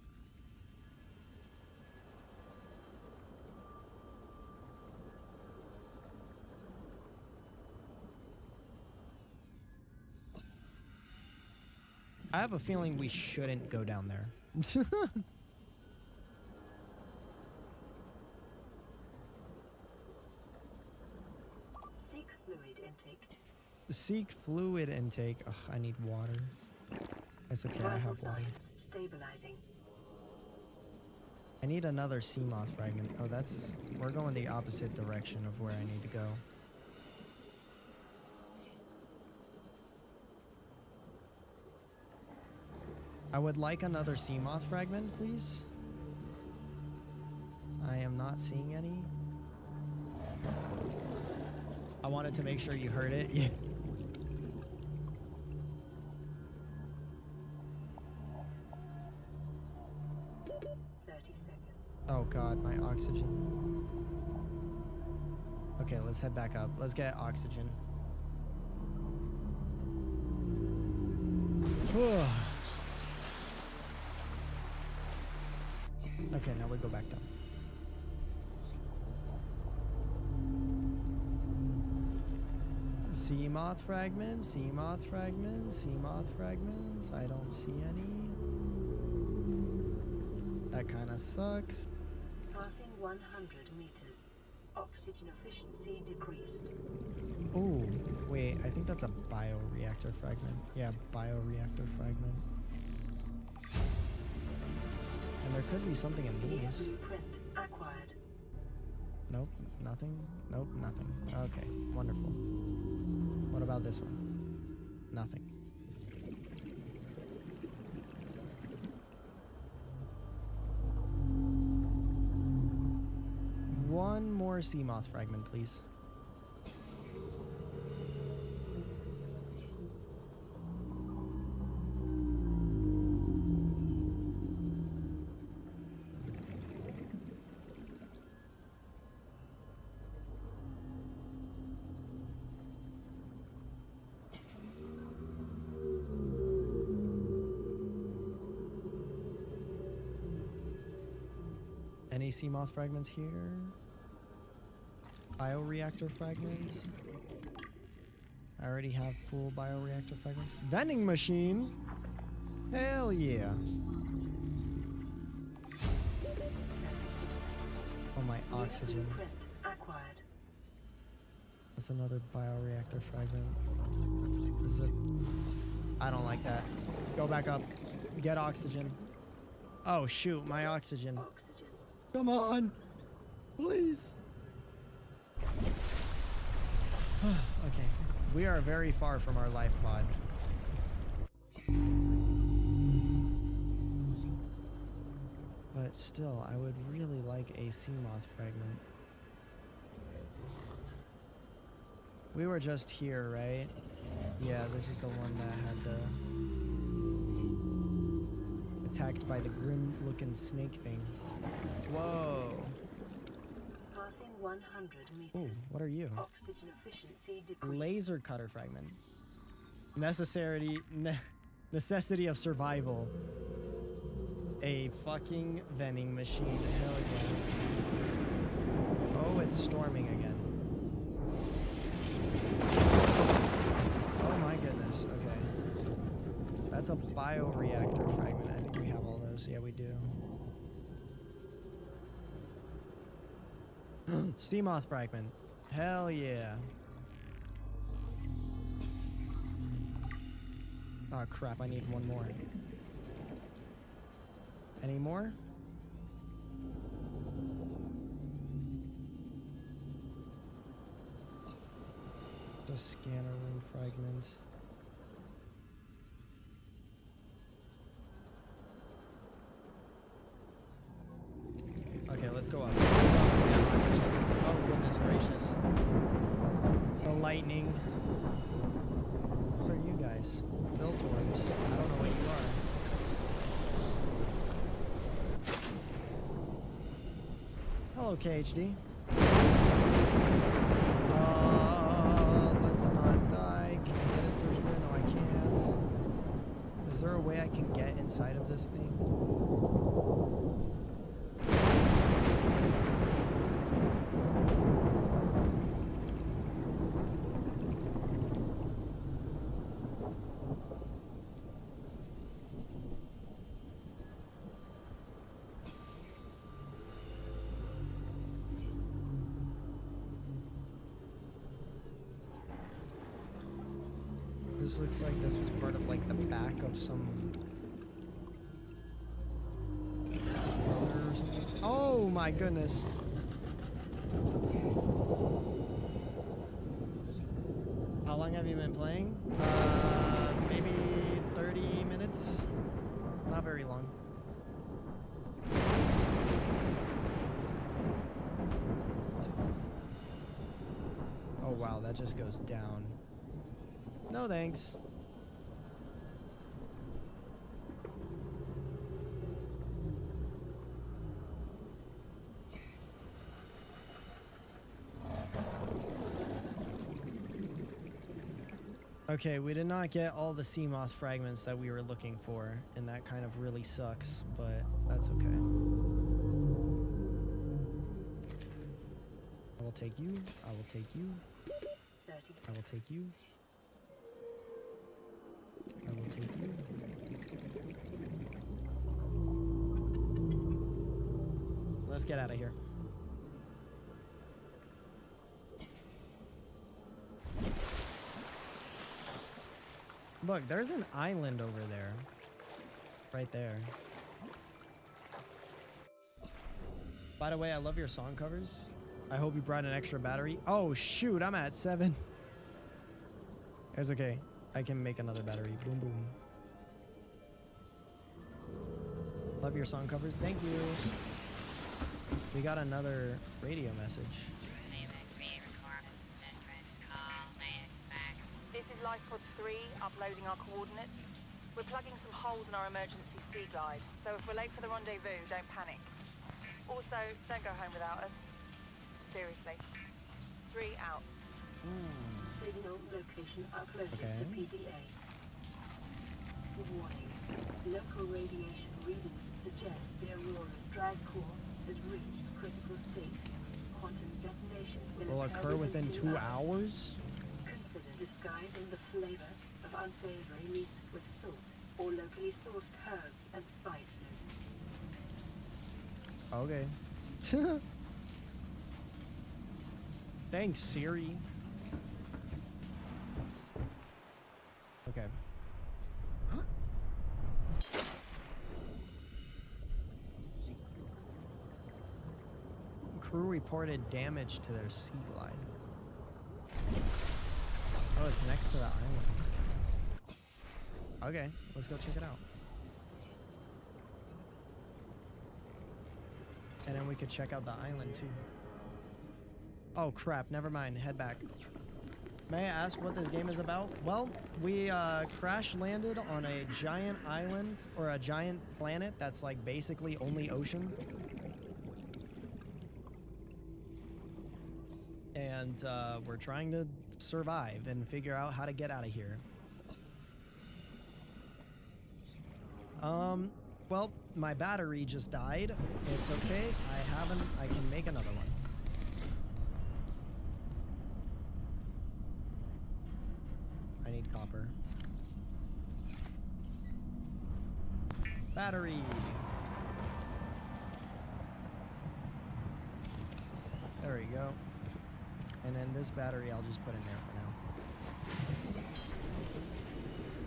I have a feeling we shouldn't go down there. Seek fluid intake. Seek fluid intake. Ugh, I need water. It's okay, I Vital have water. signs stabilizing. I need another sea moth fragment. Oh, that's... We're going the opposite direction of where I need to go. I would like another sea moth fragment, please. I am not seeing any. I wanted to make sure you heard it. Yeah. Oh god, my oxygen. Okay, let's head back up. Let's get oxygen. Okay, now we go back down. Sea moth fragments, sea moth fragments, sea moth fragments. I don't see any. That kind of sucks. Passing 100 meters. Oxygen efficiency decreased. Oh, wait, I think that's a bioreactor fragment. Yeah, bioreactor fragment. And there could be something in these. Blueprint acquired. Nope, nothing. Nope, nothing. Okay, wonderful. What about this one? Nothing. One more sea moth fragment, please. Any sea moth fragments here? Bioreactor fragments. I already have full bioreactor fragments. Vending machine? Hell yeah. Oh, my oxygen. Blueprint acquired. That's another bioreactor fragment. Is it? I don't like that. Go back up. Get oxygen. Oh shoot, my oxygen. Oxygen. Come on. Please. Okay. We are very far from our life pod. But still, I would really like a sea moth fragment. We were just here, right? Yeah, this is the one that had the... attacked by the grim-looking snake thing. Whoa. Passing 100 meters. Ooh, what are you? Oxygen efficiency decreased. Laser cutter fragment. Necessity of survival. A fucking vending machine. Hell yeah. Oh, it's storming again. Oh my goodness. Okay. That's a bioreactor fragment. I think we have all those. Yeah, we do. Sea moth fragment. Hell yeah. Oh crap, I need one more. Any more? The scanner room fragment. Okay, let's go up. Oh goodness gracious. The lightning. What are you guys? Vtuber. I don't know what you are. Hello, KHD. Let's not die. Can I get it through here? No, I can't. Is there a way I can get inside of this thing? This looks like this was part of like the back of some or something. Oh my goodness. How long have you been playing? Maybe 30 minutes. Not very long. Oh wow, that just goes down. No thanks. Okay, we did not get all the sea moth fragments that we were looking for, and that kind of really sucks, but that's okay. I will take you. I will take you. 30 I will take you. I will take you. Let's get out of here. Look, there's an island over there. Right there. By the way, I love your song covers. I hope you brought an extra battery. Oh, shoot, I'm at 7. It's okay. I can make another battery. Boom, boom. Love your song covers. Thank you. We got another radio message. This is Lifepod 3, uploading our coordinates. We're plugging some holes in our emergency sea glide, so if we're late for the rendezvous, don't panic. Also, don't go home without us. Seriously. 3 out. Signal location uploaded Okay. to PDA. Warning. Local radiation readings suggest the Aurora's drag core has reached critical state. Quantum detonation Will occur within 2 hours? Consider disguising the flavor of unsavory meats with salt or locally sourced herbs and spices. Okay. Thanks, Siri. Okay. Crew reported damage to their sea glide. Oh, it's next to the island. Okay, let's go check it out. And then we could check out the island too. Oh crap, never mind, head back. May I ask what this game is about? Well, we crash landed on a giant island, or a giant planet that's like basically only ocean. And we're trying to survive and figure out how to get out of here. Well, my battery just died. It's okay, I can make another one. I need copper. Battery. There we go. And then this battery I'll just put in there for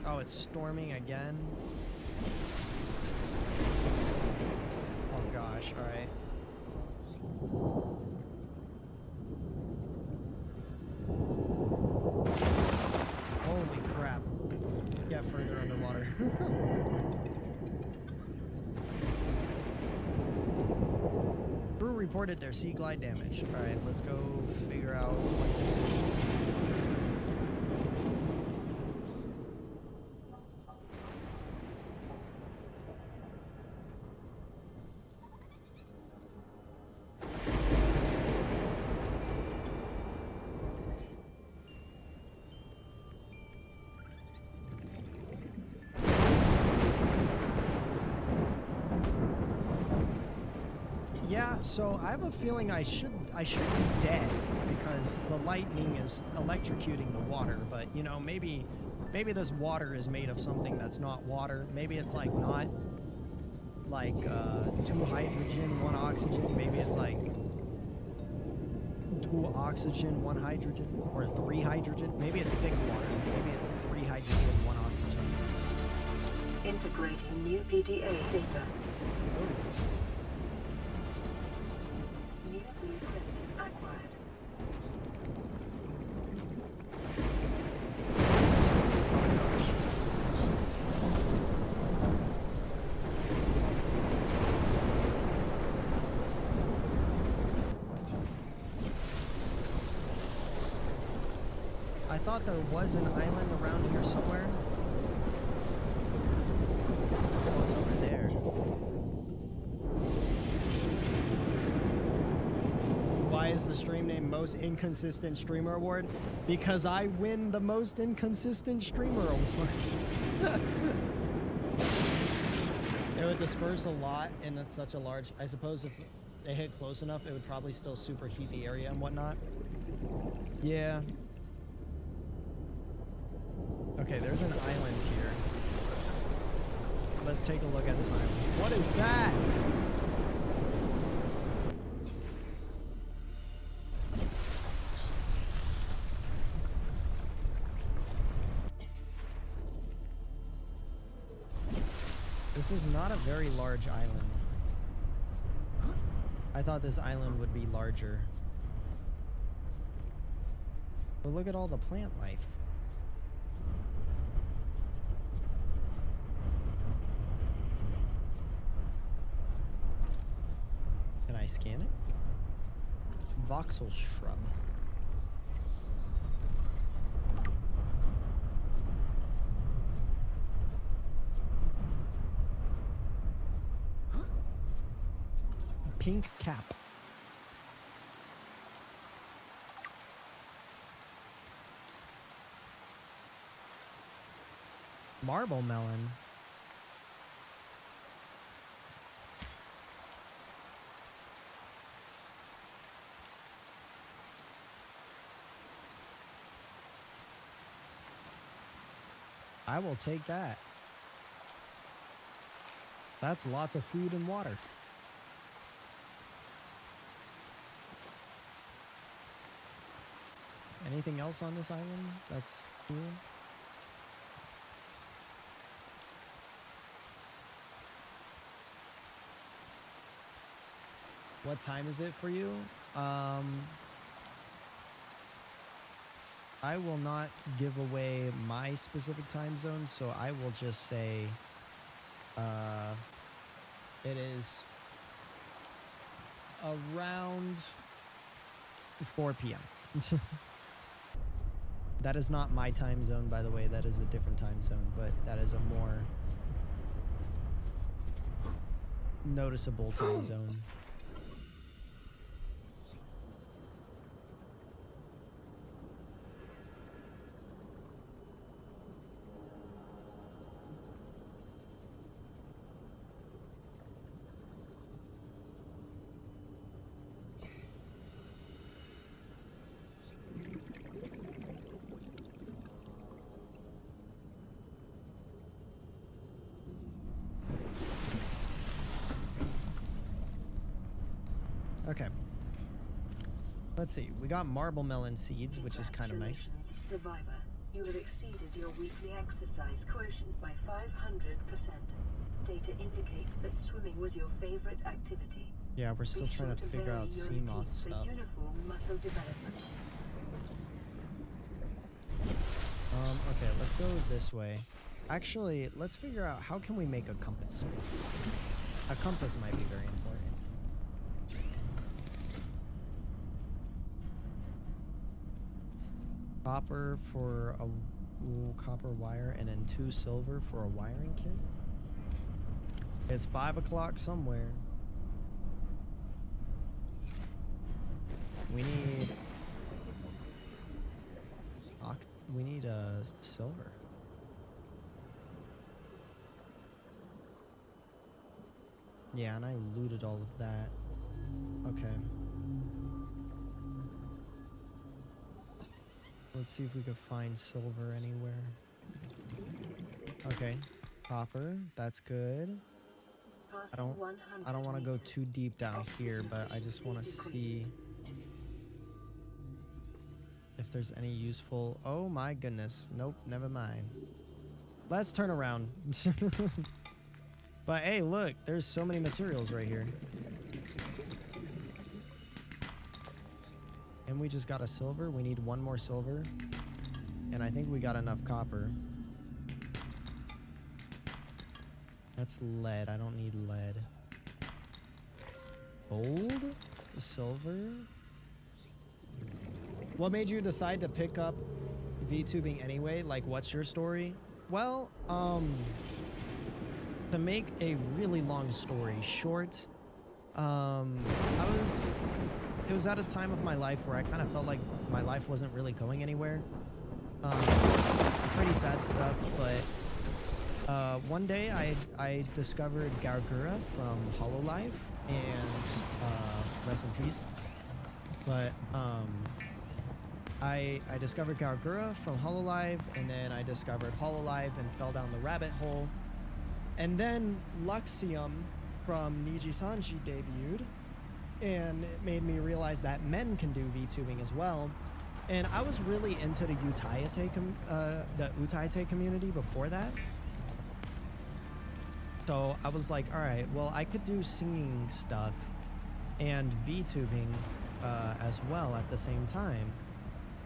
now. Oh, it's storming again. Oh gosh, alright. Holy crap. Get further underwater. Crew reported their sea glide damage. Alright, let's go figure out what this is. Yeah, so I have a feeling I should be dead because the lightning is electrocuting the water, but you know, maybe this water is made of something that's not water. Maybe it's like not like 2 hydrogen, 1 oxygen. Maybe it's like 2 oxygen, 1 hydrogen, or 3 hydrogen. hydrogen. Maybe it's thick water. Maybe it's 3 hydrogen, 1 oxygen. Integrating new PDA data. New blueprint acquired. I thought there was an island around here somewhere. Oh, it's over there. Why is the stream named Most Inconsistent Streamer Award? Because I win the Most Inconsistent Streamer Award. It would disperse a lot, and it's such a large... I suppose if they hit close enough, it would probably still superheat the area and whatnot. Yeah. Okay, there's an island here. Let's take a look at this island. What is that? This is not a very large island. I thought this island would be larger. But look at all the plant life. Can I scan it? Voxel shrub. Pink cap. Marble melon. I will take that. That's lots of food and water. Anything else on this island that's cool? What time is it for you? I will not give away my specific time zone, so I will just say it is around 4 p.m. That is not my time zone, by the way. That is a different time zone, but that is a more noticeable time zone. Okay. Let's see. We got marble melon seeds, which is kind of nice. Congratulations, Survivor. You have exceeded your weekly exercise quotient by 500%. Data indicates that swimming was your favorite activity. Yeah, we're still trying to figure out sea moth stuff. Uniform muscle development. Okay, let's go this way. Actually, let's figure out how can we make a compass. A compass might be very important. Copper for a copper wire, and then 2 silver for a wiring kit. It's 5 o'clock somewhere. We need silver. Yeah, and I looted all of that. Okay. Let's see if we could find silver anywhere. Okay, copper, that's good. I don't want to go too deep down here, but I just want to see if if there's any useful. Oh my goodness. Nope, never mind. Let's turn around. But hey, look, there's so many materials right here. And we just got a silver. We need one more silver. And I think we got enough copper. That's lead. I don't need lead. Gold? Silver? What made you decide to pick up VTubing anyway? Like, what's your story? Well, to make a really long story short, it was at a time of my life where I kind of felt like my life wasn't really going anywhere. Pretty sad stuff, but one day I discovered Gargura from Hololive, and rest in peace. But I discovered Gargura from Hololive, and then I discovered Hololive and fell down the rabbit hole. And then Luxium from Niji Sanji debuted, and it made me realize that men can do VTubing as well. And I was really into the Utayate community before that. So I was like, all right, well, I could do singing stuff and VTubing as well at the same time.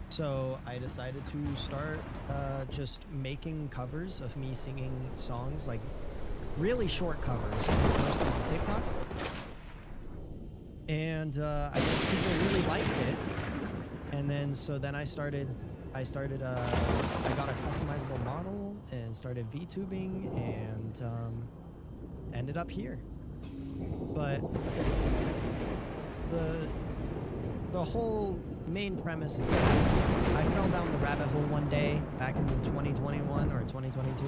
So I decided to start just making covers of me singing songs, like really short covers, post them on TikTok. And I guess people really liked it. And then I got a customizable model and started VTubing, and ended up here. But the whole main premise is that I fell down the rabbit hole one day back in 2021 or 2022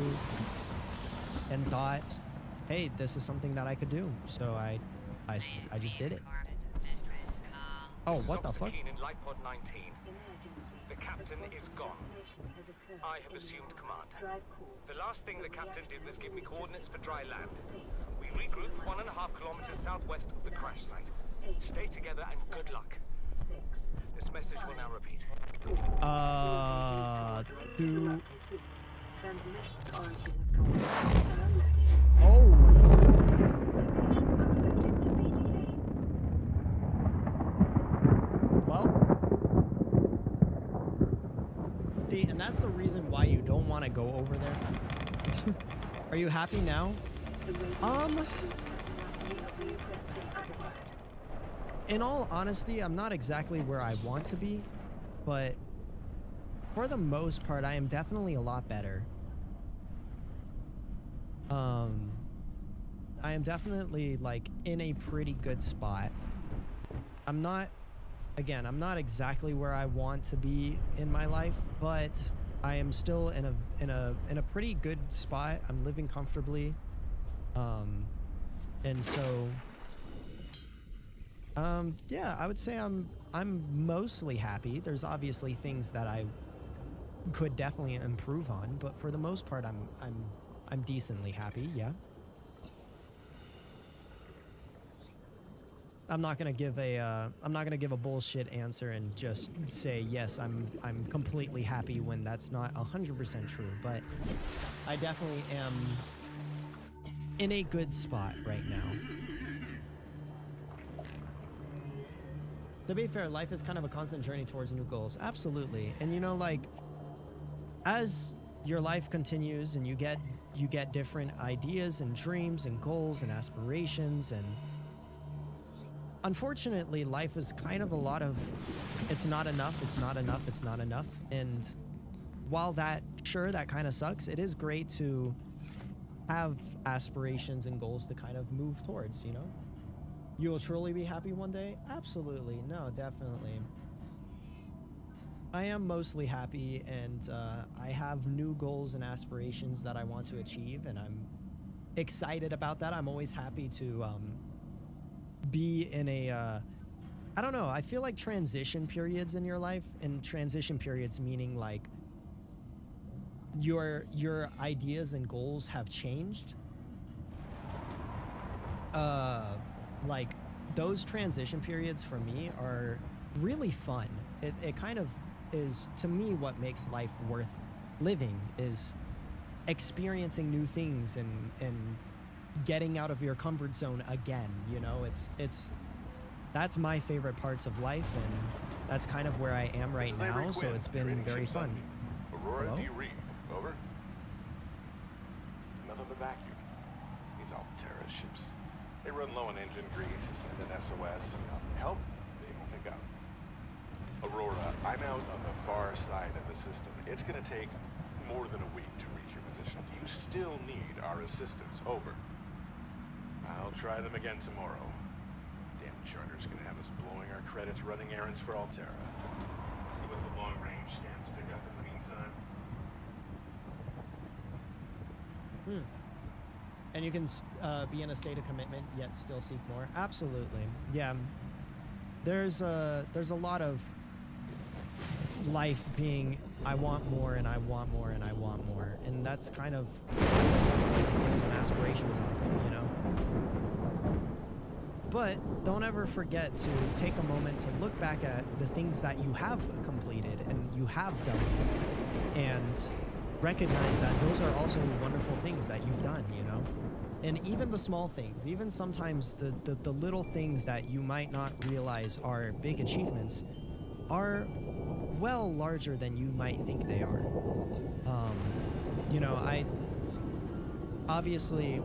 and thought, hey, this is something that I could do. So I just did it. Oh, what the fuck? In light pod 19. Emergency. The captain is gone. Detonation has occurred I have in assumed your command. drive core. The last thing the captain did was give me coordinates for dry land. State. We regrouped 1.5 kilometers southwest of the crash site. Stay together and good luck. 6. This message will now repeat. To... Transmission origin coordinates downloaded. Oh! Location uploaded to PDA. Well, see, and that's the reason why you don't want to go over there. Are you happy now? In all honesty, I'm not exactly where I want to be, but for the most part, I am definitely a lot better. I am definitely like in a pretty good spot. I'm not exactly where I want to be in my life, but I am still in a pretty good spot. I'm living comfortably. And so yeah, I would say I'm mostly happy. There's obviously things that I could definitely improve on, but for the most part I'm decently happy, yeah. I'm not gonna give a bullshit answer and just say yes, I'm completely happy when that's not 100% true, but I definitely am in a good spot right now. To be fair, life is kind of a constant journey towards new goals. Absolutely. And you know, like, as your life continues and you get different ideas and dreams and goals and aspirations, and unfortunately life is kind of a lot of it's not enough, it's not enough, it's not enough. And while that kind of sucks, it is great to have aspirations and goals to kind of move towards, you know? You will truly be happy one day? Absolutely. No, definitely. I am mostly happy, and I have new goals and aspirations that I want to achieve, and I'm excited about that. I'm always happy to be in a I don't know, I feel like transition periods in your life, and transition periods meaning like your ideas and goals have changed. Like those transition periods for me are really fun. It kind of is to me what makes life worth living, is experiencing new things and getting out of your comfort zone again. You know, that's my favorite parts of life, and that's kind of where I am right now. So it's been very fun. Aurora, Hello? do you read? Over. Nothing but vacuum. These Altera ships. They run low on engine grease, send an SOS. Help, they don't pick up. Aurora, I'm out on the far side of the system. It's gonna take more than a week to reach your position. You still need our assistance. Over. I'll try them again tomorrow. Damn charter's gonna have us blowing our credits running errands for Altera. See what the long-range scans pick up in the meantime. And you can be in a state of commitment yet still seek more. Absolutely. Yeah. There's a lot of life being I want more and I want more and I want more, and that's kind of goals and aspirations are, you know. But don't ever forget to take a moment to look back at the things that you have completed and you have done, and recognize that those are also wonderful things that you've done, you know. And even the small things, even sometimes the little things that you might not realize are big achievements, are well larger than you might think they are. You know, obviously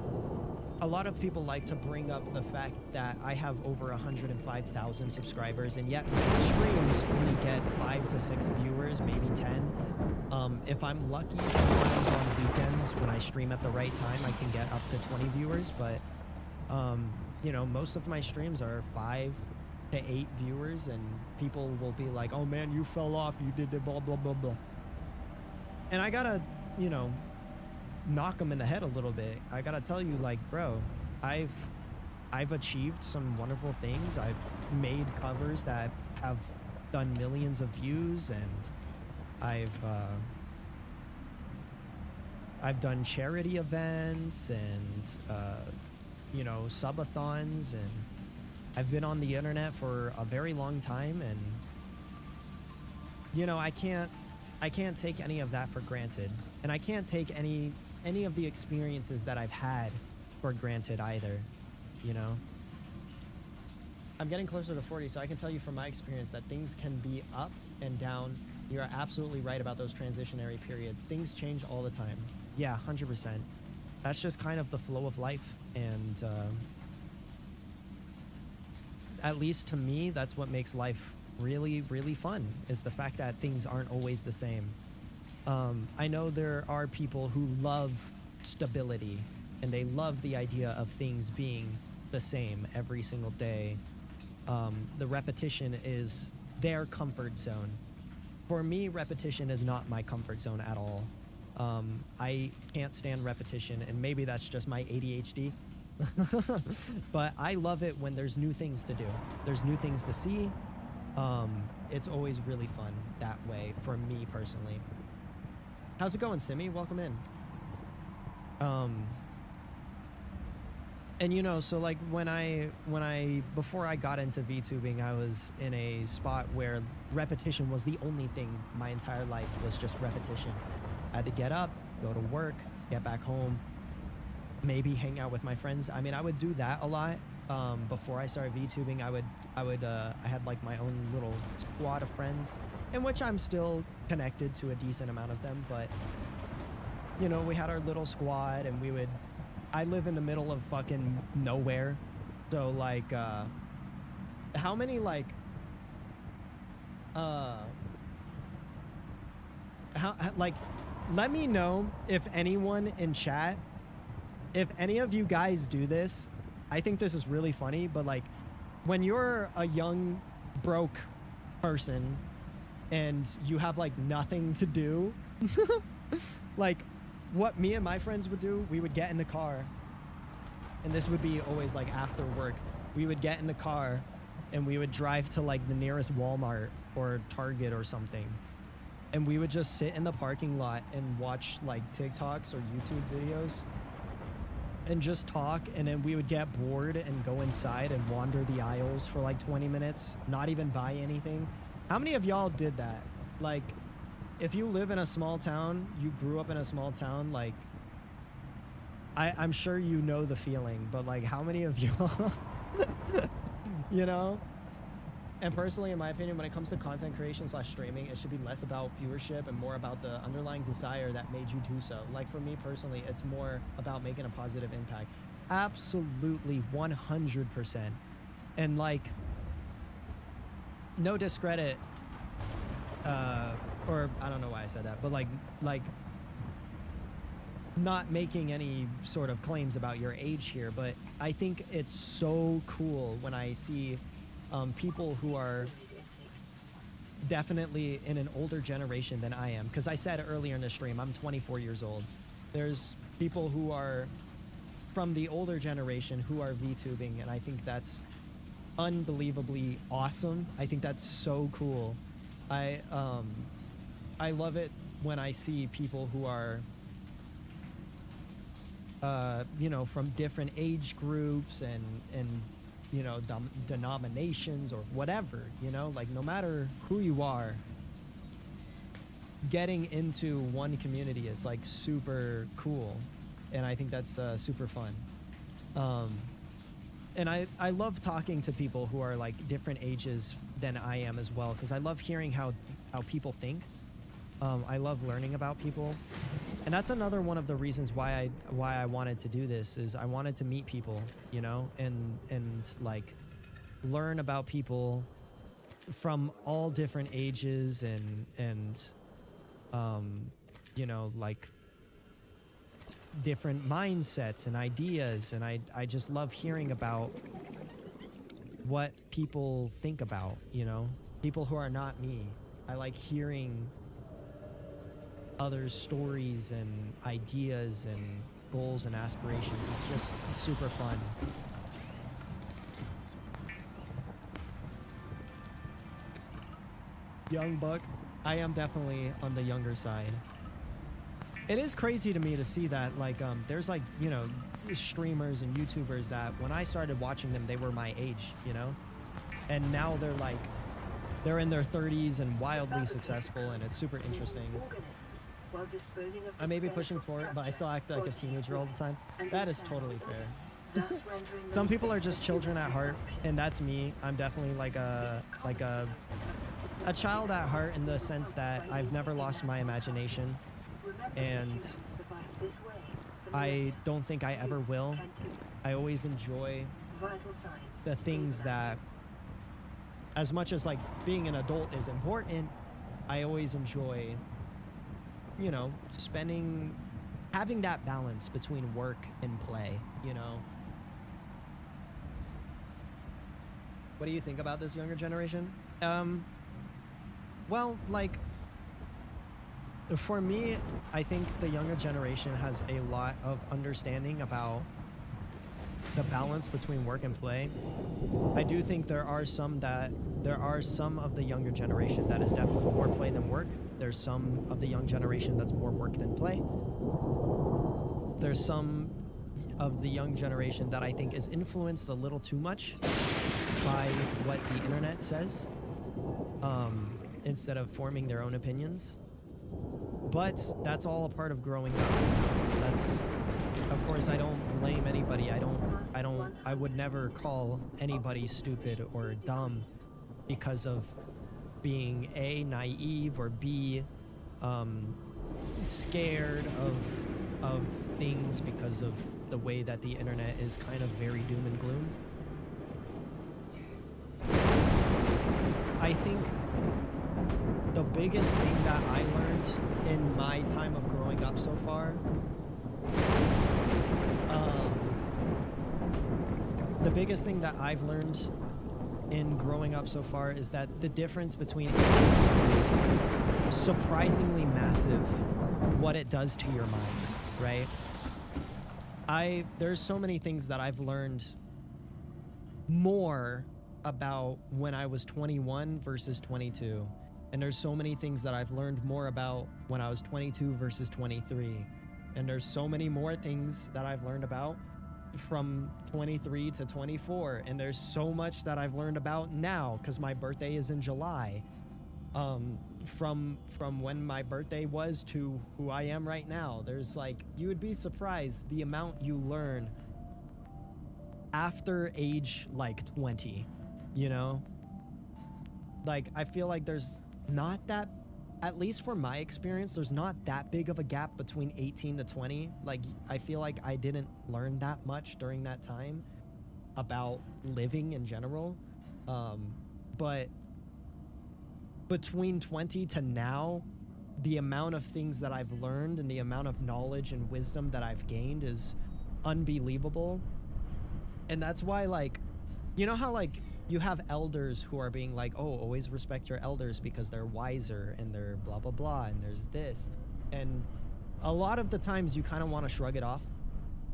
a lot of people like to bring up the fact that I have over 105,000 subscribers, and yet my streams only get 5 to 6 viewers, maybe 10. If I'm lucky, sometimes on weekends when I stream at the right time, I can get up to 20 viewers, but you know, most of my streams are 5 to 8 viewers, and people will be like, oh man, you fell off, you did it, blah blah blah blah. And I gotta, you know, knock them in the head a little bit. I gotta tell you, like, bro, I've achieved some wonderful things. I've made covers that have done millions of views, and I've done charity events and you know, subathons, and I've been on the internet for a very long time, and you know, I can't take any of that for granted, and I can't take any of the experiences that I've had for granted either, you know. I'm getting closer to 40, so I can tell you from my experience that things can be up and down. You're absolutely right about those transitionary periods. Things change all the time. Yeah, 100%. That's just kind of the flow of life, and at least to me, that's what makes life really, really fun, is the fact that things aren't always the same. I know there are people who love stability, and they love the idea of things being the same every single day. The repetition is their comfort zone. For me, repetition is not my comfort zone at all. I can't stand repetition, and maybe that's just my ADHD. But I love it when there's new things to do. There's new things to see. It's always really fun that way for me personally. How's it going, Simi? Welcome in. And you know, so like before I got into VTubing, I was in a spot where repetition was the only thing. My entire life was just repetition. I had to get up, go to work, get back home, maybe hang out with my friends. I mean, I would do that a lot. Before I started VTubing, I had like my own little squad of friends, in which I'm still connected to a decent amount of them, but you know, we had our little squad, and I live in the middle of fucking nowhere. So like, how many like, let me know if anyone in chat, if any of you guys do this. I think this is really funny, but like, when you're a young, broke person and you have like nothing to do, like what me and my friends would do, we would get in the car, and this would be always like after work, we would get in the car and we would drive to like the nearest Walmart or Target or something, and we would just sit in the parking lot and watch like TikToks or YouTube videos and just talk, and then we would get bored and go inside and wander the aisles for like 20 minutes, not even buy anything. How many of y'all did that? Like, if you live in a small town, you grew up in a small town, like, I'm sure you know the feeling, but like, how many of y'all, you know? And personally, in my opinion, when it comes to content creation / streaming, it should be less about viewership and more about the underlying desire that made you do so. Like for me personally, it's more about making a positive impact. Absolutely 100%. And like, no discredit, or I don't know why I said that, but like not making any sort of claims about your age here, but I think it's so cool when I see people who are definitely in an older generation than I am. Because I said earlier in the stream, I'm 24 years old. There's people who are from the older generation who are VTubing, and I think that's unbelievably awesome. I think that's so cool. I love it when I see people who are you know, from different age groups and you know, denominations or whatever, you know, like no matter who you are, getting into one community is like super cool. And I think that's super fun. And I love talking to people who are like different ages than I am as well, because I love hearing how people think. I love learning about people, and that's another one of the reasons why I wanted to do this, is I wanted to meet people, you know, and like learn about people from all different ages and you know, like different mindsets and ideas, and I just love hearing about what people think about, you know, people who are not me. I like hearing others' stories and ideas and goals and aspirations. It's just super fun. Young buck, I am definitely on the younger side. It is crazy to me to see that, like, there's like, you know, streamers and YouTubers that when I started watching them, they were my age, you know, and now they're like, they're in their 30s and wildly successful, and it's super interesting. I may be pushing for it, but I still act like a teenager all the time. That is totally fair. Some people are just children at heart, and that's me. I'm definitely like a child at heart, in the sense that I've never lost my imagination, and I don't think I ever will. I always enjoy the things that, as much as like being an adult is important, I always enjoy, you know, having that balance between work and play, you know. What do you think about this younger generation? Well, like, for me, I think the younger generation has a lot of understanding about the balance between work and play. I do think there are some of the younger generation that is definitely more play than work. There's some of the young generation that's more work than play. There's some of the young generation that I think is influenced a little too much by what the internet says, instead of forming their own opinions. But that's all a part of growing up. That's, of course, I don't blame anybody. I would never call anybody stupid or dumb because of being A, naive, or B, scared of things because of the way that the internet is kind of very doom and gloom. I think the biggest thing that I learned in my time of growing up so far, the biggest thing that I've learned in growing up so far is that the difference between ages is surprisingly massive, what it does to your mind, right? There's so many things that I've learned more about when I was 21 versus 22. And there's so many things that I've learned more about when I was 22 versus 23. And there's so many more things that I've learned about from 23 to 24. And there's so much that I've learned about now, because my birthday is in July. from when my birthday was to who I am right now. There's like, you would be surprised the amount you learn after age like 20, you know? Like, I feel like there's not that, at least for my experience, there's not that big of a gap between 18 to 20. Like, I feel like I didn't learn that much during that time about living in general. But between 20 to now, the amount of things that I've learned and the amount of knowledge and wisdom that I've gained is unbelievable. And that's why, like, you know how like you have elders who are being like, oh, always respect your elders because they're wiser and they're blah, blah, blah, and there's this. And a lot of the times you kind of want to shrug it off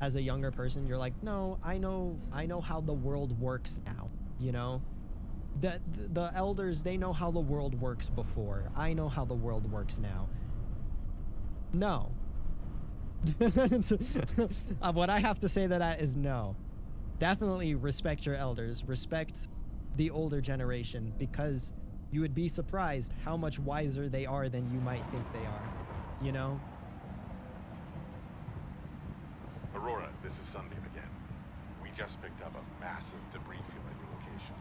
as a younger person. You're like, no, I know how the world works now, you know? The elders, they know how the world works before. I know how the world works now. No. What I have to say to that is no. Definitely respect your elders. Respect the older generation, because you would be surprised how much wiser they are than you might think they are, you know? Aurora, this is Sunbeam again. We just picked up a massive debris field at your location.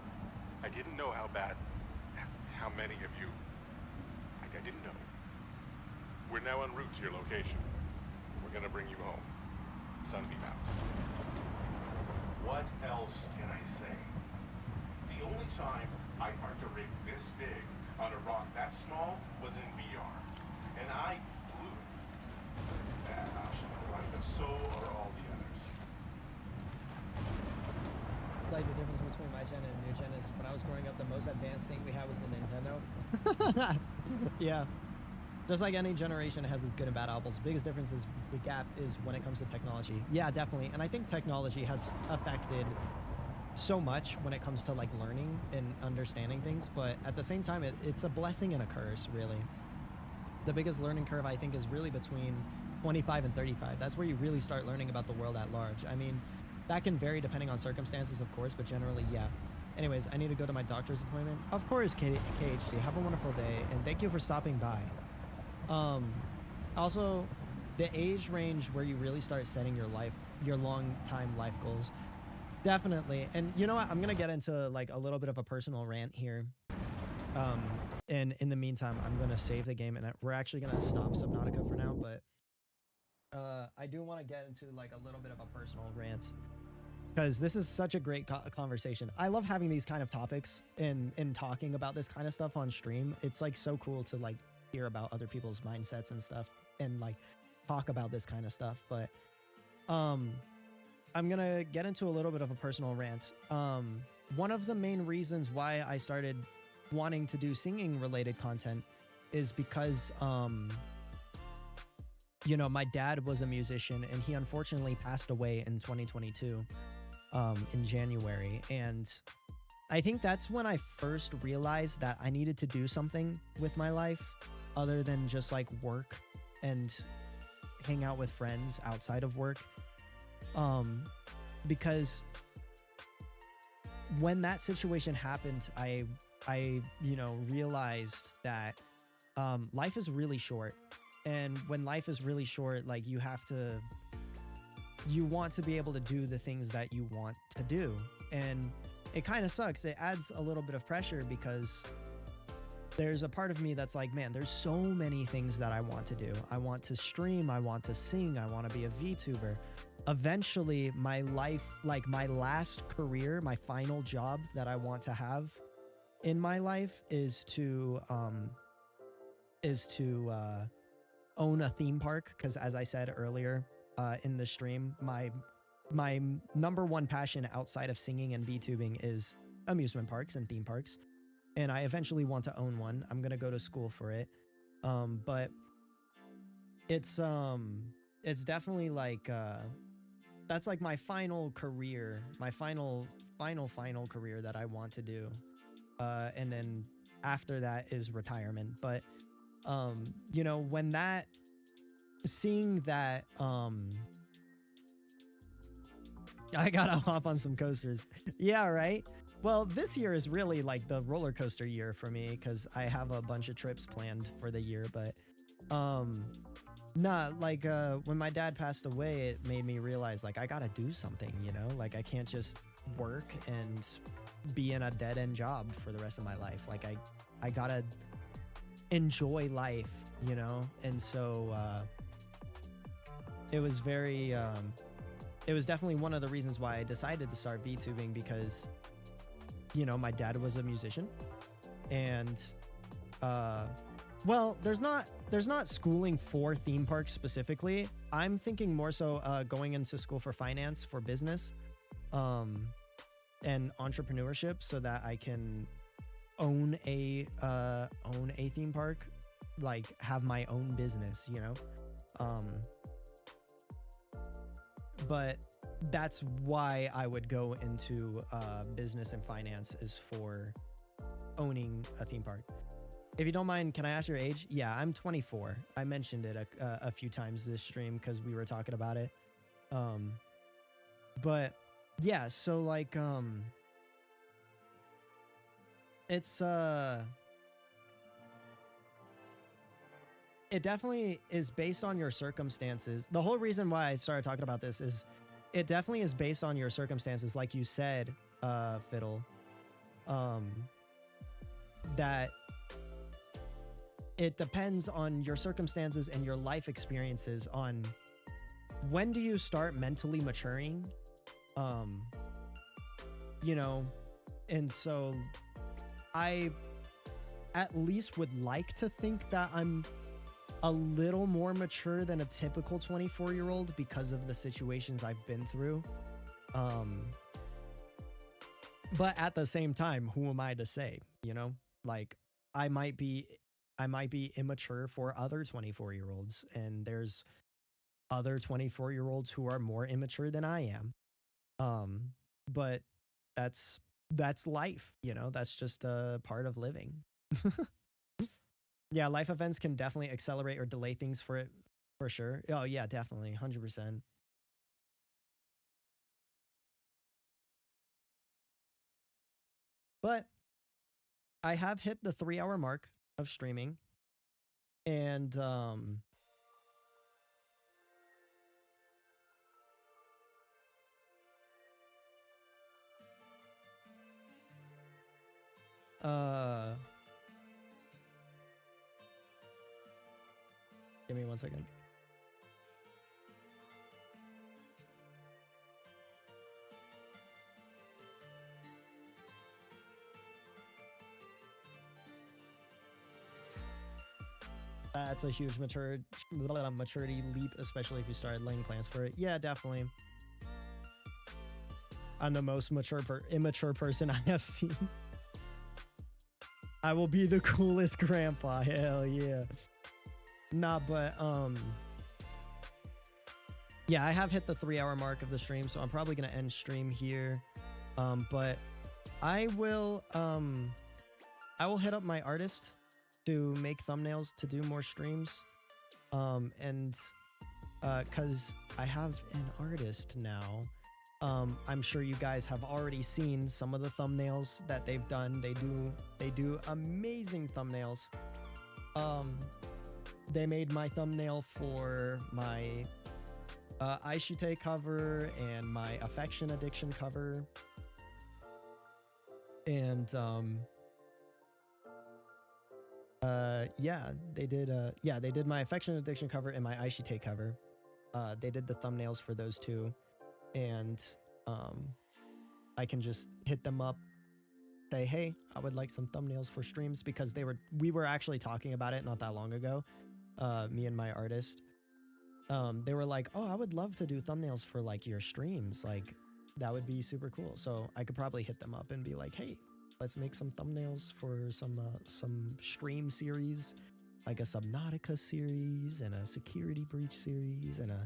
I didn't know how many of you... I didn't know. We're now en route to your location. We're gonna bring you home. Sunbeam out. What else can I say? The only time I parked a rig this big on a rock that small was in VR. And I blew it. It's a bad option, right? But so are all the others. Like, the difference between my gen and new gen is when I was growing up, the most advanced thing we had was the Nintendo. Yeah. Just like any generation has its good and bad apples. Biggest difference is the gap is when it comes to technology. Yeah, definitely. And I think technology has affected so much when it comes to like learning and understanding things. But at the same time, it's a blessing and a curse, really. The biggest learning curve, I think, is really between 25 and 35. That's where you really start learning about the world at large. I mean, that can vary depending on circumstances, of course, but generally, yeah. Anyways, I need to go to my doctor's appointment. Of course, KHD, have a wonderful day, and thank you for stopping by. Also, the age range where you really start setting your long-time life goals, definitely. And you know what? I'm gonna get into like a little bit of a personal rant here. And in the meantime, I'm gonna save the game, and we're actually gonna stop Subnautica for now. But I do want to get into like a little bit of a personal rant, because this is such a great conversation. I love having these kind of topics and talking about this kind of stuff on stream. It's like so cool to like hear about other people's mindsets and stuff and like talk about this kind of stuff. But I'm gonna get into a little bit of a personal rant. One of the main reasons why I started wanting to do singing related content is because you know, my dad was a musician and he unfortunately passed away in 2022 in January. And I think that's when I first realized that I needed to do something with my life other than just like work and hang out with friends outside of work. Because when that situation happened, I you know, realized that life is really short. And when life is really short, like you want to be able to do the things that you want to do. And it kind of sucks. It adds a little bit of pressure because there's a part of me that's like, man, there's so many things that I want to do. I want to stream. I want to sing. I want to be a VTuber. Eventually, my life, like my last career, my final job that I want to have in my life is to own a theme park. Because as I said earlier in the stream, my number one passion outside of singing and VTubing is amusement parks and theme parks. And I eventually want to own one. I'm going to go to school for it. But it's definitely like, that's like my final career, my final career that I want to do. And then after that is retirement. But, you know, when seeing that, I gotta hop on some coasters. Yeah, right. Well, this year is really like the roller coaster year for me because I have a bunch of trips planned for the year. But nah, like when my dad passed away, it made me realize like I gotta do something, you know? Like I can't just work and be in a dead end job for the rest of my life. Like I gotta enjoy life, you know? And so it was very it was definitely one of the reasons why I decided to start VTubing because, you know, my dad was a musician and well, there's not schooling for theme parks specifically. I'm thinking more so going into school for finance, for business, and entrepreneurship, so that I can own a theme park, like have my own business, you know. But that's why I would go into business and finance, is for owning a theme park. If you don't mind, can I ask your age? Yeah, I'm 24. I mentioned it a few times this stream because we were talking about it. But yeah, so like it's it definitely is based on your circumstances. The whole reason why I started talking about this is it definitely is based on your circumstances, like you said, Fiddle. That it depends on your circumstances and your life experiences on when do you start mentally maturing, you know. And so I at least would like to think that I'm a little more mature than a typical 24-year-old because of the situations I've been through. But at the same time, who am I to say, you know? Like I might be immature for other 24-year-olds, and there's other 24-year-olds who are more immature than I am. But that's life, you know. That's just a part of living. Yeah, life events can definitely accelerate or delay things for sure. Oh yeah, definitely, 100%. But I have hit the 3-hour mark of streaming, and give me 1 second. That's a huge maturity leap, especially if you started laying plans for it. Yeah, definitely. I'm the most immature person I have seen. I will be the coolest grandpa. Hell yeah. Nah, but yeah, I have hit the 3-hour mark of the stream, so I'm probably gonna end stream here. But I will hit up my artist to make thumbnails to do more streams. And cause I have an artist now. I'm sure you guys have already seen some of the thumbnails that they've done. They do amazing thumbnails. They made my thumbnail for my Aishite cover and my Affection Addiction cover. And yeah, they did my Affection Addiction cover and my Aishite cover. They did the thumbnails for those two. And I can just hit them up, say, hey, I would like some thumbnails for streams, because we were actually talking about it not that long ago, me and my artist. They were like, oh, I would love to do thumbnails for like your streams, like that would be super cool. So I could probably hit them up and be like, hey, let's make some thumbnails for some stream series, like a Subnautica series and a Security Breach series and a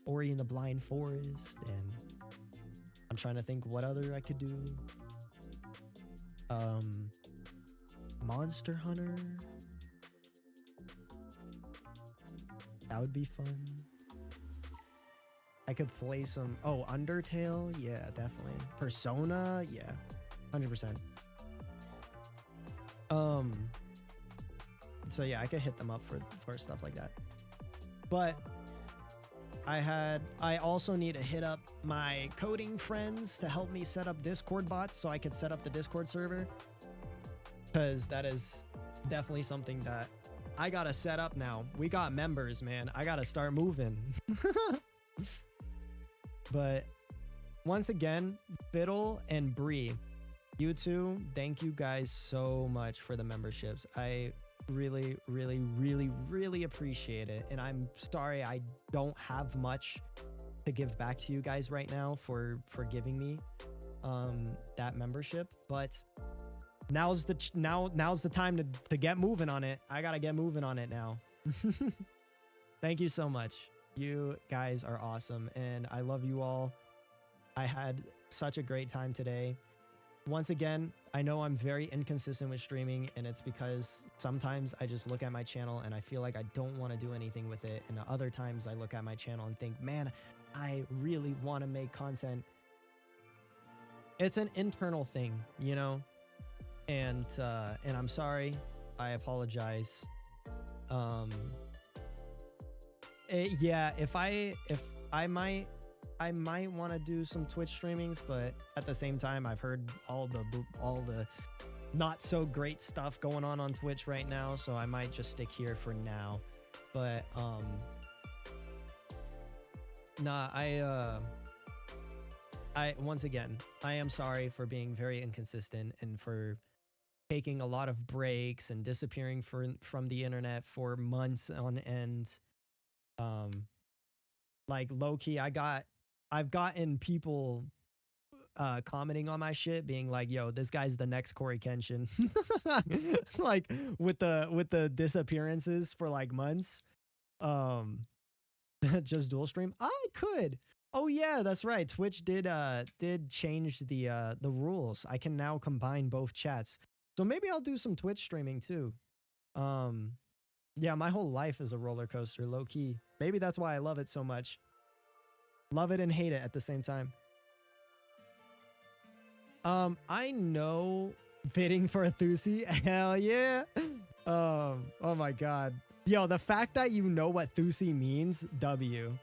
Ori and the Blind Forest, and I'm trying to think what other I could do. Monster Hunter. That would be fun. I could play some Undertale, yeah, definitely. Persona, yeah. 100%. So yeah, I could hit them up for stuff like that. But I also need to hit up my coding friends to help me set up Discord bots so I could set up the Discord server, because that is definitely something that I gotta set up now. We got members, man. I gotta start moving. But once again, Fiddle and Bree, you two, thank you guys so much for the memberships. I really, really, really, really appreciate it. And I'm sorry I don't have much to give back to you guys right now for giving me that membership, but now's the time to get moving on it. I gotta get moving on it now. Thank you so much. You guys are awesome, and I love you all. I had such a great time today. Once again, I know I'm very inconsistent with streaming, and it's because sometimes I just look at my channel and I feel like I don't want to do anything with it. And other times I look at my channel and think, man, I really want to make content. It's an internal thing, you know? And I'm sorry. I apologize. Yeah, I might want to do some Twitch streamings, but at the same time, I've heard all the not so great stuff going on Twitch right now, so I might just stick here for now. But nah, I once again, I am sorry for being very inconsistent and for taking a lot of breaks and disappearing from the internet for months on end. Like low-key, I've gotten people commenting on my shit being like, yo, this guy's the next Corey Kenshin. Like with the disappearances for like months. Just dual stream. I could. Oh yeah, that's right. Twitch did change the rules. I can now combine both chats. So maybe I'll do some Twitch streaming too. Yeah, my whole life is a roller coaster, low key. Maybe that's why I love it so much. Love it and hate it at the same time. I know fitting for a Thusi. Hell yeah. Oh my god. Yo, the fact that you know what Thusi means, W.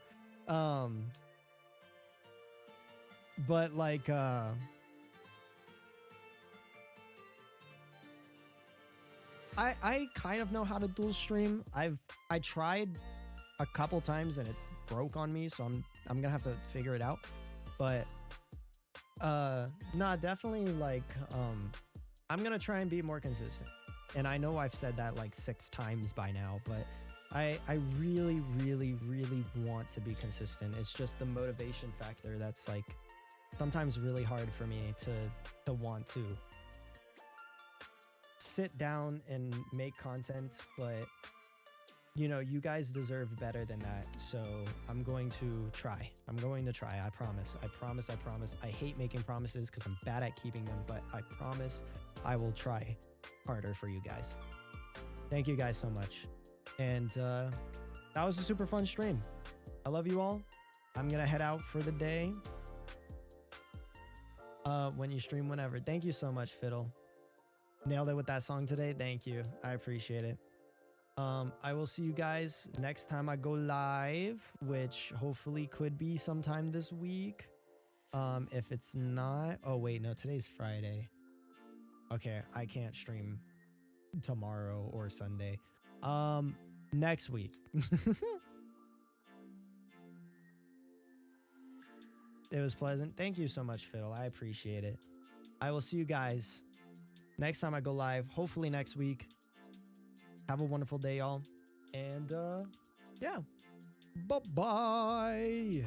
But like I kind of know how to dual stream. I tried a couple times and it broke on me, so I'm gonna have to figure it out. But nah, definitely like I'm gonna try and be more consistent. And I know I've said that like 6 times by now, but I really, really, really want to be consistent. It's just the motivation factor that's like sometimes really hard for me to want to sit down and make content, but you know, you guys deserve better than that. So I'm going to try. I promise. I hate making promises because I'm bad at keeping them, but I promise I will try harder for you guys. Thank you guys so much. And that was a super fun stream. I love you all. I'm gonna head out for the day. When you stream, whenever. Thank you so much, Fiddle. Nailed it with that song today. Thank you. I appreciate it. I will see you guys next time I go live, which hopefully could be sometime this week. If it's not, oh wait, no, today's Friday. Okay, I can't stream tomorrow or Sunday. Next week. It was pleasant. Thank you so much, Fiddle. I appreciate it. I will see you guys next time I go live, hopefully next week. Have a wonderful day, y'all. And yeah, bye-bye.